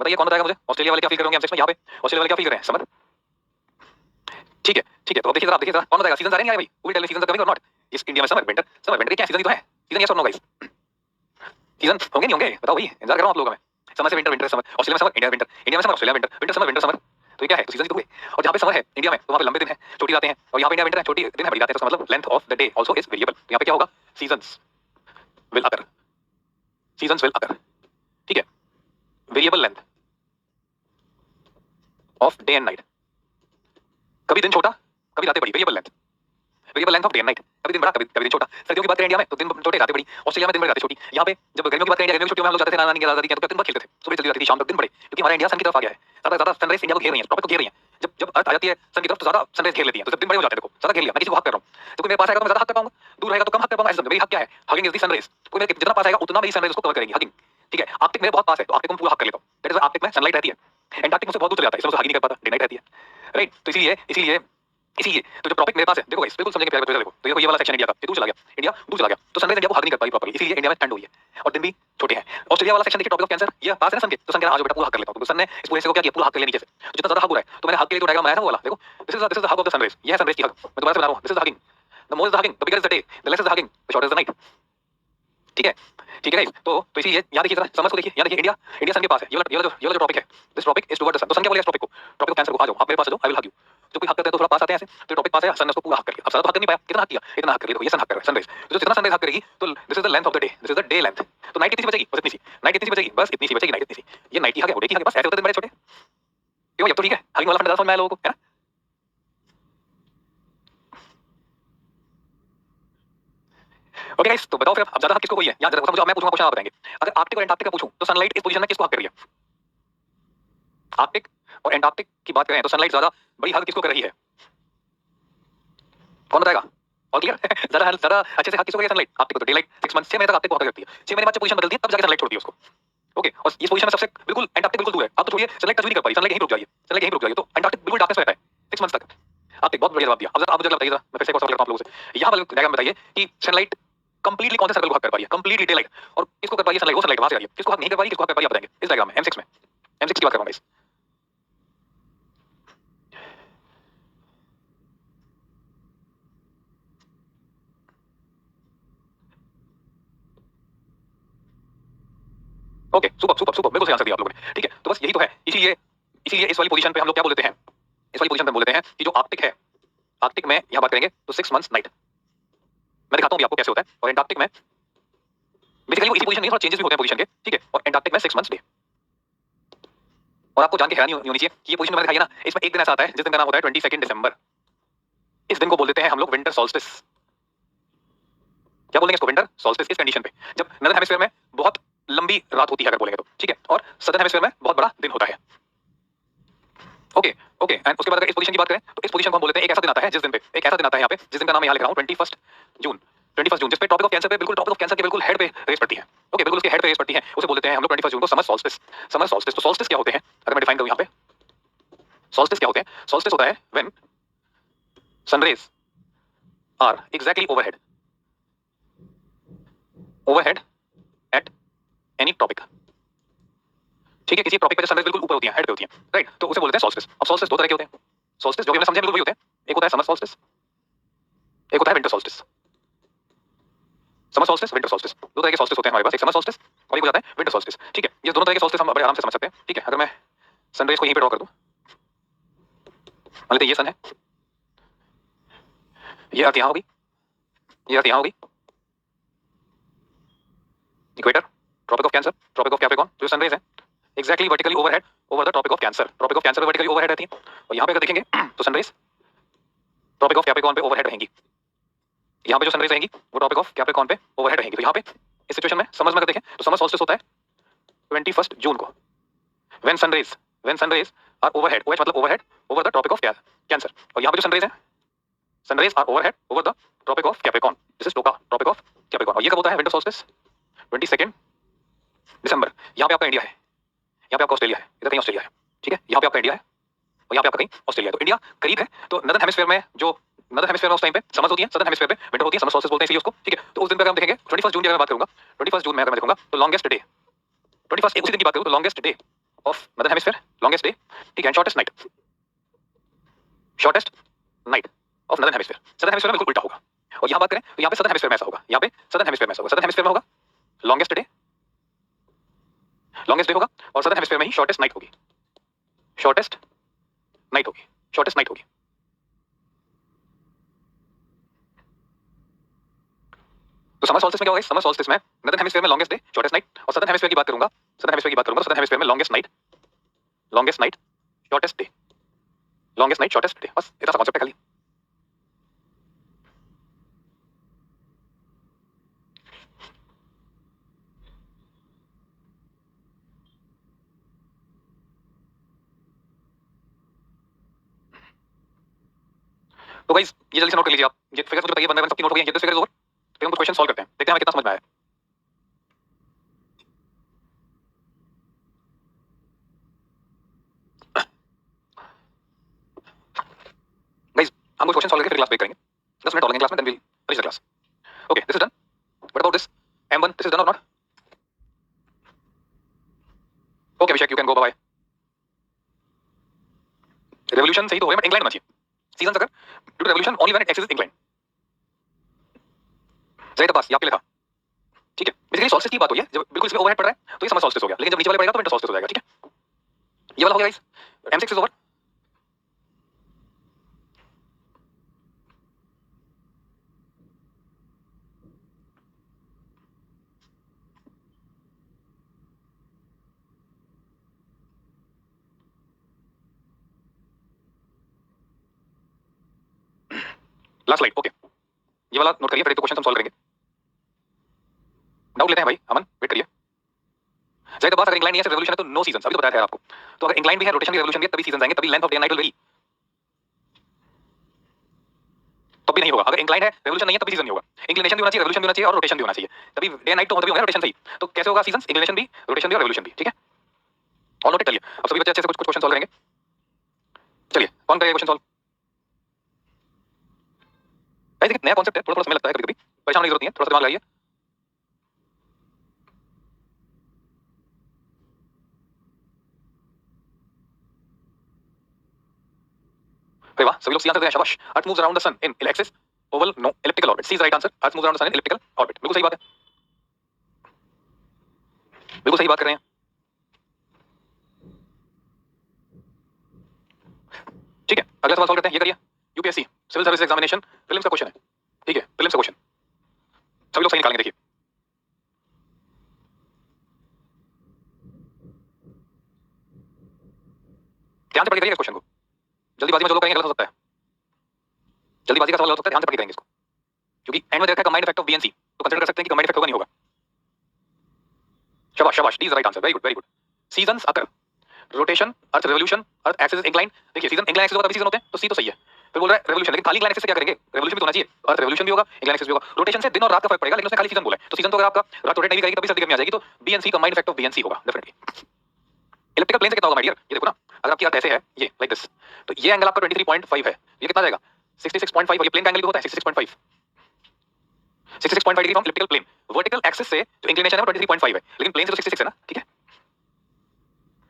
बताइए, कौन बताएगा मुझे? ऑस्ट्रेलिया वाले क्या फील कर रहे होंगे M6 में? यहाँ पे ऑस्ट्रेलिया वाले क्या फील कर रहे हैं? समर। ठीक है, ठीक है। तो अब देखिए जरा, आप देखिए जरा, कौन बताएगा? सीजन आ रहे हैं भाई? Who will tell me seasons are coming or not? इस इंडिया में समर, विंटर, समर, विंटर, क्या सीजन ही तो है। सीजन यस और नो गाइस? सीजन होंगे नहीं होंगे? बताओ भाई, इंतजार कर रहा हूं आप लोगों का मैं। समर से विंटर, विंटर से समर, ऑस्ट्रेलिया में समर, इंडिया में विंटर, इंडिया में समर, ऑस्ट्रेलिया में winter, winter summer, winter summer. तो ये क्या है? तो सीजन ही तो हुए। और जहाँ पे समर है इंडिया में, तो वहाँ पे लंबे दिन है, छोटी रातें हैं। और यहाँ पे इंडिया विंटर है, छोटी दिन है, बड़ी रातें हैं। तो इसका मतलब length of the day also is variable. यहाँ पे क्या होगा? Seasons will occur, seasons will occur. ठीक है, variable length of day and night. कभी दिन छोटा, कभी रातें बड़ी, variable length, variable length of day and night. कभी दिन बड़ा, कभी दिन छोटा। सर्दियों की बात करें इंडिया में तो दिन छोटे, रातें बड़ी। ऑस्ट्रेलिया में दिन बड़े, रातें छोटी। यहाँ पे जब गर्मियों की बात करें, इंडिया गर्मियों की छुट्टियों में हम लोग जाते थे नाना नानी के दादा दादी के, तो दिन भर खेलते थे, सुबह चली जाती थी, शाम तक दिन बड़े, क्योंकि हमारा इंडिया सन की तरफ आ गया है। ज्यादा ज्यादा सनराइज इंडिया को घेर रही है, ट्रॉपिक को घेर रही है। जब जब अर्थ आ जाती है सन की तरफ, तो ज्यादा सनराइज घेर लेती है, तो जब दिन बड़े हो जाते हैं, देखो ज्यादा घेर लिया। मैं किसी को हक कर रहा हूँ, तो कोई मेरे पास आएगा तो मैं ज्यादा हक कर पाऊंगा, दूर रहेगा तो कम हक कर पाऊंगा। ऐसा मेरी हक क्या है? Hugging is the sunrise. कोई मेरे जितना पास आएगा उतना मेरी सनराइज उसको कवर करेगी, हगिंग। ठीक है, आर्कटिक मेरे बहुत पास है, तो आर्कटिक को पूरा हक कर लेता हूँ। दैट इज आर्कटिक में सनलाइट रहती है। एंटार्कटिक मुझसे बहुत दूर चला जाता है, इसमें मुझे हग नहीं कर पाता, डे नाइट रहती है। राइट, तो इसीलिए इसीलिए इसीलिए तो जो टॉपिक मेरे पास है, देखो गाइस, बिल्कुल समझेंगे प्यारे बच्चों, देखो तो ये वाला सेक्शन इंडिया का, ये दूर चला गया, इंडिया दूर चला गया, तो सनराइज इंडिया को हग नहीं कर पाई प्रॉपर्ली, इसीलिए इंडिया में ठंड हुई है और दिन भी छोटे हैं। ऑस्ट्रेलिया वाला सेक्शन देखिए, टॉपिक ऑफ कैंसर, ये पास है ना सन के, तो सन कह रहा आज बेटा पूरा हग कर लेता हूं। तो सन ने इस पूरे से को क्या किया? पूरा हग कर लिया नीचे से। तो जितना ज्यादा हग हो रहा है, तो मैंने हग के लिए जो डायग्राम बनाया था वो वाला, देखो this is the hug of the sunrise. ये है सनराइज की हग, मैं दोबारा से बना रहा हूं। This is the hugging, the more is the hugging, the bigger is the day, the less is the hugging, the shorter is the night. ठीक है, ठीक है गाइस। तो इसीलिए यहां देखिए जरा, समझ को देखिए, यहां देखिए इंडिया, इंडिया सन के पास है। ये वाला जो टॉपिक है, this topic is toward the sun. तो सन क्या बोलेगा इस टॉपिक को? टॉपिक ऑफ कैंसर को। आ जाओ आप मेरे पास आ जाओ, आई विल हग यू। जो कोई हक करते हैं तो थोड़ा पास आते हैं ऐसे, तो टॉपिक पास है, सन ने उसको पूरा हक कर लिया। अब ज्यादा तो हक कर नहीं पाया, कितना हक किया? इतना हक कर लिया। देखो ये सन हक कर रहा है, सनराइज। तो जितना सनराइज हक करेगी, तो this is the length of the day, this is the day length. तो नाइट कितनी सी बचेगी? बस इतनी सी। नाइट कितनी सी बचेगी? बस इतनी सी बचेगी, नाइट इतनी सी। ये नाइट की हक है, डे की हक है, बस ऐसे होते हैं दिन बड़े छोटे। क्यों? अब तो ठीक है, हगिंग वाला फंडा समझ में आया लोगों को, है ना? ओके गाइस, तो बताओ फिर अब ज्यादा हक किसको कोई है? याद रखो, मुझे मैं पूछूंगा क्वेश्चन, आप बताएंगे। अगर आर्कटिक और एंटार्कटिक का पूछूं, तो सनलाइट इस पोजीशन में किसको हक कर रही है? आर्कटिक और एंटार्कटिक की बात करें तो सनलाइट ज्यादा बड़ी हग किसको कर रही है? कौन बताएगा? और क्लियर? ज्यादा अच्छे से हक किसको कर रही है सनलाइट? आर्कटिक को। तो डे लाइट 6 मंथ, 6 महीने तक आर्कटिक को हक करती है। 6 महीने बाद जब पोजीशन बदलती है, तब जाके सनलाइट छोड़ती है उसको। ओके, और इस पोजीशन में सबसे बिल्कुल एंटार्कटिक बिल्कुल दूर है। अब तो छोड़िए, सनलाइट टच भी नहीं कर पाई, सनलाइट यहीं रुक जाइए, सनलाइट यहीं रुक जाइए। तो एंटार्कटिक बिल्कुल डार्कनेस में रहता है 6 मंथ तक। आर्कटिक बहुत बढ़िया जवाब दिया। अब मुझे बताइए जरा, मैं फिर से एक और सवाल करता हूं आप लोगों से। यहाँ वाले डायग्राम बताइए कि सनलाइट कंप्लीटली कौन से सर्कल को हक कर पा रही है? Completely day light. और किसको कर पा रही है सनलाइट? वो सनलाइट वहां से आ रही है। किसको हक नहीं कर पा रही, किसको हक कर पा रही, आप बताएंगे इस डायग्राम में, M6 में। M6 की बात कर रहा हूं guys. Okay, super super super, बिल्कुल सही आंसर दिया आप लोगों ने। ठीक है, तो बस यही तो है। इसीलिए इसीलिए इस वाली पोजीशन पे हम लोग क्या बोल देते हैं? इस वाली पोजीशन पे बोल देते हैं कि जो आर्कटिक है, आर्कटिक में यहां बात करेंगे तो 6 मंथ्स नाइट। मैं दिखाता हूं भी आपको कैसे होता है। और एंटार्कटिक में बेसिकली वो इसी पोजीशन में थोड़ा चेंजेस भी होते हैं पोजीशन के। ठीक है, और एंटार्कटिक में 6 मंथ्स डे। और आपको जान के हैरानी होनी चाहिए कि ये पोजीशन मैंने दिखाई है ना, इसमें एक दिन ऐसा आता है जिस दिन का नाम होता है 22 दिसंबर। इस दिन को बोल देते हैं हम लोग विंटर सॉल्स्टिस। क्या बोलेंगे इसको? Winter solstice. इस कंडीशन पे जब नॉर्दर्न हेमिस्फीयर में बहुत लंबी रात होती है अगर बोलेंगे तो, ठीक है, और सदर्न हेमिस्फीयर में बहुत बड़ा दिन होता है। ओके ओके, एंड उसके बाद अगर इस पोजीशन की बात करें तो इस पोजीशन को हम बोलते हैं, एक ऐसा दिन आता है जिस दिन पे, एक ऐसा दिन आता है यहाँ पे जिस दिन का नाम मैं यहाँ लिख रहा हूँ 21 जून। 21 जून, जिस पे टॉपिक ऑफ कैंसर पे बिल्कुल टॉपिक ऑफ कैंसर के बिल्कुल हेड पे रेस पड़ती है। ओके, बिल्कुल उसके हेड पे रेस पड़ती है, उसे बोल देते हैं हम लोग 21 जून को समर सॉल्स्टिस। Summer solstice. तो सॉल्स्टिस क्या होते हैं अगर मैं डिफाइन करूँ यहाँ पे? सॉल्स्टिस क्या होते हैं? सॉल्स्टिस होता है when sunrays are exactly overhead, overhead at any tropic. ठीक है, किसी टॉपिक पे सनराइज बिल्कुल ऊपर होती है, हेड पे होती है, राइट, तो उसे बोलते हैं सॉल्स्टिस। अब सॉल्स्टिस दो तरह के होते हैं। सॉल्स्टिस जो कि हमने समझे बिल्कुल वही होते हैं। एक होता है समर सॉल्स्टिस, एक होता है winter solstice. Summer solstice, winter solstice, दो तरह के सॉल्स्टिस होते हैं हमारे पास, एक समर सॉल्स्टिस और एक हो जाता है विंटर सॉल्स्टिस। ठीक है, ये दोनों तरह के सॉल्स्टिस हम बड़े आराम से समझ सकते हैं। ठीक है, अगर मैं सनराइज को यहीं पे ड्रॉ कर दूं, मान लेते हैं ये सन है, ये अर्थ यहाँ होगी, ये अर्थ यहाँ होगी, equator, Tropic of Cancer, Tropic of Capricorn, जो सनराइज है exactly vertically overhead over the Tropic of Cancer. Tropic of Cancer पे वर्टिकली ओवरहेड रहती है, और यहाँ पे अगर देखेंगे तो सनराइज ट्रॉपिक ऑफ कैप्रिकॉर्न पे ओवरहेड रहेंगी। यहाँ पे जो सनराइज रहेंगी वो ट्रॉपिक ऑफ कैप्रिकॉर्न पे ओवरहेड रहेंगी। तो यहाँ पे इस सिचुएशन में समझ में अगर देखें तो समर सॉल्स्टिस होता है 21 जून को, when sunrise are overhead, OH मतलब overhead, over the Tropic of Cancer. और यहाँ पे जो सनराइज है, sunrise are overhead over the Tropic of Capricorn, this is Tropic of Capricorn. और ये कब होता है विंटर सॉल्स्टिस? 22 दिसंबर। यहाँ पे आपका इंडिया है, यहाँ पे आपका ऑस्ट्रेलिया है, इधर कहीं ऑस्ट्रेलिया है। ठीक है, यहाँ पे आपका इंडिया है और यहाँ पे आपका कहीं ऑस्ट्रेलिया है। तो इंडिया करीब है, तो नॉर्दर्न हेमिस्फीयर में जो नदर हेमिस्फीयर में उस टाइम पे समर्स होती है, सदर्न हेमिस्फीयर पे विंटर होती है, समर सोल्स्टिस बोलते हैं इसलिए उसको, ठीक है। तो उस दिन पे अगर हम देखेंगे 21 जून की अगर मैं बात करूंगा, 21 जून में अगर मैं देखूंगा तो लॉन्गेस्ट डे 21 उसी दिन की बात करूं तो लॉन्गेस्ट डे ऑफ नदर हेमिस्फीयर, लॉन्गेस्ट डे, ठीक है, shortest night of northern hemisphere. Southern hemisphere में बिल्कुल उल्टा होगा। और यहां बात करें तो यहां पे सदर्न हेमिस्फीयर में ऐसा होगा, यहां पे सदर्न हेमिस्फीयर में ऐसा होगा, सदर्न हेमिस्फीयर में होगा लॉन्गेस्ट डे होगा और सदर्न हेमिस्फीयर में ही शॉर्टेस्ट नाइट होगी, शॉर्टेस्ट नाइट होगी, शॉर्टेस्ट नाइट होगी। तो समर सोल्स्टिस में क्या होगा? समर सोल्स्टिस में नदर्न हेमिस्फीयर में लॉन्गेस्ट डे, शॉर्टेस्ट नाइट, और सदर्न हेमिस्फीयर की बात करूंगा, सदर्न हेमिस्फीयर की बात करूंगा, सदर्न हेमिस्फीयर में longest night, shortest day, longest night, shortest day, बस इतना सा कांसेप्ट है खाली। तो गाइस ये जल्दी से नोट कर लीजिए आप, ये फिगर्स मुझे बताइए, वन बाय वन सबकी नोट हो गई है, ये 10 फिगर्स ओवर, फिर हम कुछ क्वेश्चन सॉल्व करते हैं, देखते हैं हमें कितना समझ में आया। गाइस हम कुछ क्वेश्चन सॉल्व करके फिर क्लास ब्रेक करेंगे, 10 मिनट और लगेंगे क्लास में, then will finish the class. Okay, this is done. What about this M1, this is done और not? Okay Abhishek, you can go, bye. Revolution सही तो हो गया बट इंक्लाइन होना चाहिए, सीजंस अगर due to revolution only when it axis is incline, सही तो बस ये आपके लिए था, ठीक है। बेसिकली सॉल्स्टिस की बात हुई है, जब बिल्कुल इसमें ओवरहेड पड़ रहा है तो ये समर सॉल्स्टिस हो गया, लेकिन जब नीचे वाले पड़ेगा तो विंटर सॉल्स्टिस हो जाएगा, ठीक है। ये वाला हो गया guys, M6 is over. Last slide, okay, ये वाला नोट करिए, फिर एक क्वेश्चन हम सॉल्व करेंगे। डाउट लेते हैं भाई, अमन वेट करिए। जाहिर बात, अगर इंक्लाइन नहीं है, सिर्फ रेवोल्यूशन है तो नो सीजन, अभी तो बताया था आपको। तो अगर इंक्लाइन भी है, रोटेशन भी, रेवोल्यूशन भी है, तभी सीजन आएंगे, तभी length of day night will very, तब भी नहीं होगा। अगर इंक्लाइन है, रेवोल्यूशन नहीं है, तभी सीजन नहीं होगा। इंक्लिनेशन भी होना चाहिए, रेवोल्यूशन भी होना चाहिए और रोटेशन भी होना चाहिए, तभी डे नाइट तो तभी होगा रोटेशन सही। तो कैसे होगा सीजन? इंक्लिनेशन भी, रोटेशन भी और रेवोल्यूशन भी, ठीक है। और नोट करिए, अब सभी बच्चे अच्छे से कुछ क्वेश्चन सॉल्व करेंगे। चलिए कौन करेगा क्वेश्चन सॉल्व? भाई देखिए नया कॉन्सेप्ट है, थोड़ा थोड़ा समय लगता है, कभी कभी परेशान होने की जरूरत नहीं है, थोड़ा सा दिमाग लगाइए। अरे वाह, सभी लोग सी आंसर दे रहे हैं, शाबाश। Earth moves around the sun in axis, oval, no, elliptical orbit। C is right answer, earth moves around the sun in elliptical orbit, बिल्कुल सही बात है, बिल्कुल सही बात कर रहे हैं। ठीक है, अगला सवाल सॉल्व करते हैं, ये करिए। UPSC civil service examination prelims का क्वेश्चन है, ठीक है, प्रीलिम्स का क्वेश्चन, सभी लोग सही निकालेंगे, देखिए। ध्यान से पढ़ के करिएगा इस क्वेश्चन को, जल्दीबाजी में जो लोग करेंगे गलत हो सकता है, जल्दीबाजी का सवाल गलत हो सकता है, ध्यान से पढ़ के करेंगे इसको, क्योंकि एंड में देखा है कंबाइंड इफेक्ट ऑफ बीएनसी, तो कंसीडर कर सकते हैं कि कंबाइंड इफेक्ट होगा नहीं होगा। शाबाश शाबाश, D is right answer, very good very good. Seasons occur, rotation, earth revolution, earth axis incline, देखिए सीजन इंक्लाइन एक्सिस होगा तभी सीजन होते हैं, तो सी तो सही है। फिर बोल रहा है रेवोल्यूशन, लेकिन खाली इंक्लाइन एक्सिस से क्या करेंगे? रेवोल्यूशन भी तो होना चाहिए, अर्थ रिवोल्यूशन भी होगा, इंक्लाइन एक्सिस भी होगा, रोटेशन से दिन और रात का फर्क पड़ेगा, लेकिन उसने खाली सीजन बोला है, तो सीजन तो अगर आपका रात रोटेट नहीं करेगी तभी सर्दी गर्मी आ जाएगी, तो BNC combined effect of BNC होगा डेफिनेटली। इलेक्ट्रिकल प्लेन से कितना होगा माय डियर? ये देखो ना, अगर आपकी अर्थ ऐसे है, ये लाइक दिस, तो ये एंगल आपका 23.5 है, ये कितना जाएगा? 66.5, और ये प्लेन का एंगल भी होता है 66.5, 66.5 degree from elliptical plane. Vertical axis से जो इंक्लिनेशन है वो 23.5 है, लेकिन प्लेन से तो 66 है ना, ठीक है।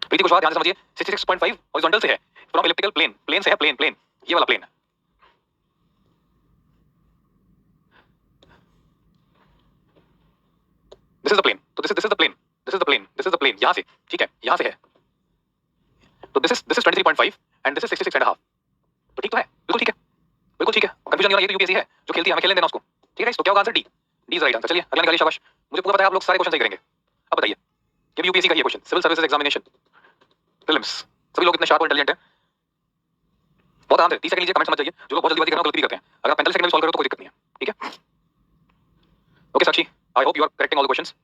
प्रीति कुशवाहा ध्यान से समझिए, 66.5 हॉरिजॉन्टल से है, फ्रॉम इलिप्टिकल प्लेन, प्लेन से है, प्लेन प्लेन, ये वाला plane. This is the plane, तो this is the plane, this is the plane, this is the plane, यहां से, ठीक है, यहां से है, तो this is 23.5 and this is 66.5, तो ठीक तो है, बिल्कुल ठीक है, बिल्कुल ठीक है। कंफ्यूजन नहीं होना, ये तो यूपीएससी है, जो खेलती है हमें खेलने देना उसको, ठीक है। तो क्या होगा answer? D, D is right answer. चलिए अगला निकालिए, शाबाश, मुझे पूरा पता है आप लोग सारे क्वेश्चन सही करेंगे। अब बताइए, ये भी यूपीएससी का ही question, civil services examination prelims, सभी लोग इतने शार्प और इंटेलिजेंट हैं, बहुत आराम से 30 सेकंड लीजिए, कमेंट समझ जाइए, जो लोग बहुत जल्दीबाजी कर रहे हैं गलती भी करते हैं, अगर आप 45 सेकंड में सॉल्व करो तो कोई दिक्कत नहीं है, ठीक है। Okay Sakshi, I hope you are correcting all the questions.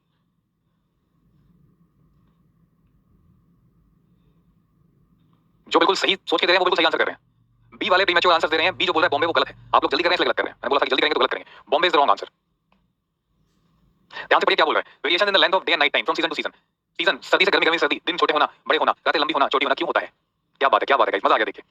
जो बिल्कुल सही सोच के दे रहे हैं वो बिल्कुल सही आंसर कर रहे हैं, बी वाले प्रीमैच्योर आंसर दे रहे हैं, बी जो बोल रहा है बॉम्बे वो गलत है, आप लोग जल्दी कर रहे हैं इसलिए गलत कर रहे हैं, मैंने बोला था कि जल्दी करेंगे तो गलत करेंगे, Bombay is the wrong answer. ध्यान से पढ़िए क्या बोल रहा है, variation in the length of day and night time from season two season, season सर्दी से गर्मी, गर्मी से सर्दी, दिन छोटे होना, बड़े होना, रातें लंबी होना, छोटी होना, क्यों होता है? क्या बात है, क्या बात है गाइस, मजा आ गया देखिए।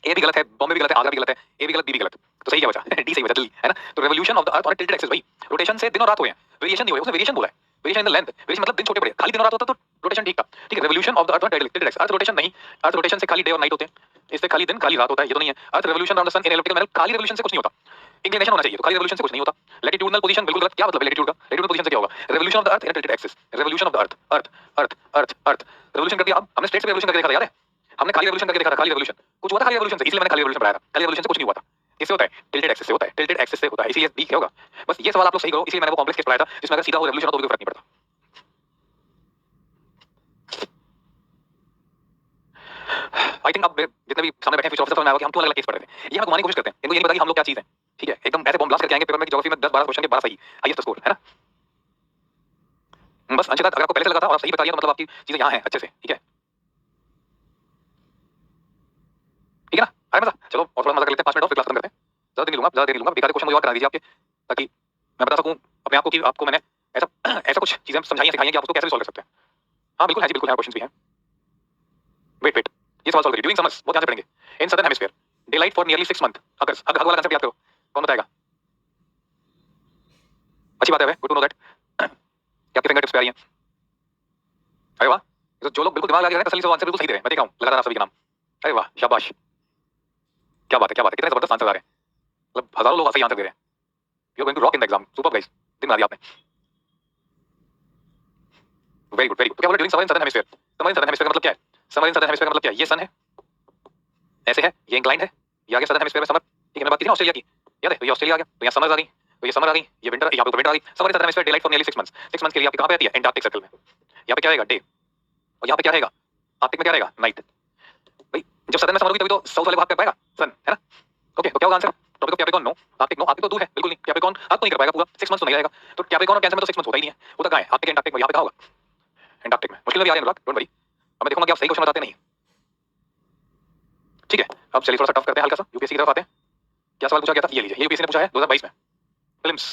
ए भी गलत है, बॉम्बे भी गलत है, आगरा भी गलत है, ए भी गलत, बी भी गलत, तो सही क्या बचा? डी सही बचा, दिल्ली, है ना? तो revolution of the earth on tilted axis भाई, रोटेशन से दिन और रात हुए हैं, वेरिएशन नहीं हुए, उसने वेरिएशन बोला है, variation in the length, variation मतलब दिन छोटे बड़े, खाली दिन और रात होता तो रोटेशन ठीक था, ठीक है? Revolution of the earth on tilted axis, earth rotation नहीं, अर्थ रोटेशन से खाली डे और नाइट होते हैं, इससे खाली दिन खाली रात होता है, ये तो नहीं है। Earth revolution around the sun in elliptical manner, खाली रेवोल्यूशन से कुछ नहीं होता, इंक्लिनेशन होना चाहिए, तो खाली रेवोल्यूशन से कुछ नहीं होता। लैटिट्यूडनल पोजीशन बिल्कुल गलत, क्या मतलब है लैटिट्यूड का? लैटिट्यूडनल पोजीशन से क्या होगा? Revolution of the earth in tilted axis, revolution of the earth, earth earth earth earth revolution कर दिया। अब हमने स्ट्रेट से रेवोल्यूशन करके देखा था, याद है? हमने खाली रेवोल्यूशन करके देखा था, खाली रेवोल्यूशन कुछ हुआ था, खाली रेवोल्यूशन से, इसलिए मैंने खाली रेवोल्यूशन पढ़ाया था, खाली रेवोल्यूशन से कुछ नहीं हुआ था। इससे होता है टिल्टेड एक्सिस से होता है, टिल्टेड एक्सिस से होता है, इसीलिए बी क्या होगा? बस ये सवाल आप लोग सही करो, इसलिए मैंने वो कॉम्प्लेक्स केस पढ़ाया था जिसमें अगर सीधा हो रेवोल्यूशन हो तो कोई फर्क नहीं पड़ता। आई थिंक अब जितने भी सामने बैठे हैं फ्यूचर ऑफिसर समझ में आएगा कि हम क्यों अलग-अलग केस पढ़ रहे थे। ये हमें घुमाने की कोशिश करते हैं, इनको ये नहीं पता कि हम लोग क्या चीज हैं, ठीक है? एकदम ऐसे बॉम्ब ब्लास्ट करके आएंगे पेपर में कि ज्योग्राफी में 10-12 क्वेश्चन के 12 सही, हाईएस्ट स्कोर, है ना? बस अंशतः अगर आपको पहले से लगा था और आप सही बता दिया तो मतलब आपकी चीजें यहाँ हैं अच्छे से, ठीक है? ठीक है ना? आया मजा? चलो और थोड़ा मजा कर लेते हैं, 5 मिनट और फिर क्लास खत्म करते हैं। ज्यादा देर नहीं लूंगा, ज्यादा देर नहीं लूंगा, बेकार क्वेश्चन मुझे और करा दीजिए आपके, ताकि मैं बता सकूं अपने आप को कि आपको मैंने ऐसा ऐसा कुछ चीजें समझाई हैं, सिखाई हैं कि आप उसको कैसे सॉल्व कर सकते हैं। हाँ बिल्कुल है जी, बिल्कुल है, क्वेश्चन भी हैं। वेट वेट, ये सवाल सॉल्व करिए। ड्यूरिंग समर्स, बहुत ध्यान से पढ़ेंगे। इन southern hemisphere day light for nearly 6 month. अगर हग वाला कंसेप्ट याद करो, कौन बताएगा? अच्छी बात है, गुड टू नो दैट कि आपके फिंगर टिप्स पे आ रही हैं। अरे वाह, तो जो लोग बिल्कुल दिमाग लगा के रहे हैं तसल्ली से आंसर बिल्कुल सही दे रहे हैं, मैं देखा हूं लगातार आप सभी के नाम। अरे वाह, शाबाश, क्या बात है, क्या बात है, कितने जबरदस्त आंसर आ रहे हैं, मतलब हजारों लोग सही आंसर दे रहे हैं। You are going to rock in the exam, super guys, दिन बना दिया आपने। Very good very good. तो क्या बोला during summer in southern hemisphere? Summer in southern hemisphere का मतलब क्या है? समर इन सदर्न हेमिस्फीयर का मतलब क्या है? ये सन है, ऐसे है, ये इंक्लाइंड है, ये आ गया सदर्न हेमिस्फीयर में समर, ठीक है? मैं बात की थी ना ऑस्ट्रेलिया की, याद है? तो ये ऑस्ट्रेलिया आ गया, तो यहाँ समर आ गई, तो ये समर आ गई, ये विंटर, यहाँ पे विंटर आ गई। Summer in southern hemisphere day light for nearly 6 months, 6 months के लिए आपकी कहाँ पे आती है? एंटार्क्टिक सर्कल में। यहाँ पे क्या रहेगा? डे, और यहाँ पे क्या रहेगा? आर्कटिक में क्या रहेगा? नाइट। भाई जब सदर्न में समर होगी तभी तो साउथ वाले भाग पे पाएगा सन, है ना? ओके, तो क्या होगा answer? Tropic of Capricorn no, Arctic no, Arctic तो दूर है, बिल्कुल नहीं। कैप्रिकॉर्न आर्क तो नहीं कर पाएगा पूरा, 6 मंथ्स तो नहीं रहेगा, तो कैप्रिकॉर्न और कैंसर में तो 6 मंथ्स होता ही नहीं है। वो तो कहाँ है? आर्कटिक एंटार्क्टिक में, यहाँ पे कहाँ होगा? एंटार्क्टिक में। मुश्किल में भी आ रहे हैं अनुराग, डोंट वरी, अब मैं देखूंगा कि आप सही क्वेश्चन बताते नहीं, ठीक है? अब चलिए थोड़ा सा टफ करते हैं, हल्का सा यूपीएससी की तरफ आते हैं। क्या सवाल पूछा गया था? ये लीजिए, ये यूपीएससी ने पूछा है 2022 में, prelims,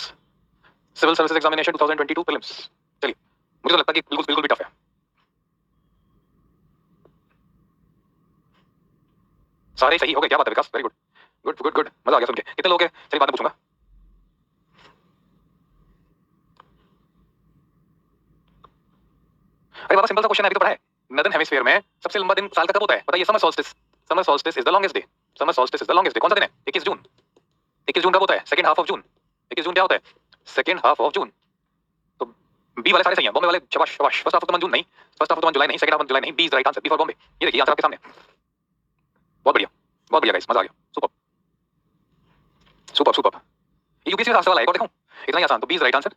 civil services examination 2022 prelims. चलिए, मुझे तो लगता है कि बिल्कुल बिल्कुल भी टफ है। सारे सही हो गए, क्या बात है Vikas, very good good good good, मजा आ गया सुन के। कितने लोग हैं? चलिए बाद में पूछूंगा। अरे बाबा सिंपल सा क्वेश्चन है, अभी तो पढ़ा है। नॉर्दर्न हेमिस्फीयर में सबसे लंबा दिन साल का कब होता है? बताइए। Summer solstice, summer solstice is the longest day, summer solstice is the longest day. कौन सा दिन है? 21 जून। 21 जून कब होता है? Second half of June. 21 जून क्या होता है? Second half of June. तो बी वाले सारे सही हैं, बॉम्बे वाले शाबाश शाबाश। First half of the month June नहीं, first half of the month July नहीं, सेकंड हाफ ऑफ जुलाई नहीं, B is right answer, B for Bombay. ये देखिए आंसर आपके सामने, बहुत बढ़िया, बहुत बढ़िया गाइस, मजा आ गया, सुपर सुपर सुपर। ये यूपीएससी में सवाल आएगा और देखो इतना ही आसान, तो बी इज राइट आंसर।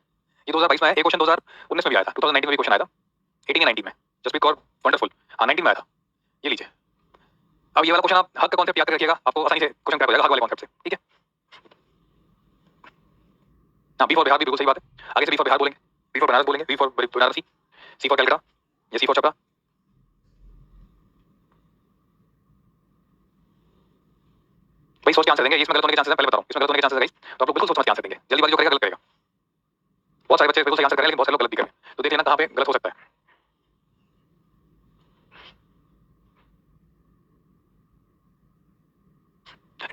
ये 2022 में है, एक क्वेश्चन 2019 में भी आया था, 2019 में भी क्वेश्चन आया था, 18 या 19 में, जस्ट बिकॉज वंडरफुल। हाँ 19 में आया था, ये लीजिए। अब ये वाला क्वेश्चन आप हक का कॉन्सेप्ट याद करके रखिएगा, आपको आसानी से क्वेश्चन क्रैक हो जाएगा हक वाले कॉन्सेप्ट से, ठीक है? हाँ बी फॉर बिहार भी बिल्कुल सही बात है, आगे से बी फॉर बिहार बोलेंगे, बी फॉर बनारस बोलेंगे, B for Banarasi, C for Calcutta या सी फॉर छपरा। भाई सोच के आंसर देंगे, इसमें गलत होने के चांसेस हैं, पहले बता रहा हूं, इसमें गलत होने के चांसेस है गाइस, तो आप लोग बिल्कुल सोच समझ के आंसर देंगे। जल्दीबाजी जो करेगा गलत करेगा। बहुत सारे बच्चे बिल्कुल सही आंसर कर रहे हैं लेकिन बहुत सारे लोग गलत भी कर रहे हैं, तो देख लेना कहां पे गलत हो सकता है।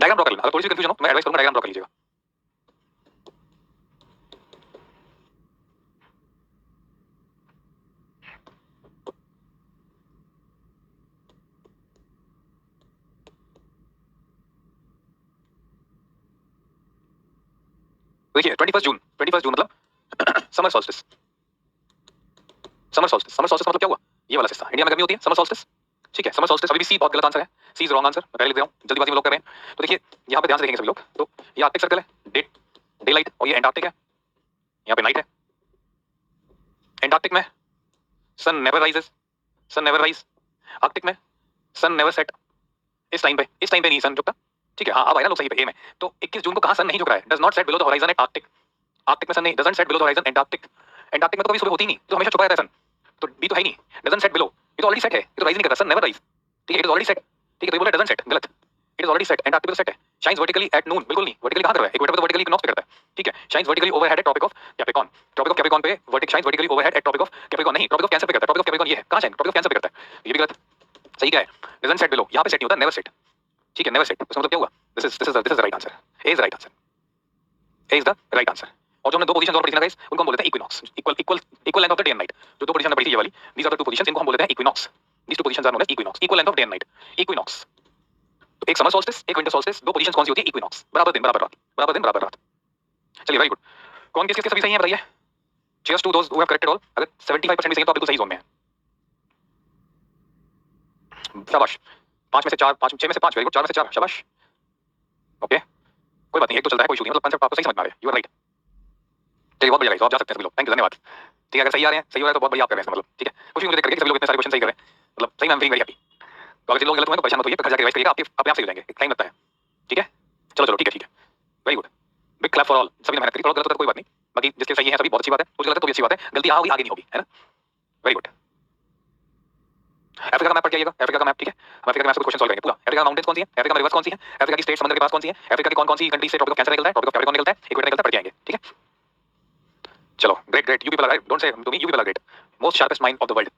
डायग्राम ड्रॉ कर लेना, अगर थोड़ी सी कंफ्यूजन हो तो मैं एडवाइस करूंगा डायग्राम ड्रॉ कर लीजिएगा। देखिए 21 जून मतलब summer solstice, summer solstice, summer solstice मतलब क्या हुआ? ये वाला हिस्सा इंडिया में गर्मी होती है, समर सॉल्स्टिस, ठीक है? समर सॉल्स्टिस अभी भी सी बहुत गलत आंसर है, सी इज रॉन्ग आंसर, मैं पहले लिख दे रहा हूं, जल्दीबाजी में लोग कर रहे हैं। तो देखिए यहां पे ध्यान से देखेंगे सभी लोग, तो ये आर्कटिक सर्कल है, डे डे लाइट, और ये एंटार्क्टिक है, यहां पे नाइट है। एंटार्क्टिक में sun never rises, sun never rise. Arctic में सन नेवर सेट। इस टाइम पे नहीं सन झुकता, ठीक है? हाँ अब आया ना लोग सही पे, ए में। तो 21 जून को कहां सन नहीं झुक रहा है? Does not set below the horizon at Arctic, Arctic में सन नहीं, doesn't set below the horizon Antarctic, Antarctic में तो कभी सुबह होती नहीं, तो हमेशा छुपा रहता है सन, तो बी तो है ही नहीं, डजंट सेट बिलो, ये तो ऑलरेडी सेट है, ये तो राइज नहीं करता, सन नेवर राइज, ठीक है? इट इज ऑलरेडी सेट, ठीक है? तो ये बोला डजंट सेट, गलत, it is already set, Antarctic तो सेट है। शाइन्स वर्टिकली एट नून, बिल्कुल नहीं, वर्टिकली कहां कर रहा है? इक्वेटर पे तो वर्टिकली इक्विनॉक्स पे करता है, ठीक है? Shines vertically overhead at Tropic of Capricorn, Tropic of Capricorn पे vertical shines vertically overhead at Tropic of Capricorn नहीं, ट्रॉपिक ऑफ कैंसर पे करता है, ट्रॉपिक ऑफ कैप्रिकॉर्न ये है, कहां शाइन? ट्रॉपिक ऑफ कैंसर पे करता है, ये भी गलत। सही क्या है? डजंट सेट बिलो, यहां पे सेट नहीं होता, नेवर सेट, ठीक है? नेवर सेट, उसका मतलब क्या हुआ? This is the right answer, A is the right answer, A is the right answer. और जो हमने दो पोजीशन और पढ़ी थी ना गाइस, उनको हम बोलते हैं equinox, equal length of the day and night. जो दो पोजीशन हमने पढ़ी थी ये वाली, these are the two positions, इनको हम बोलते हैं equinox. These two positions are known as equinox, equal length of day and night, equinox. तो एक समर सोल्स्टिस, एक विंटर सोल्स्टिस, दो पोजीशंस कौन सी होती है? इक्विनॉक्स, बराबर दिन बराबर रात, बराबर दिन बराबर रात। चलिए वेरी गुड। कौन किसके सभी सही है बताइए? Cheers to those who have corrected all. अगर 75% भी सही है तो आप बिल्कुल सही जोन में हैं। शाबाश। 5 में से 4, 5 6 में से 5, वेरी गुड। 4 में से 4, शाबाश। ओके, कोई बात नहीं, एक तो चलता है, कोई इशू नहीं, मतलब कांसेप्ट आपको सही समझ में आ रहा है, यू आर राइट। चलिए बहुत बढ़िया गाइस, आप जा सकते हैं सभी लोग, थैंक यू, धन्यवाद। ठीक है, अगर सही आ रहे हैं, सही हो रहा है तो बहुत बढ़िया आप कर रहे हैं, मतलब ठीक है। खुशी मुझे देख करके सभी लोग इतने सारे क्वेश्चन सही कर रहे हैं, मतलब सही में आई एम फीलिंग वेरी हैप्पी। तो अगर जिन लोग गलत हुए तो परेशान मत होइए, घर जाके रिवाइज करिएगा, आपके अपने आप सही हो जाएंगे, एक टाइम लगता है, ठीक है। चलो चलो, ठीक है, very good, big clap for all. सभी ने मेहनत करी, थोड़ा गलत होता है तो कोई बात नहीं, बाकी जिसके सही है सभी बहुत अच्छी बात है, कुछ गलत है तो भी अच्छी बात है, गलती यहाँ होगी आगे नहीं होगी, है ना। Very good. अफ्रीका का मैप पढ़ के आइएगा, अफ्रीका का मैप, ठीक है। हम अफ्रीका के मैप से कुछ क्वेश्चन सॉल्व करेंगे पूरा। अफ्रीका का माउंटेन्स कौन सी है, अफ्रीका में रिवर्स कौन सी है, अफ्रीका की स्टेट समंदर के पास कौन सी है, अफ्रीका की कौन-कौन सी कंट्री से ट्रॉपिक ऑफ कैंसर निकलता है, ट्रॉपिक ऑफ कैप्रिकॉर्न निकलता है, इक्वेटर निकलता है, पढ़ के आएंगे, ठीक है। चलो great great, you people are, don't say to me, you people are great, most sharpest mind of the world.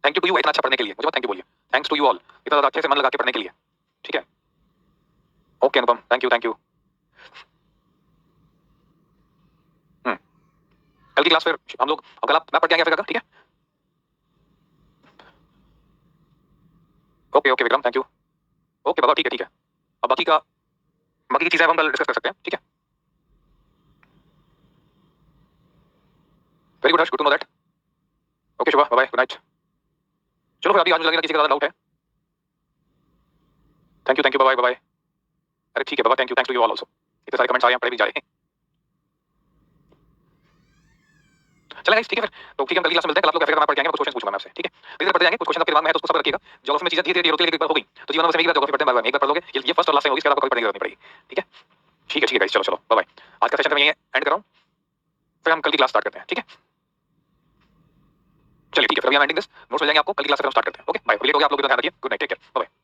Thank you to you इतना अच्छा पढ़ने के लिए, मुझे थैंक यू बोलिए, थैंक्स टू यू ऑल, इतना ज्यादा अच्छे से मन लगा के पढ़ने के लिए, ठीक है। Okay Anupam, thank you, thank you. कल की क्लास फिर हम लोग, कल आप मैप पढ़ के आएंगे अफ्रीका का, ठीक है। Okay okay Vikram, thank you. Okay बाबा, ठीक है ठीक है। अब बाकी की चीजें हम कल डिस्कस कर सकते हैं, ठीक है। Very good Harsh, good to know that. Okay Shubha, bye bye, good night. चलो फिर अभी आज मुझे लगेगा किसी का ज्यादा डाउट है। Thank you bye bye. अरे ठीक है बाबा, thank you, thanks to you all also. इतने सारे कमेंट्स आ रहे हैं, पढ़े भी जा रहे हैं। चलें गाइस, ठीक है फिर। तो ठीक है, हम कल की क्लास में मिलते हैं। कल आप लोग अफ्रीका का मैप पढ़ के आएंगे, कुछ क्वेश्चन पूछूंगा मैं आपसे, ठीक है। धीरे-धीरे पढ़ते जाएंगे, कुछ क्वेश्चन आपके दिमाग में है तो उसको सब रखिएगा। ज्योग्राफी में चीजें धीरे-धीरे होती है, एक बार हो गई तो जीवन में बस एक बार ज्योग्राफी पढ़ते हैं, बार-बार एक बार पढ़ लोगे, ये फर्स्ट और लास्ट टाइम होगी, इसके बाद आपको कभी पढ़ने की जरूरत नहीं पड़ेगी, ठीक है। ठीक है गाइस, चलो चलो बाय बाय। आज का सेशन मैं यहीं एंड कर रहा हूं, फिर हम कल की क्लास स्टार्ट करते हैं, ठीक है। चलिए ठीक है, फिर अभी हम एंडिंग दिस, नोट्स मिल जाएंगे आपको, कल की क्लास से हम स्टार्ट करते हैं, ओके बाय। लेट हो गया आप लोग भी, ध्यान रखिए, good night, take care, bye bye.